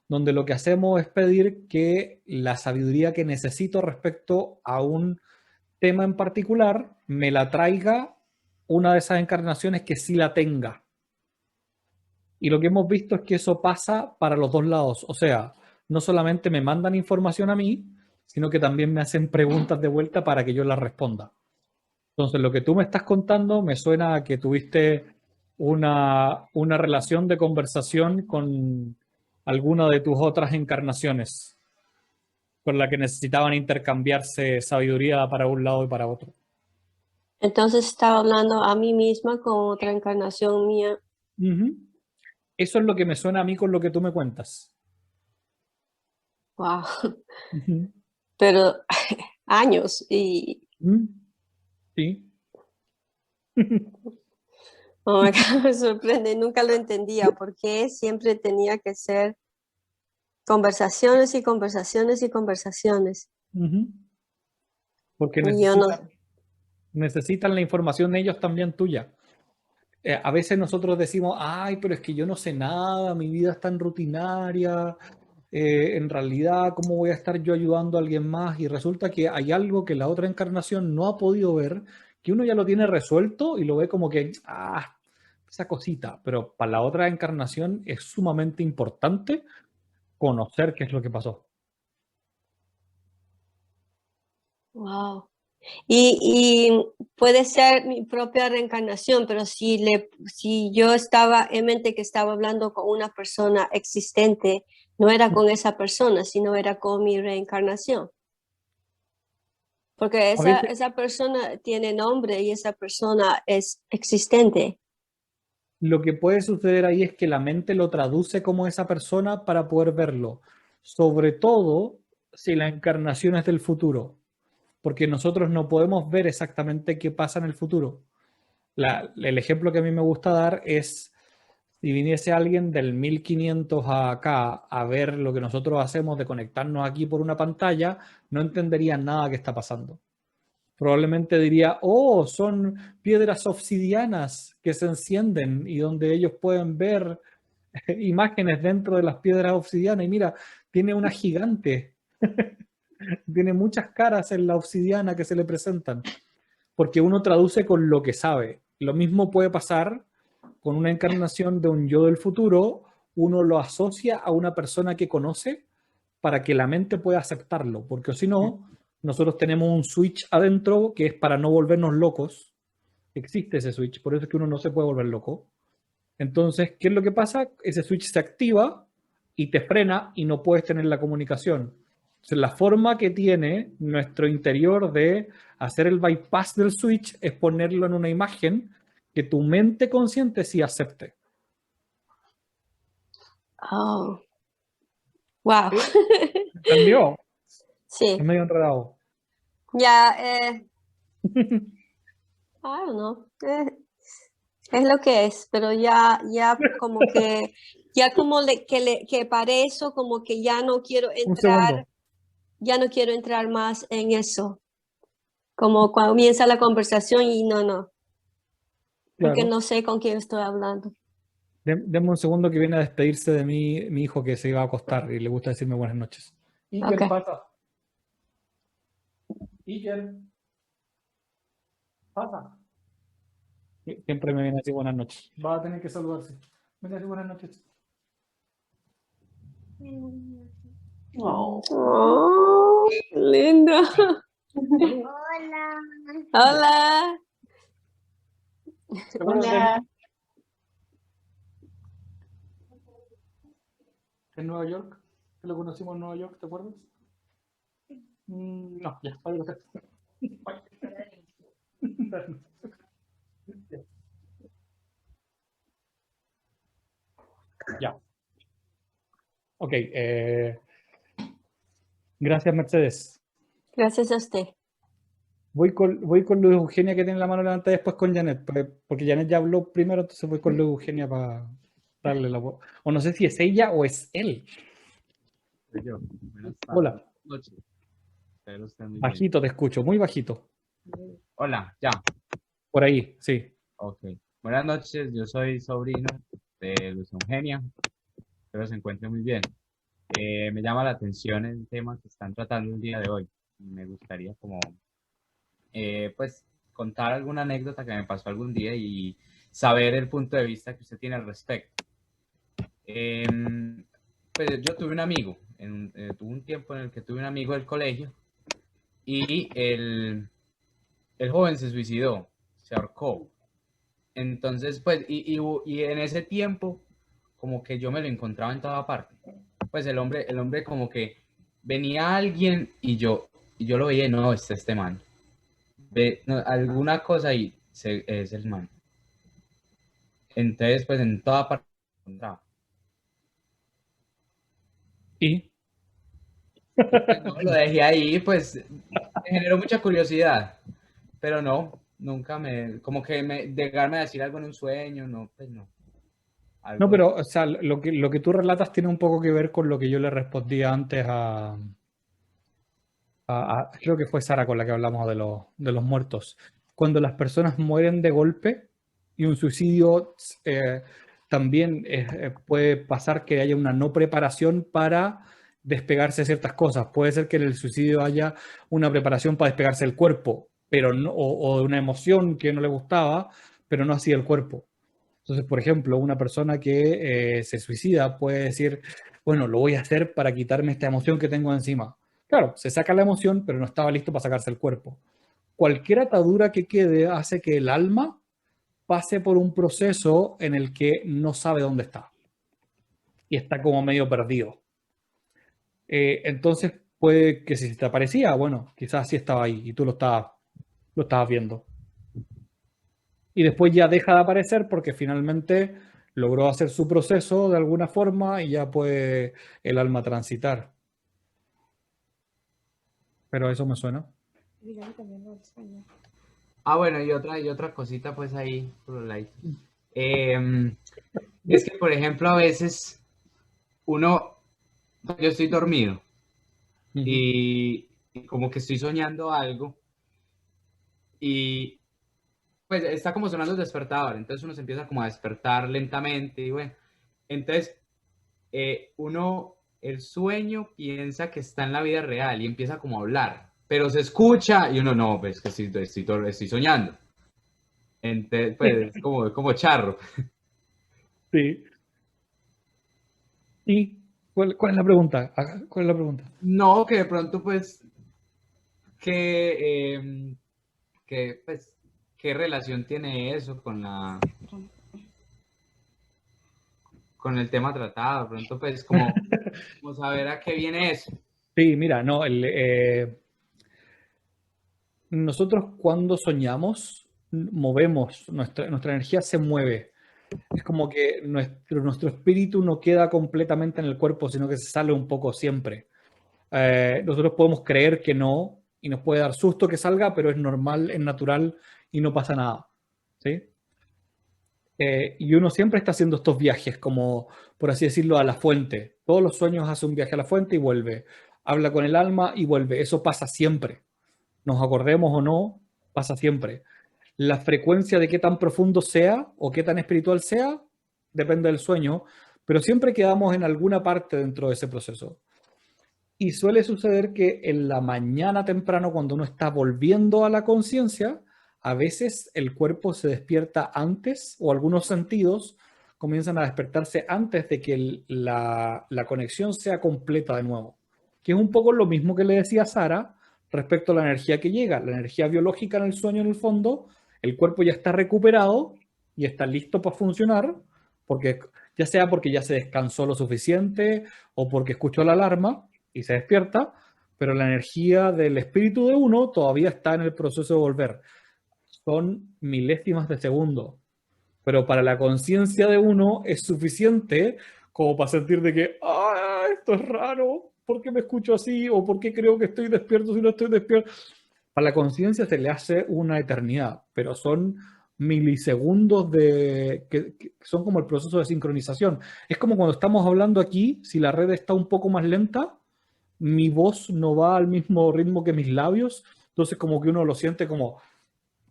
donde lo que hacemos es pedir que la sabiduría que necesito respecto a un tema en particular me la traiga una de esas encarnaciones que sí la tenga. Y lo que hemos visto es que eso pasa para los dos lados. O sea, no solamente me mandan información a mí, sino que también me hacen preguntas de vuelta para que yo las responda. Entonces, lo que tú me estás contando me suena a que tuviste una relación de conversación con alguna de tus otras encarnaciones, con la que necesitaban intercambiarse sabiduría para un lado y para otro. Entonces estaba hablando a mí misma con otra encarnación mía. Ujú. Eso es lo que me suena a mí con lo que tú me cuentas. Wow. Ujú. Pero años y Mm, sí. oh my God, me sorprende, nunca lo entendía porque siempre tenía que ser conversaciones y conversaciones y conversaciones. Ujú. Porque Y yo no, necesitan la información de ellos también tuya. A veces nosotros decimos, ay, pero es que yo no sé nada, mi vida es tan rutinaria, en realidad, ¿cómo voy a estar yo ayudando a alguien más? Y resulta que hay algo que la otra encarnación no ha podido ver, que uno ya lo tiene resuelto y lo ve como que, esa cosita, pero para la otra encarnación es sumamente importante conocer qué es lo que pasó. wow. Y puede ser mi propia reencarnación, pero si yo estaba en mente que estaba hablando con una persona existente, no era con esa persona, sino era con mi reencarnación. Porque A veces, esa persona tiene nombre y esa persona es existente. lo que puede suceder ahí es que la mente lo traduce como esa persona para poder verlo, sobre todo si la encarnación es del futuro, porque nosotros no podemos ver exactamente qué pasa en el futuro. El ejemplo que a mí me gusta dar es si viniese alguien del 1500 a acá a ver lo que nosotros hacemos de conectarnos aquí por una pantalla, no entendería nada que está pasando. Probablemente diría, oh, son piedras obsidianas que se encienden y donde ellos pueden ver imágenes dentro de las piedras obsidianas. Y mira, tiene una gigante, tiene muchas caras en la obsidiana que se le presentan, porque uno traduce con lo que sabe. Lo mismo puede pasar con una encarnación de un yo del futuro, uno lo asocia a una persona que conoce para que la mente pueda aceptarlo, porque si no, nosotros tenemos un switch adentro que es para no volvernos locos. Existe ese switch, por eso es que uno no se puede volver loco. Entonces, ¿qué es lo que pasa? Ese switch se activa y te frena y no puedes tener la comunicación. Entonces, la forma que tiene nuestro interior de hacer el bypass del switch es ponerlo en una imagen que tu mente consciente sí acepte. Oh, wow. ¿Sí? ¿Entendió? Sí, Es medio enredado. ya, I don't know. Es lo que es, pero ya como que, ya como que para eso, como que Un segundo. ya no quiero entrar más en eso. Como cuando comienza la conversación y no, porque Claro. no sé con quién estoy hablando. Denme un segundo que viene a despedirse de mí, mi hijo que se iba a acostar y le gusta decirme buenas noches. Iker, Ok. pasa. Iker, pasa. Siempre me viene a decir buenas noches. Va a tener que saludarse. Venga a decir buenas noches. Oh. Oh, lindo. Hola. Hola. ¿Te acuerdas Hola. en Nueva York? Que lo conocimos en Nueva York, ¿te acuerdas? No, ya, vaya a hacer. Ya. Ok. Gracias, Mercedes. Gracias a usted. Voy con Luz Eugenia que tiene la mano levantada y después con Janet, porque Janet ya habló primero, entonces voy con Luz Eugenia para darle la voz. O no sé si es ella o es él. Soy yo. Buenas tardes. Hola. Noches. Espero estén muy bien. Bajito te escucho, muy bajito. Hola, ya. Por ahí, sí. Ok. Buenas noches, yo soy sobrino de Luz Eugenia. Espero se encuentre muy bien. Me llama la atención el tema que están tratando el día de hoy. Me gustaría como, pues, contar alguna anécdota que me pasó algún día y saber el punto de vista que usted tiene al respecto. Pues yo tuve un amigo, tuve un tiempo en el que tuve un amigo del colegio y el joven se suicidó, se ahorcó. Entonces, pues, y en ese tiempo, como que yo me lo encontraba en toda parte. Pues el hombre como que venía alguien y yo lo veía y no, este man. Ve no, alguna cosa y es el man. Entonces, pues en toda parte me encontraba. ¿Y? Pues no, lo dejé ahí, pues me generó mucha curiosidad, pero no, nunca como que llegarme a decir algo en un sueño, no, pues no. No, pero, o sea, lo que tú relatas tiene un poco que ver con lo que yo le respondía antes creo que fue Sara con la que hablamos de los muertos. Cuando las personas mueren de golpe y un suicidio también puede pasar que haya una no preparación para despegarse de ciertas cosas. Puede ser que en el suicidio haya una preparación para despegarse del cuerpo, pero no, o de una emoción que no le gustaba, pero no así del cuerpo. Entonces, por ejemplo, una persona que se suicida puede decir, bueno, lo voy a hacer para quitarme esta emoción que tengo encima. Claro, se saca la emoción, pero no estaba listo para sacarse el cuerpo. Cualquier atadura que quede hace que el alma pase por un proceso en el que no sabe dónde está. Y está como medio perdido. Entonces, puede que si te aparecía, bueno, quizás sí estaba ahí y tú lo estabas viendo. Y después ya deja de aparecer porque finalmente logró hacer su proceso de alguna forma y ya puede el alma transitar. Pero eso me suena. Ah, bueno, y otra cosita pues ahí, por los likes. Es que, por ejemplo, a veces yo estoy dormido y como que estoy soñando algo y pues está como sonando el despertador, entonces uno se empieza como a despertar lentamente y bueno, entonces el sueño piensa que está en la vida real y empieza como a hablar, pero se escucha y uno no, pues que estoy soñando. Entonces, pues es como charro. Sí. ¿Y cuál es la pregunta? ¿Cuál es la pregunta? No, que de pronto pues pues ¿qué relación tiene eso con el tema tratado? De pronto, pues, como saber a qué viene eso. Sí, mira, no, nosotros cuando soñamos, movemos, nuestra energía se mueve. Es como que nuestro espíritu no queda completamente en el cuerpo, sino que se sale un poco siempre. Nosotros podemos creer que no, y nos puede dar susto que salga, pero es normal, es natural y no pasa nada. ¿Sí? Y uno siempre está haciendo estos viajes, como por así decirlo, a la fuente. Todos los sueños hace un viaje a la fuente y vuelve. Habla con el alma y vuelve. Eso pasa siempre. Nos acordemos o no, pasa siempre. La frecuencia de qué tan profundo sea o qué tan espiritual sea, depende del sueño, pero siempre quedamos en alguna parte dentro de ese proceso. Y suele suceder que en la mañana temprano, cuando uno está volviendo a la conciencia, a veces el cuerpo se despierta antes o algunos sentidos comienzan a despertarse antes de que la conexión sea completa de nuevo. Que es un poco lo mismo que le decía Sara respecto a la energía que llega. La energía biológica en el sueño, en el fondo, el cuerpo ya está recuperado y está listo para funcionar, porque ya sea porque ya se descansó lo suficiente o porque escuchó la alarma y se despierta, pero la energía del espíritu de uno todavía está en el proceso de volver. Son milésimas de segundo, pero para la conciencia de uno es suficiente como para sentir de que esto es raro, ¿por qué me escucho así? ¿O por qué creo que estoy despierto si no estoy despierto? Para la conciencia se le hace una eternidad, pero son milisegundos que son como el proceso de sincronización. Es como cuando estamos hablando aquí, si la red está un poco más lenta, mi voz no va al mismo ritmo que mis labios, entonces como que uno lo siente como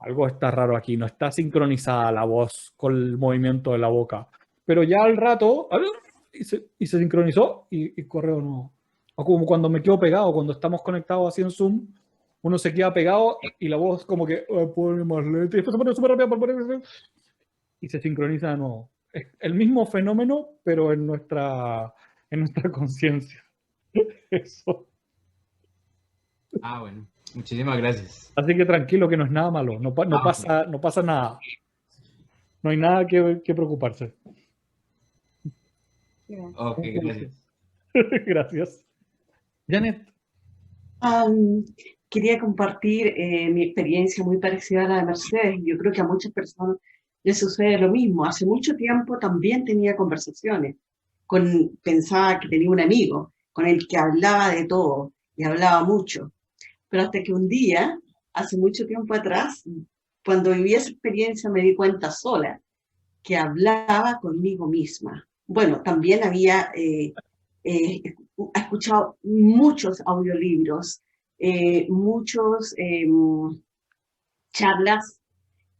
algo está raro aquí, no está sincronizada la voz con el movimiento de la boca. Pero ya al rato, y se sincronizó y corre de nuevo. O como cuando me quedo pegado, cuando estamos conectados así en Zoom, uno se queda pegado y la voz como que pone más lenta y después se pone súper rápido y se sincroniza de nuevo. Es el mismo fenómeno, pero en nuestra conciencia. Eso. Ah, bueno. Muchísimas gracias. Así que tranquilo que no es nada malo, no pasa nada. No hay nada que preocuparse. Ok, gracias. Gracias. Janet. Quería compartir mi experiencia muy parecida a la de Mercedes. Yo creo que a muchas personas les sucede lo mismo. Hace mucho tiempo también tenía conversaciones. Pensaba que tenía un amigo con el que hablaba de todo y hablaba mucho. Pero hasta que un día, hace mucho tiempo atrás, cuando viví esa experiencia me di cuenta sola que hablaba conmigo misma. Bueno, también había escuchado muchos audiolibros, muchos charlas,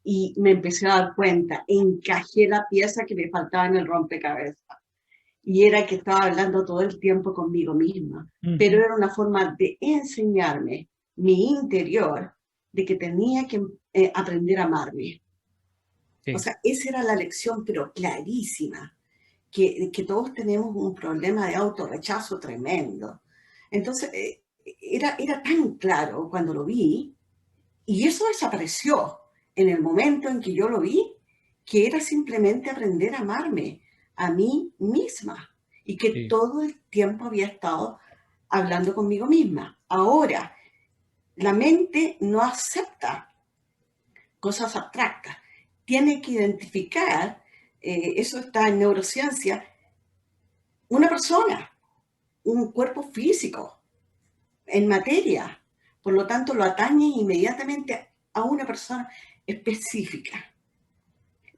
y me empecé a dar cuenta, encajé la pieza que me faltaba en el rompecabezas. Y era que estaba hablando todo el tiempo conmigo misma, pero era una forma de enseñarme mi interior de que tenía que aprender a amarme. Sí. O sea, esa era la lección, pero clarísima, que todos tenemos un problema de autorrechazo tremendo. Entonces, era tan claro cuando lo vi, y eso desapareció en el momento en que yo lo vi, que era simplemente aprender a amarme a mí misma, y que sí, todo el tiempo había estado hablando conmigo misma. Ahora, la mente no acepta cosas abstractas, tiene que identificar, eso está en neurociencia, una persona, un cuerpo físico, en materia. Por lo tanto, lo atañe inmediatamente a una persona específica,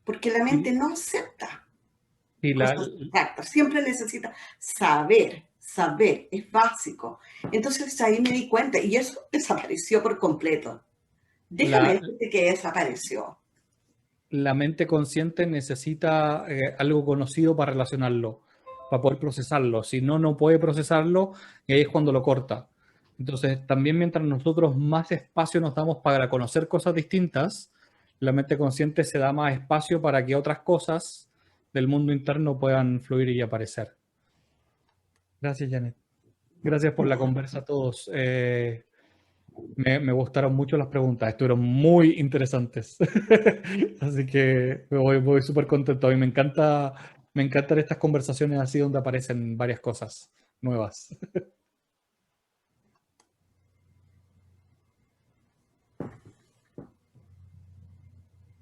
porque la mente no acepta cosas abstractas, siempre necesita saber, es básico. Entonces ahí me di cuenta, y eso desapareció por completo. Déjame decirte que desapareció. La mente consciente necesita algo conocido para relacionarlo, para poder procesarlo. Si no, no puede procesarlo, y ahí es cuando lo corta. Entonces, también mientras nosotros más espacio nos damos para conocer cosas distintas, la mente consciente se da más espacio para que otras cosas del mundo interno puedan fluir y aparecer. Gracias, Janet. Gracias por la conversa a todos. Me gustaron mucho las preguntas, estuvieron muy interesantes. Así que voy súper contento. A mí me encantan estas conversaciones así donde aparecen varias cosas nuevas.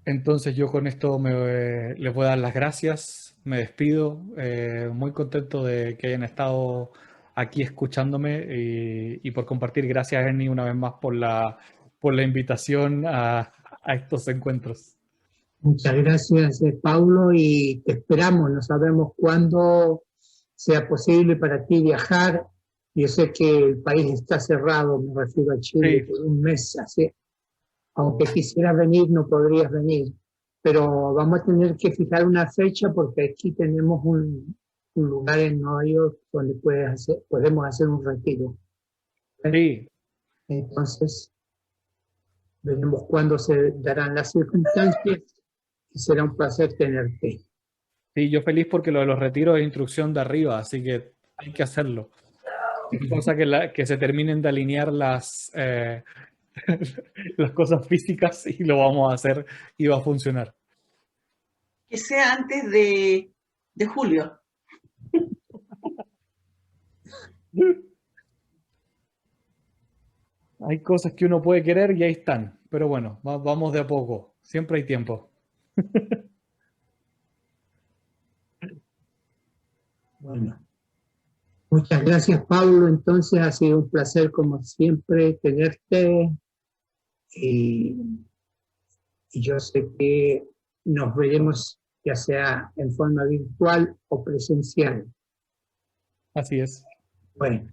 Entonces yo con esto les voy a dar las gracias, me despido, muy contento de que hayan estado aquí escuchándome y por compartir. Gracias, Ernie, una vez más por la invitación a estos encuentros. Muchas gracias, Paulo, y te esperamos. No sabemos cuándo sea posible para ti viajar. Yo sé que el país está cerrado, me refiero a Chile, sí, por un mes, así. Aunque quisieras venir, no podrías venir. Pero vamos a tener que fijar una fecha porque aquí tenemos un lugar en Nueva York donde podemos hacer un retiro. Sí. Entonces, veremos cuándo se darán las circunstancias y será un placer tenerte. Sí, yo feliz porque lo de los retiros es instrucción de arriba, así que hay que hacerlo. Cosa que se terminen de alinear las cosas físicas y lo vamos a hacer y va a funcionar. Que sea antes de julio. Hay cosas que uno puede querer y ahí están, pero bueno, vamos de a poco, siempre hay tiempo. Bueno, muchas gracias, Pablo. Entonces ha sido un placer como siempre tenerte y yo sé que nos veremos ya sea en forma virtual o presencial. Así es. Bueno.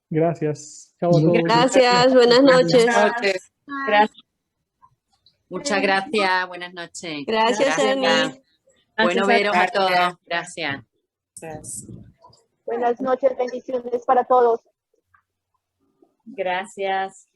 Gracias. Chao a todos. Gracias, buenas noches. Gracias. Muchas gracias, buenas noches. Gracias, Ernie. Bueno veros a todos. Gracias. Buenas noches, bendiciones para todos. Gracias.